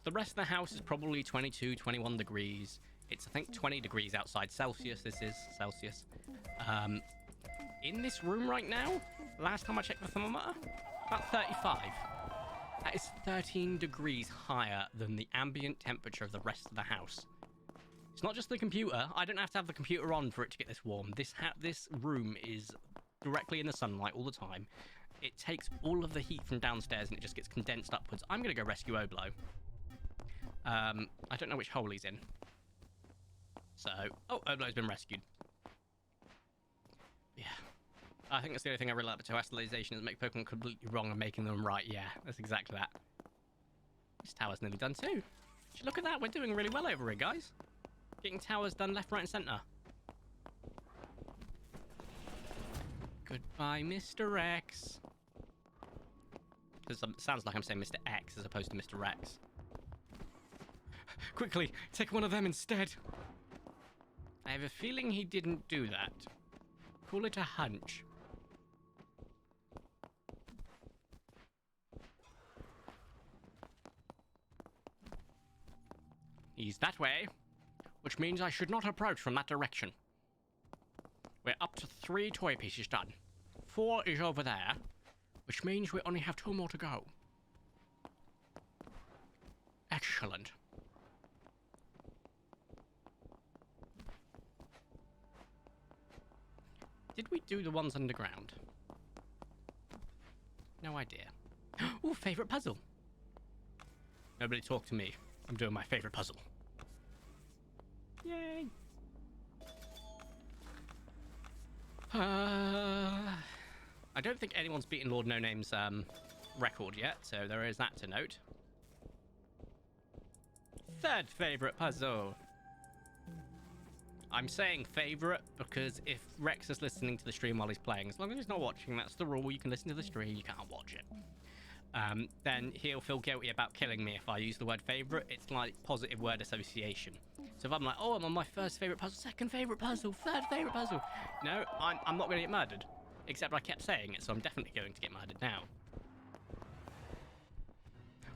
The rest of the house is probably 22, 21 degrees. It's, I think, 20 degrees outside Celsius. This is Celsius. In this room right now, last time I checked the thermometer, about 35. That is 13 degrees higher than the ambient temperature of the rest of the house. It's not just the computer. I don't have to have the computer on for it to get this warm. This room is directly in the sunlight all the time. It takes all of the heat from downstairs and it just gets condensed upwards. I'm going to go rescue Oblo. I don't know which hole he's in. So, oh, Oblo's been rescued. Yeah. I think that's the only thing I really like about terrestrialization is make Pokemon completely wrong and making them right. Yeah, that's exactly that. This tower's nearly done too. Look at that. We're doing really well over here, guys. Getting towers done left, right, and center. Goodbye, Mr. X. Because it sounds like I'm saying Mr. X as opposed to Mr. Rex. Quickly, take one of them instead. I have a feeling he didn't do that. Call it a hunch. He's that way, which means I should not approach from that direction. We're up to 3 toy pieces done. 4 is over there, which means we only have 2 more to go. Excellent. Did we do the ones underground? No idea. Ooh, favorite puzzle. Nobody talk to me. I'm doing my favorite puzzle. Yay. I don't think anyone's beaten Lord No Name's record yet, so there is that to note. 3rd favorite puzzle. I'm saying favorite because if Rex is listening to the stream while he's playing, as long as he's not watching, that's the rule. You can listen to the stream, you can't watch it. Then he'll feel guilty about killing me if I use the word favorite. It's like positive word association. So if I'm like, oh, I'm on my 1st favorite puzzle, 2nd favorite puzzle, 3rd favorite puzzle. No, I'm not going to get murdered. Except I kept saying it, so I'm definitely going to get murdered now.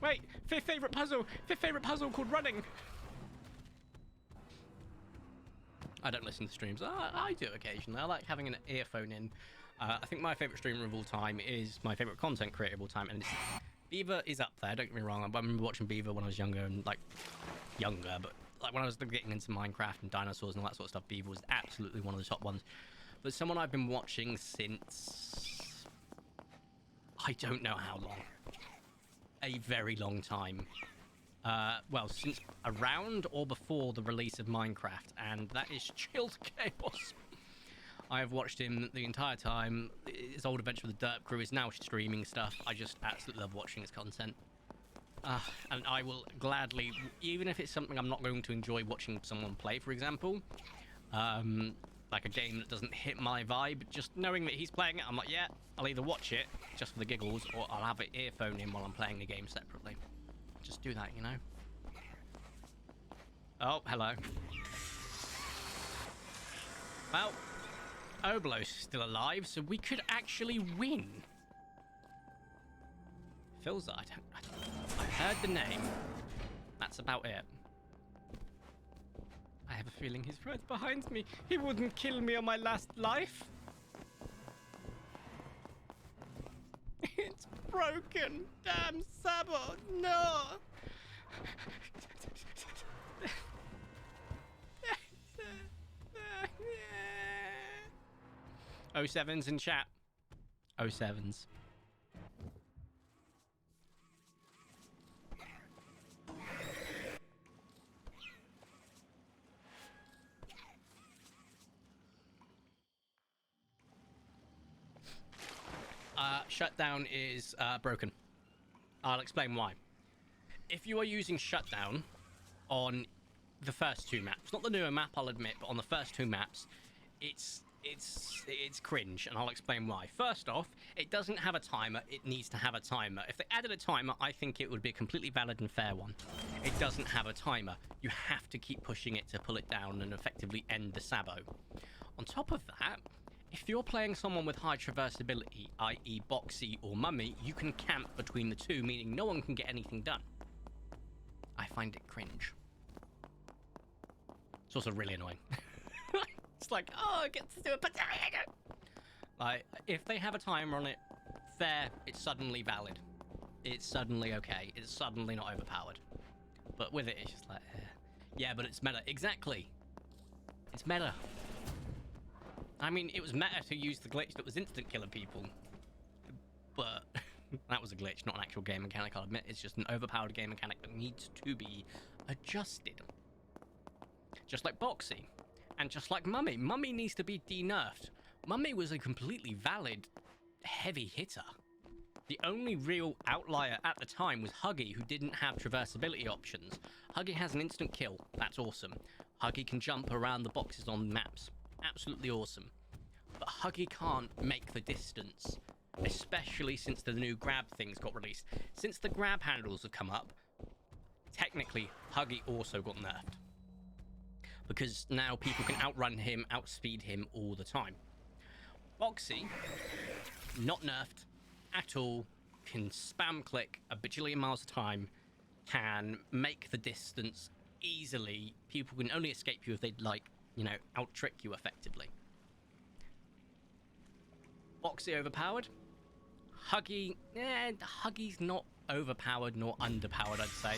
Wait, 5th favorite puzzle! 5th favorite puzzle called running! I don't listen to streams. I do occasionally. I like having an earphone in. I think my favourite streamer of all time is my favourite content creator of all time, and Beaver is up there, don't get me wrong. I remember watching Beaver when I was younger, and like, but like when I was getting into Minecraft and dinosaurs and all that sort of stuff, Beaver was absolutely one of the top ones. But someone I've been watching since... I don't know how long. A very long time. Well, since around or before the release of Minecraft, and that is Chilled Chaos. I have watched him the entire time. His old adventure with the Derp Crew is now streaming stuff. I just absolutely love watching his content. And I will gladly, even if it's something I'm not going to enjoy watching someone play, for example, like a game that doesn't hit my vibe, just knowing that he's playing it, I'm like, yeah, I'll either watch it just for the giggles, or I'll have an earphone in while I'm playing the game separately. Just do that, you know? Oh, hello. Well, Oblo's still alive, so we could actually win. Philza, I heard the name. That's about it. I have a feeling he's right behind me. He wouldn't kill me on my last life. It's broken. Damn Sabo, no. 07's in chat. 07's. Shutdown is broken. I'll explain why. If you are using shutdown on the first two maps, not the newer map, I'll admit, but on the first two maps, it's cringe, and I'll explain why. First off, it doesn't have a timer. It needs to have a timer. If they added a timer, I think it would be a completely valid and fair one. It doesn't have a timer. You have to keep pushing it to pull it down and effectively end the Sabo. On top of that, if you're playing someone with high traversability, i.e. Boxy or Mummy, you can camp between the two, meaning no one can get anything done. I find it cringe. It's also really annoying. It's like, oh, I get to do a potato. Like, if they have a timer on it, fair, it's suddenly valid. It's suddenly okay. It's suddenly not overpowered. But with it, it's just like, yeah, but it's meta. Exactly. It's meta. I mean, it was meta to use the glitch that was instant killing people. But that was a glitch, not an actual game mechanic, I'll admit. It's just an overpowered game mechanic that needs to be adjusted. Just like Boxy. And just like Mummy. Mummy needs to be de-nerfed. Mummy was a completely valid heavy hitter. The only real outlier at the time was Huggy, who didn't have traversability options. Huggy has an instant kill. That's awesome. Huggy can jump around the boxes on maps. Absolutely awesome. But Huggy can't make the distance, especially since the new grab things got released. Since the grab handles have come up, technically Huggy also got nerfed, because now people can outrun him, outspeed him all the time. Boxy, not nerfed at all, can spam click a bajillion miles a time, can make the distance easily. People can only escape you if they'd like, you know, out-trick you effectively. Boxy overpowered. Huggy, Huggy's not overpowered nor underpowered, I'd say.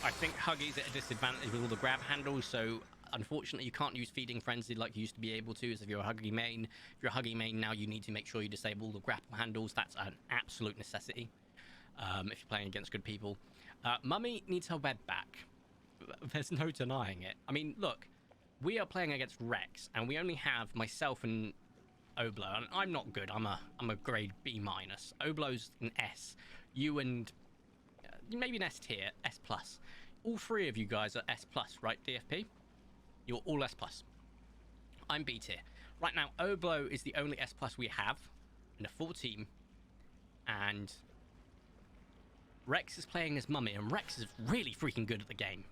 I think Huggy's at a disadvantage with all the grab handles, so unfortunately you can't use Feeding Frenzy like you used to be able to as if you're a Huggy main. If you're a Huggy main now, you need to make sure you disable the grapple handles. That's an absolute necessity if you're playing against good people. Mummy needs her web back. There's no denying it. I mean, look, we are playing against Rex, and we only have myself and Oblo, and I'm not good. I'm a grade B minus. Oblo's an S. You and maybe an S tier, S plus. All three of you guys are S plus, right? DFP. You're all S plus. I'm B tier. Right now, Oblo is the only S plus we have in a full team, and Rex is playing as Mummy, and Rex is really freaking good at the game.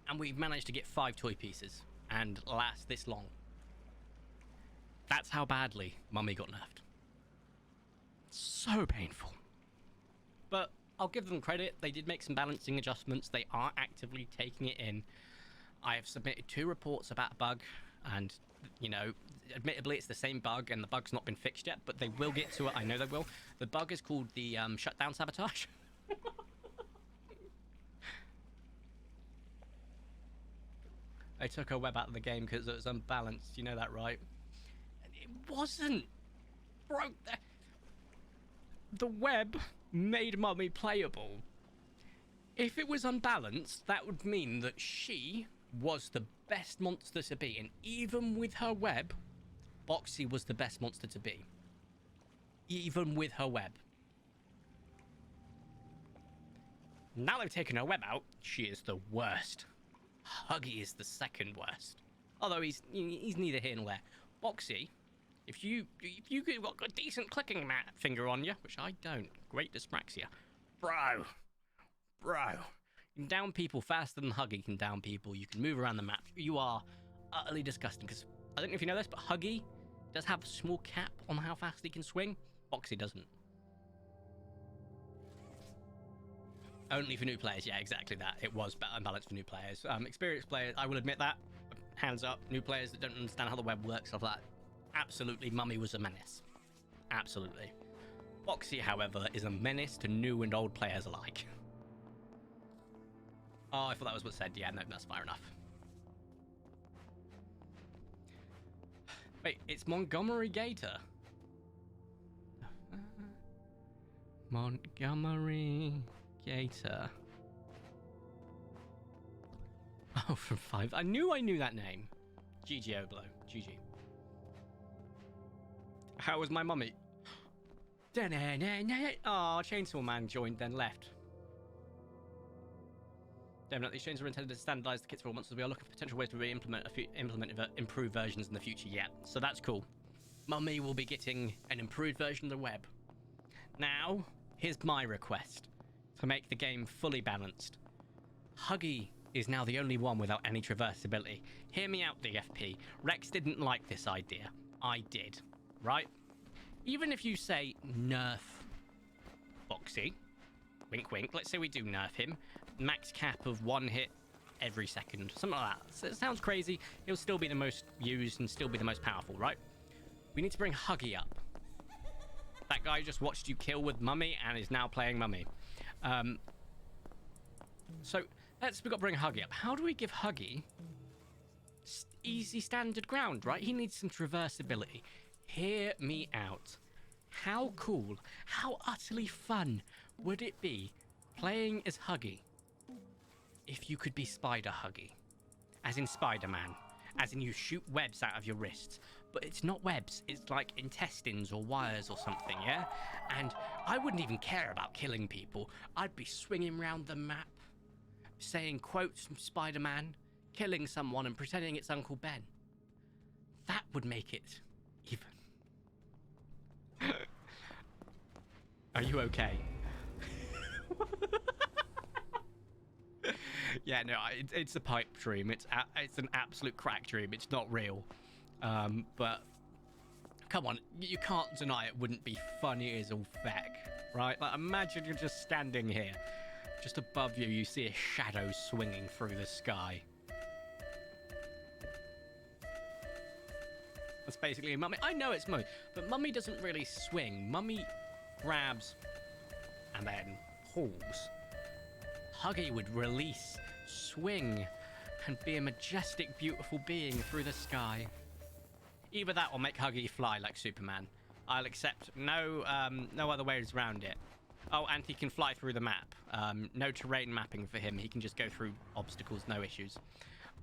And we've managed to get 5 toy pieces and last this long. That's how badly Mummy got nerfed. So painful. But I'll give them credit. They did make some balancing adjustments. They are actively taking it in. I have submitted 2 reports about a bug, and, you know, admittedly it's the same bug and the bug's not been fixed yet, but they will get to it. I know they will. The bug is called the shutdown sabotage. I took her web out of the game because it was unbalanced. You know that, right? It wasn't. Bro, the web made Mummy playable. If it was unbalanced, that would mean that she was the best monster to be. And even with her web, Boxy was the best monster to be. Even with her web. Now they've taken her web out, she is the worst. Huggy is the second worst. Although he's neither here nor there. Boxy, if you got a decent clicking finger on you, which I don't, great dyspraxia, bro, you can down people faster than Huggy can down people. You can move around the map. You are utterly disgusting. Because I don't know if you know this, but Huggy does have a small cap on how fast he can swing. Boxy doesn't. Only for new players, yeah, exactly that. It was unbalanced for new players. Experienced players, I will admit that. Hands up, new players that don't understand how the web works, stuff like that. Absolutely, Mummy was a menace. Absolutely. Boxy, however, is a menace to new and old players alike. Oh, I thought that was what said. Yeah, no, that's fair enough. Wait, it's Montgomery Gator. Montgomery Gator. Oh, from 5. I knew that name. GG Oblo. GG. How was my mummy? Oh, Chainsaw Man joined, then left. Definitely, these changes are intended to standardize the kits for all monsters. We are looking for potential ways to re-implement improved versions in the future. Yeah, so that's cool. Mummy will be getting an improved version of the web. Now, here's my request to make the game fully balanced. Huggy is now the only one without any traversability. Hear me out, DFP. Rex didn't like this idea. I did, right? Even if you say nerf Boxy, wink wink, let's say we do nerf him, max cap of 1 hit every second, something like that. So it sounds crazy. He'll still be the most used and still be the most powerful, right? We need to bring Huggy up. That guy just watched you kill with Mummy and is now playing Mummy. So we've got to bring Huggy up. How do we give Huggy easy standard ground, right? He needs some traversability. Hear me out. How cool, how utterly fun would it be playing as Huggy if you could be Spider Huggy? As in Spider-Man. As in you shoot webs out of your wrists. But it's not webs, it's like intestines or wires or something, yeah? And I wouldn't even care about killing people. I'd be swinging around the map, saying quotes from Spider-Man, killing someone and pretending it's Uncle Ben. That would make it even. Are you okay? Yeah, no, it's a pipe dream. It's an absolute crack dream. It's not real. But come on, you can't deny it wouldn't be funny as all feck, right? Like, imagine you're just standing here. Just above you, you see a shadow swinging through the sky. That's basically Mummy. I know it's Mummy, but Mummy doesn't really swing. Mummy grabs and then pulls. Huggy would release, swing, and be a majestic, beautiful being through the sky. Either that or make Huggy fly like Superman. I'll accept no other ways around it. Oh, and he can fly through the map. No terrain mapping for him. He can just go through obstacles, no issues.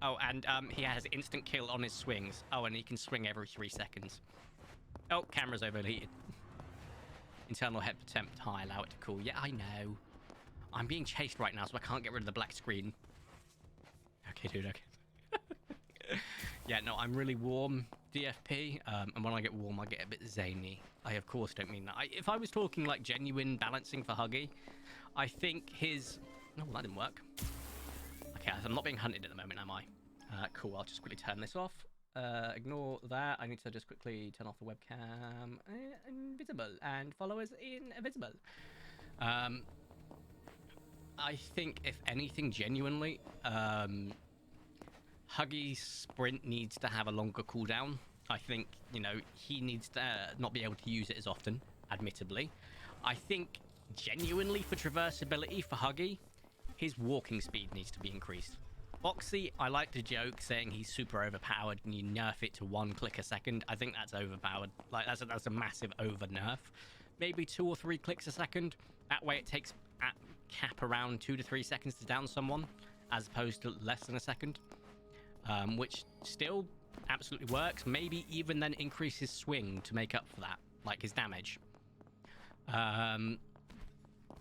Oh, and he has instant kill on his swings. Oh, and he can swing every 3 seconds. Oh, camera's overheated. Internal head temp high, allow it to cool. Yeah, I know. I'm being chased right now, so I can't get rid of the black screen. Okay, dude, okay. Yeah, no, I'm really warm, DFP. And when I get warm, I get a bit zany. I, of course, don't mean that. If I was talking, like, genuine balancing for Huggy, I think his... No, that didn't work. Okay, I'm not being hunted at the moment, am I? Cool, I'll just quickly turn this off. Ignore that. I need to just quickly turn off the webcam. Invisible. And followers invisible. I think, if anything, genuinely, Huggy's sprint needs to have a longer cooldown. I think, you know, he needs to not be able to use it as often, admittedly. I think, genuinely, for traversability for Huggy, his walking speed needs to be increased. Boxy, I like to joke saying he's super overpowered and you nerf it to 1 click a second. I think that's overpowered. Like, that's a massive over nerf. Maybe 2 or 3 clicks a second. That way it takes at cap around 2 to 3 seconds to down someone, as opposed to less than a second. Which still absolutely works. Maybe even then increase his swing to make up for that, like his damage.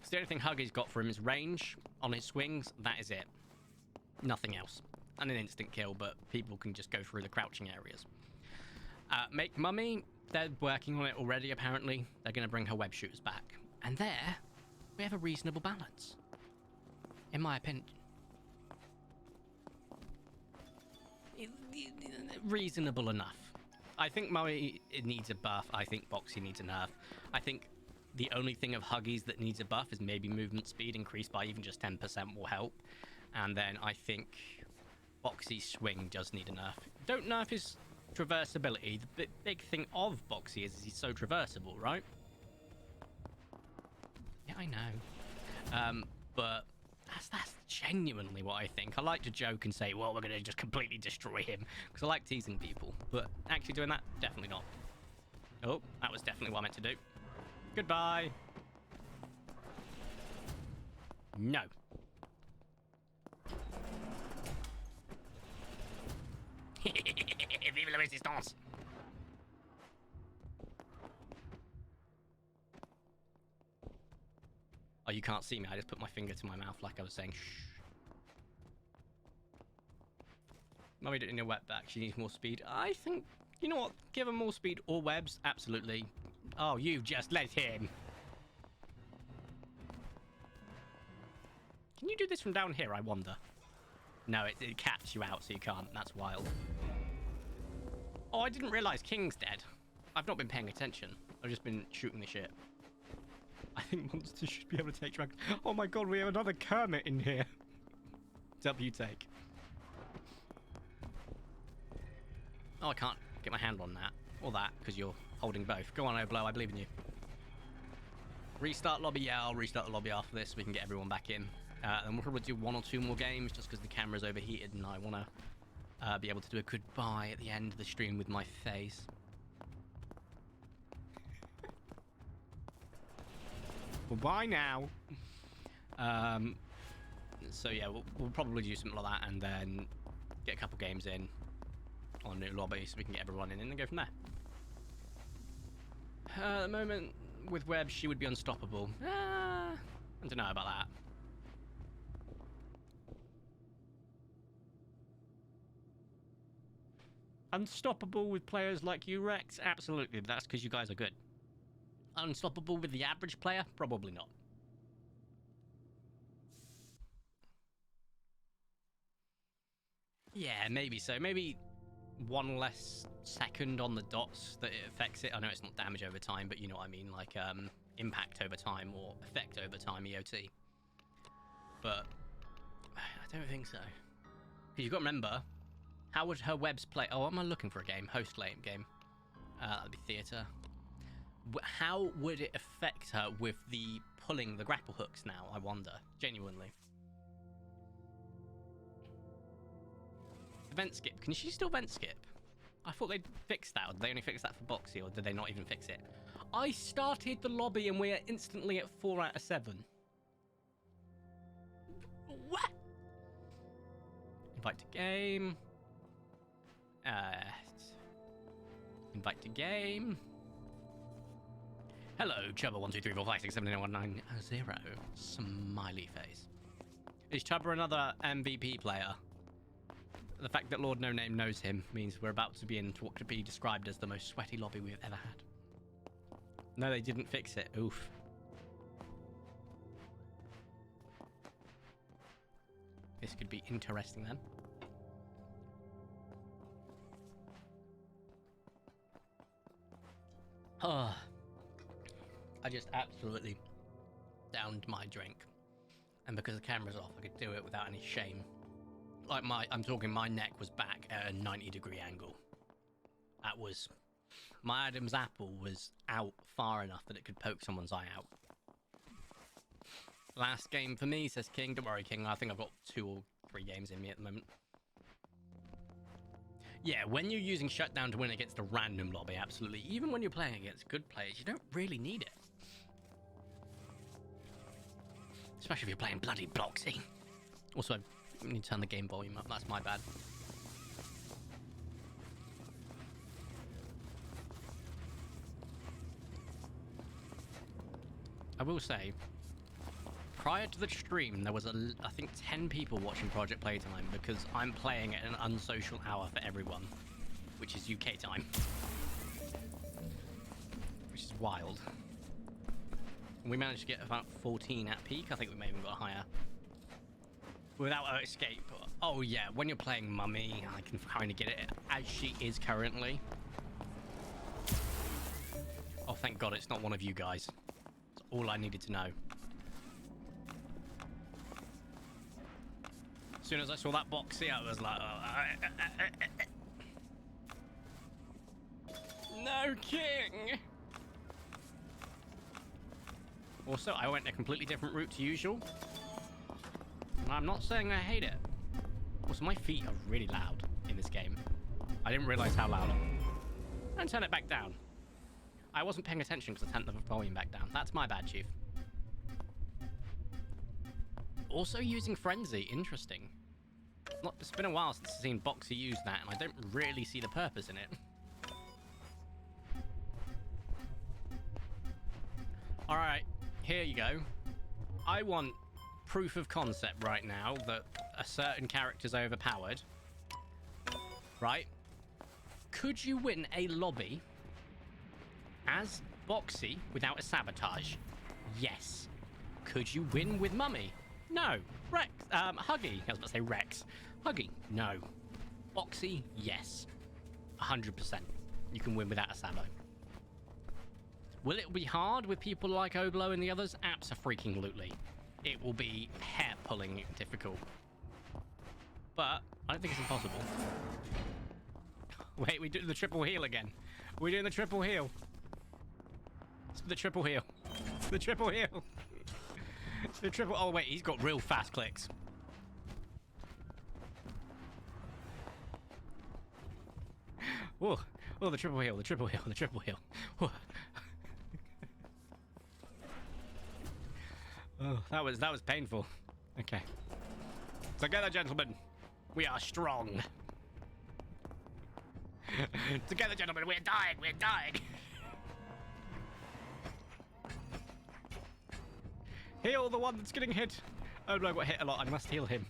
So the only thing Huggy's got for him is range on his swings. That is it. Nothing else. And an instant kill, but people can just go through the crouching areas. Make Mummy, they're working on it already, apparently. They're going to bring her web shooters back. And there, we have a reasonable balance. In my opinion. Reasonable enough. I think Mummy needs a buff. I think Boxy needs a nerf. I think the only thing of Huggies that needs a buff is maybe movement speed increased by even just 10% will help. And then I think Boxy's swing does need a nerf. Don't nerf his traversability. The big thing of Boxy is he's so traversable, right? Yeah, I know. But that's genuinely what I think. I like to joke and say, well, we're going to just completely destroy him, because I like teasing people. But actually doing that, definitely not. Oh, that was definitely what I meant to do. Goodbye. No. Vive la résistance. Oh, you can't see me. I just put my finger to my mouth like I was saying shh. Mummy didn't need a web back. She needs more speed. I think, you know what? Give her more speed or webs. Absolutely. Oh, you just let him. Can you do this from down here, I wonder? No, it caps you out, so you can't. That's wild. Oh, I didn't realize King's dead. I've not been paying attention. I've just been shooting the shit. I think monsters should be able to take dragons. Oh my god, we have another Kermit in here. W take. Oh, I can't get my hand on that. Or that, because you're holding both. Go on, Oblo, I believe in you. Restart lobby? Yeah, I'll restart the lobby after this so we can get everyone back in. And we'll probably do 1 or 2 more games just because the camera's overheated and I want to be able to do a goodbye at the end of the stream with my face. Well, bye now. So yeah, we'll probably do something like that and then get a couple games in on new lobby so we can get everyone in and then go from there. At the moment, with Web, she would be unstoppable. I don't know about that. Unstoppable with players like you, Rex? Absolutely, but that's because you guys are good. Unstoppable with the average player? Probably not. Yeah, maybe so. Maybe 1 less second on the dots that it affects it. I know it's not damage over time, but you know what I mean, like impact over time or effect over time, EOT. But I don't think so. Because you've got to remember, how would her webs play? Oh, am I looking for a game? Host lane game. That'd be theatre. How would it affect her with the pulling the grapple hooks now, I wonder, genuinely. Vent skip. Can she still vent skip? I thought they'd fixed that. Or did they only fix that for Boxy, or did they not even fix it? I started the lobby and we're instantly at 4 out of 7. What? Invite to game. Invite to game. Hello, Chubba 1 2 3 4 5 6 7 8 9 1 9 0. Smiley face. Is Chubba another MVP player? The fact that Lord No Name knows him means we're about to be into what could be described as the most sweaty lobby we've ever had. No, they didn't fix it. Oof. This could be interesting then. Oh, I just absolutely downed my drink. And because the camera's off, I could do it without any shame. Like I'm talking my neck was back at a 90-degree angle. That was, my Adam's apple was out far enough that it could poke someone's eye out. Last game for me, says King. Don't worry, King. I think I've got 2 or 3 games in me at the moment. Yeah, when you're using shutdown to win against a random lobby, absolutely. Even when you're playing against good players, you don't really need it. Especially if you're playing bloody Bloxy. Also, I need to turn the game volume up. That's my bad. I will say, Prior to the stream, there was, I think, 10 people watching Project Playtime because I'm playing at an unsocial hour for everyone, which is UK time. Which is wild. We managed to get about 14 at peak. I think we may have even got higher. Without her escape. Oh yeah, when you're playing Mummy, I can kind of get it as she is currently. Oh, thank God it's not one of you guys. That's all I needed to know. As soon as I saw that box here, I was like, no king! Also, I went a completely different route to usual. And I'm not saying I hate it. Also, my feet are really loud in this game. I didn't realize how loud. Don't turn it back down. I wasn't paying attention because I turned the volume back down. That's my bad, Chief. Also using Frenzy. Interesting. It's been a while since I've seen Boxy use that, and I don't really see the purpose in it. Alright, here you go. I want proof of concept right now that a certain character's overpowered. Right? Could you win a lobby as Boxy without a sabotage? Yes. Could you win with Mummy? No. Rex, Huggy. I was about to say Rex. Huggy, no. Boxy, yes. 100%. You can win without a sabo. Will it be hard with people like Oblo and the others? Abso-freaking-lutely. It will be hair-pulling difficult. But I don't think it's impossible. Wait, we do the triple heal again. We're doing the triple heal. It's the triple heal. The triple heal. The triple... Oh, wait, he's got real fast clicks. Whoa. Oh, the triple heal, the triple heal, the triple heal. Whoa. Oh, that was painful. Okay. Together, gentlemen, we are strong. Together, gentlemen, we're dying, we're dying. Heal the one that's getting hit. Oh no, I got hit a lot. I must heal him.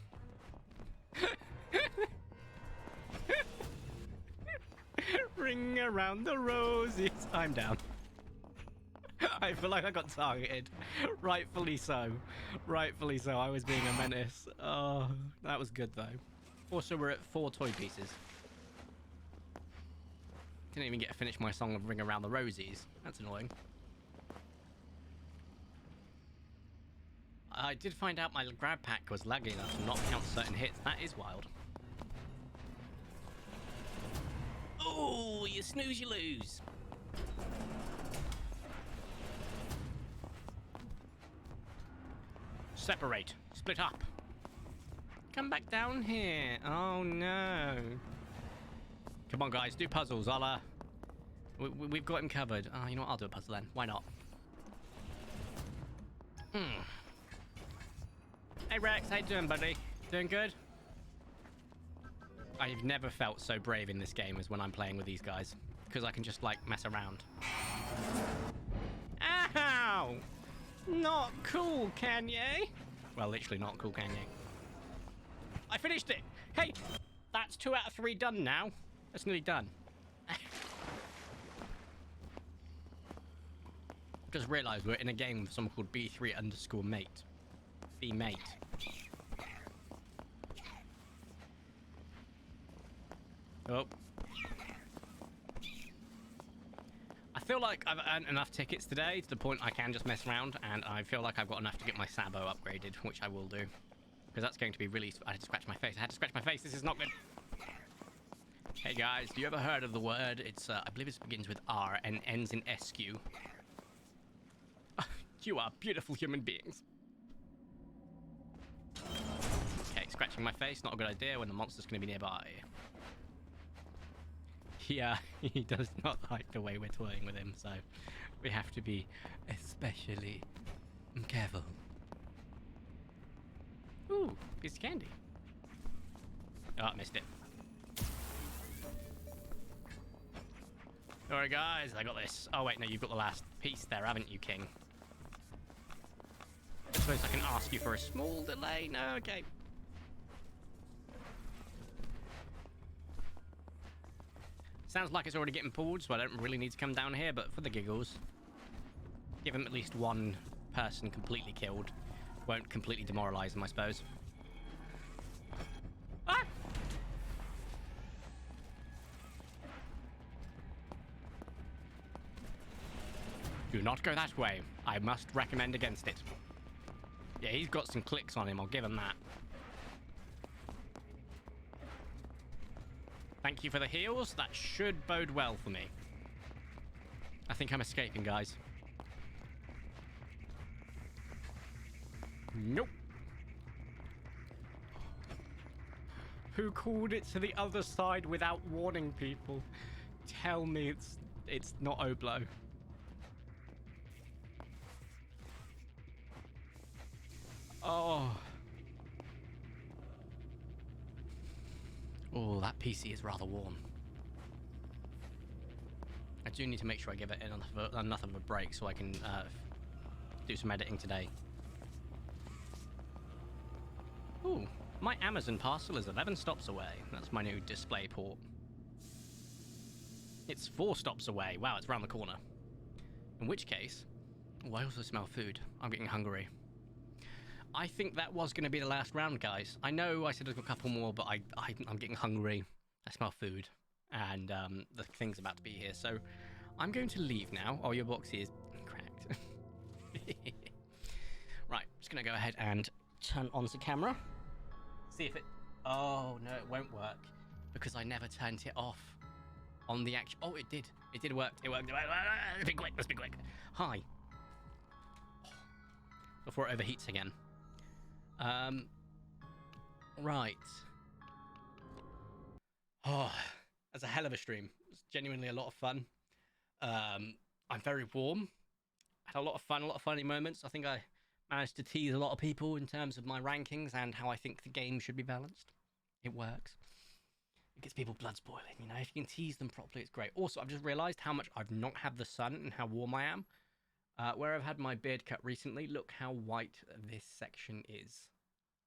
Ring around the roses. I'm down. I feel like I got targeted. Rightfully so. Rightfully so. I was being a menace. Oh, that was good though. Also, we're at 4 toy pieces. Didn't even get to finish my song of Ring Around the Rosies. That's annoying. I did find out my grab pack was laggy enough to not count certain hits. That is wild. Oh, you snooze, you lose. Separate. Split up. Come back down here. Oh, no. Come on, guys. Do puzzles. I'll, we've got him covered. Oh, you know what? I'll do a puzzle then. Why not? Hey, Rex. How you doing, buddy? Doing good? I've never felt so brave in this game as when I'm playing with these guys. Because I can just, like, mess around. Ow! Not cool, Kanye. Well, literally not cool, Kanye. I finished it. Hey, that's 2 out of 3 done now. That's nearly done. Just realised we're in a game with someone called B3_mate. Be mate. Oh. I feel like I've earned enough tickets today to the point I can just mess around, and I feel like I've got enough to get my Sabo upgraded, which I will do. Because that's going to be really... I had to scratch my face. I had to scratch my face. This is not good. Hey guys, have you ever heard of the word? It's, I believe it begins with R and ends in SQ. You are beautiful human beings. Okay, scratching my face, not a good idea when the monster's going to be nearby. Yeah, he does not like the way we're toying with him, so we have to be especially careful. Ooh, piece of candy. Oh, I missed it. Alright guys, I got this. Oh wait, no, you've got the last piece there, haven't you, King? I suppose I can ask you for a small delay. No, okay. Sounds like it's already getting pulled, so I don't really need to come down here, but for the giggles, give him at least one person completely killed. Won't completely demoralize him, I suppose. Ah! Do not go that way. I must recommend against it. Yeah, he's got some clicks on him, I'll give him that. Thank you for the heals. That should bode well for me. I think I'm escaping, guys. Nope. Who called it to the other side without warning people? Tell me it's not Oblo. Oh. Oh, that PC is rather warm. I do need to make sure I give it enough of a break so I can do some editing today. Ooh, my Amazon parcel is 11 stops away. That's my new display port. It's 4 stops away. Wow, it's around the corner. In which case, oh, I also smell food. I'm getting hungry. I think that was going to be the last round, guys. I know I said I've got a couple more, but I'm getting hungry. I smell food, and the thing's about to be here. So I'm going to leave now. Oh, your box is cracked. Right, just going to go ahead and turn on the camera. See if it... Oh, no, it won't work because I never turned it off on the action. Oh, it did. It did work. It worked. Let's be quick. Let's be quick. Hi. Before it overheats again. Right. Oh, that's a hell of a stream. It's genuinely a lot of fun. I'm very warm. Had a lot of fun, a lot of funny moments. I think I managed to tease a lot of people in terms of my rankings and how I think the game should be balanced. It works. It gets people blood boiling, you know. If you can tease them properly, it's great. Also, I've just realized how much I've not had the sun and how warm I am. Where I've had my beard cut recently, look how white this section is.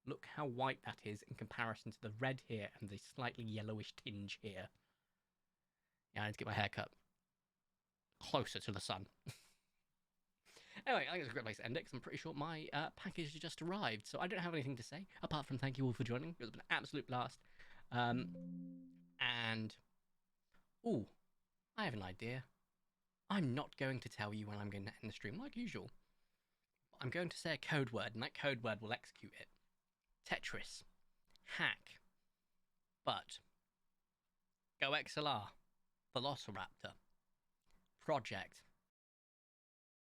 Look how white that is in comparison to the red here and the slightly yellowish tinge here. Yeah, I need to get my hair cut closer to the sun. Anyway, I think it's a great place to end it because I'm pretty sure my package has just arrived. So I don't have anything to say apart from thank you all for joining. It was an absolute blast. And, ooh, I have an idea. I'm not going to tell you when I'm going to end the stream like usual. I'm going to say a code word, and that code word will execute it. Tetris. Hack. But. Go XLR. Velociraptor. Project.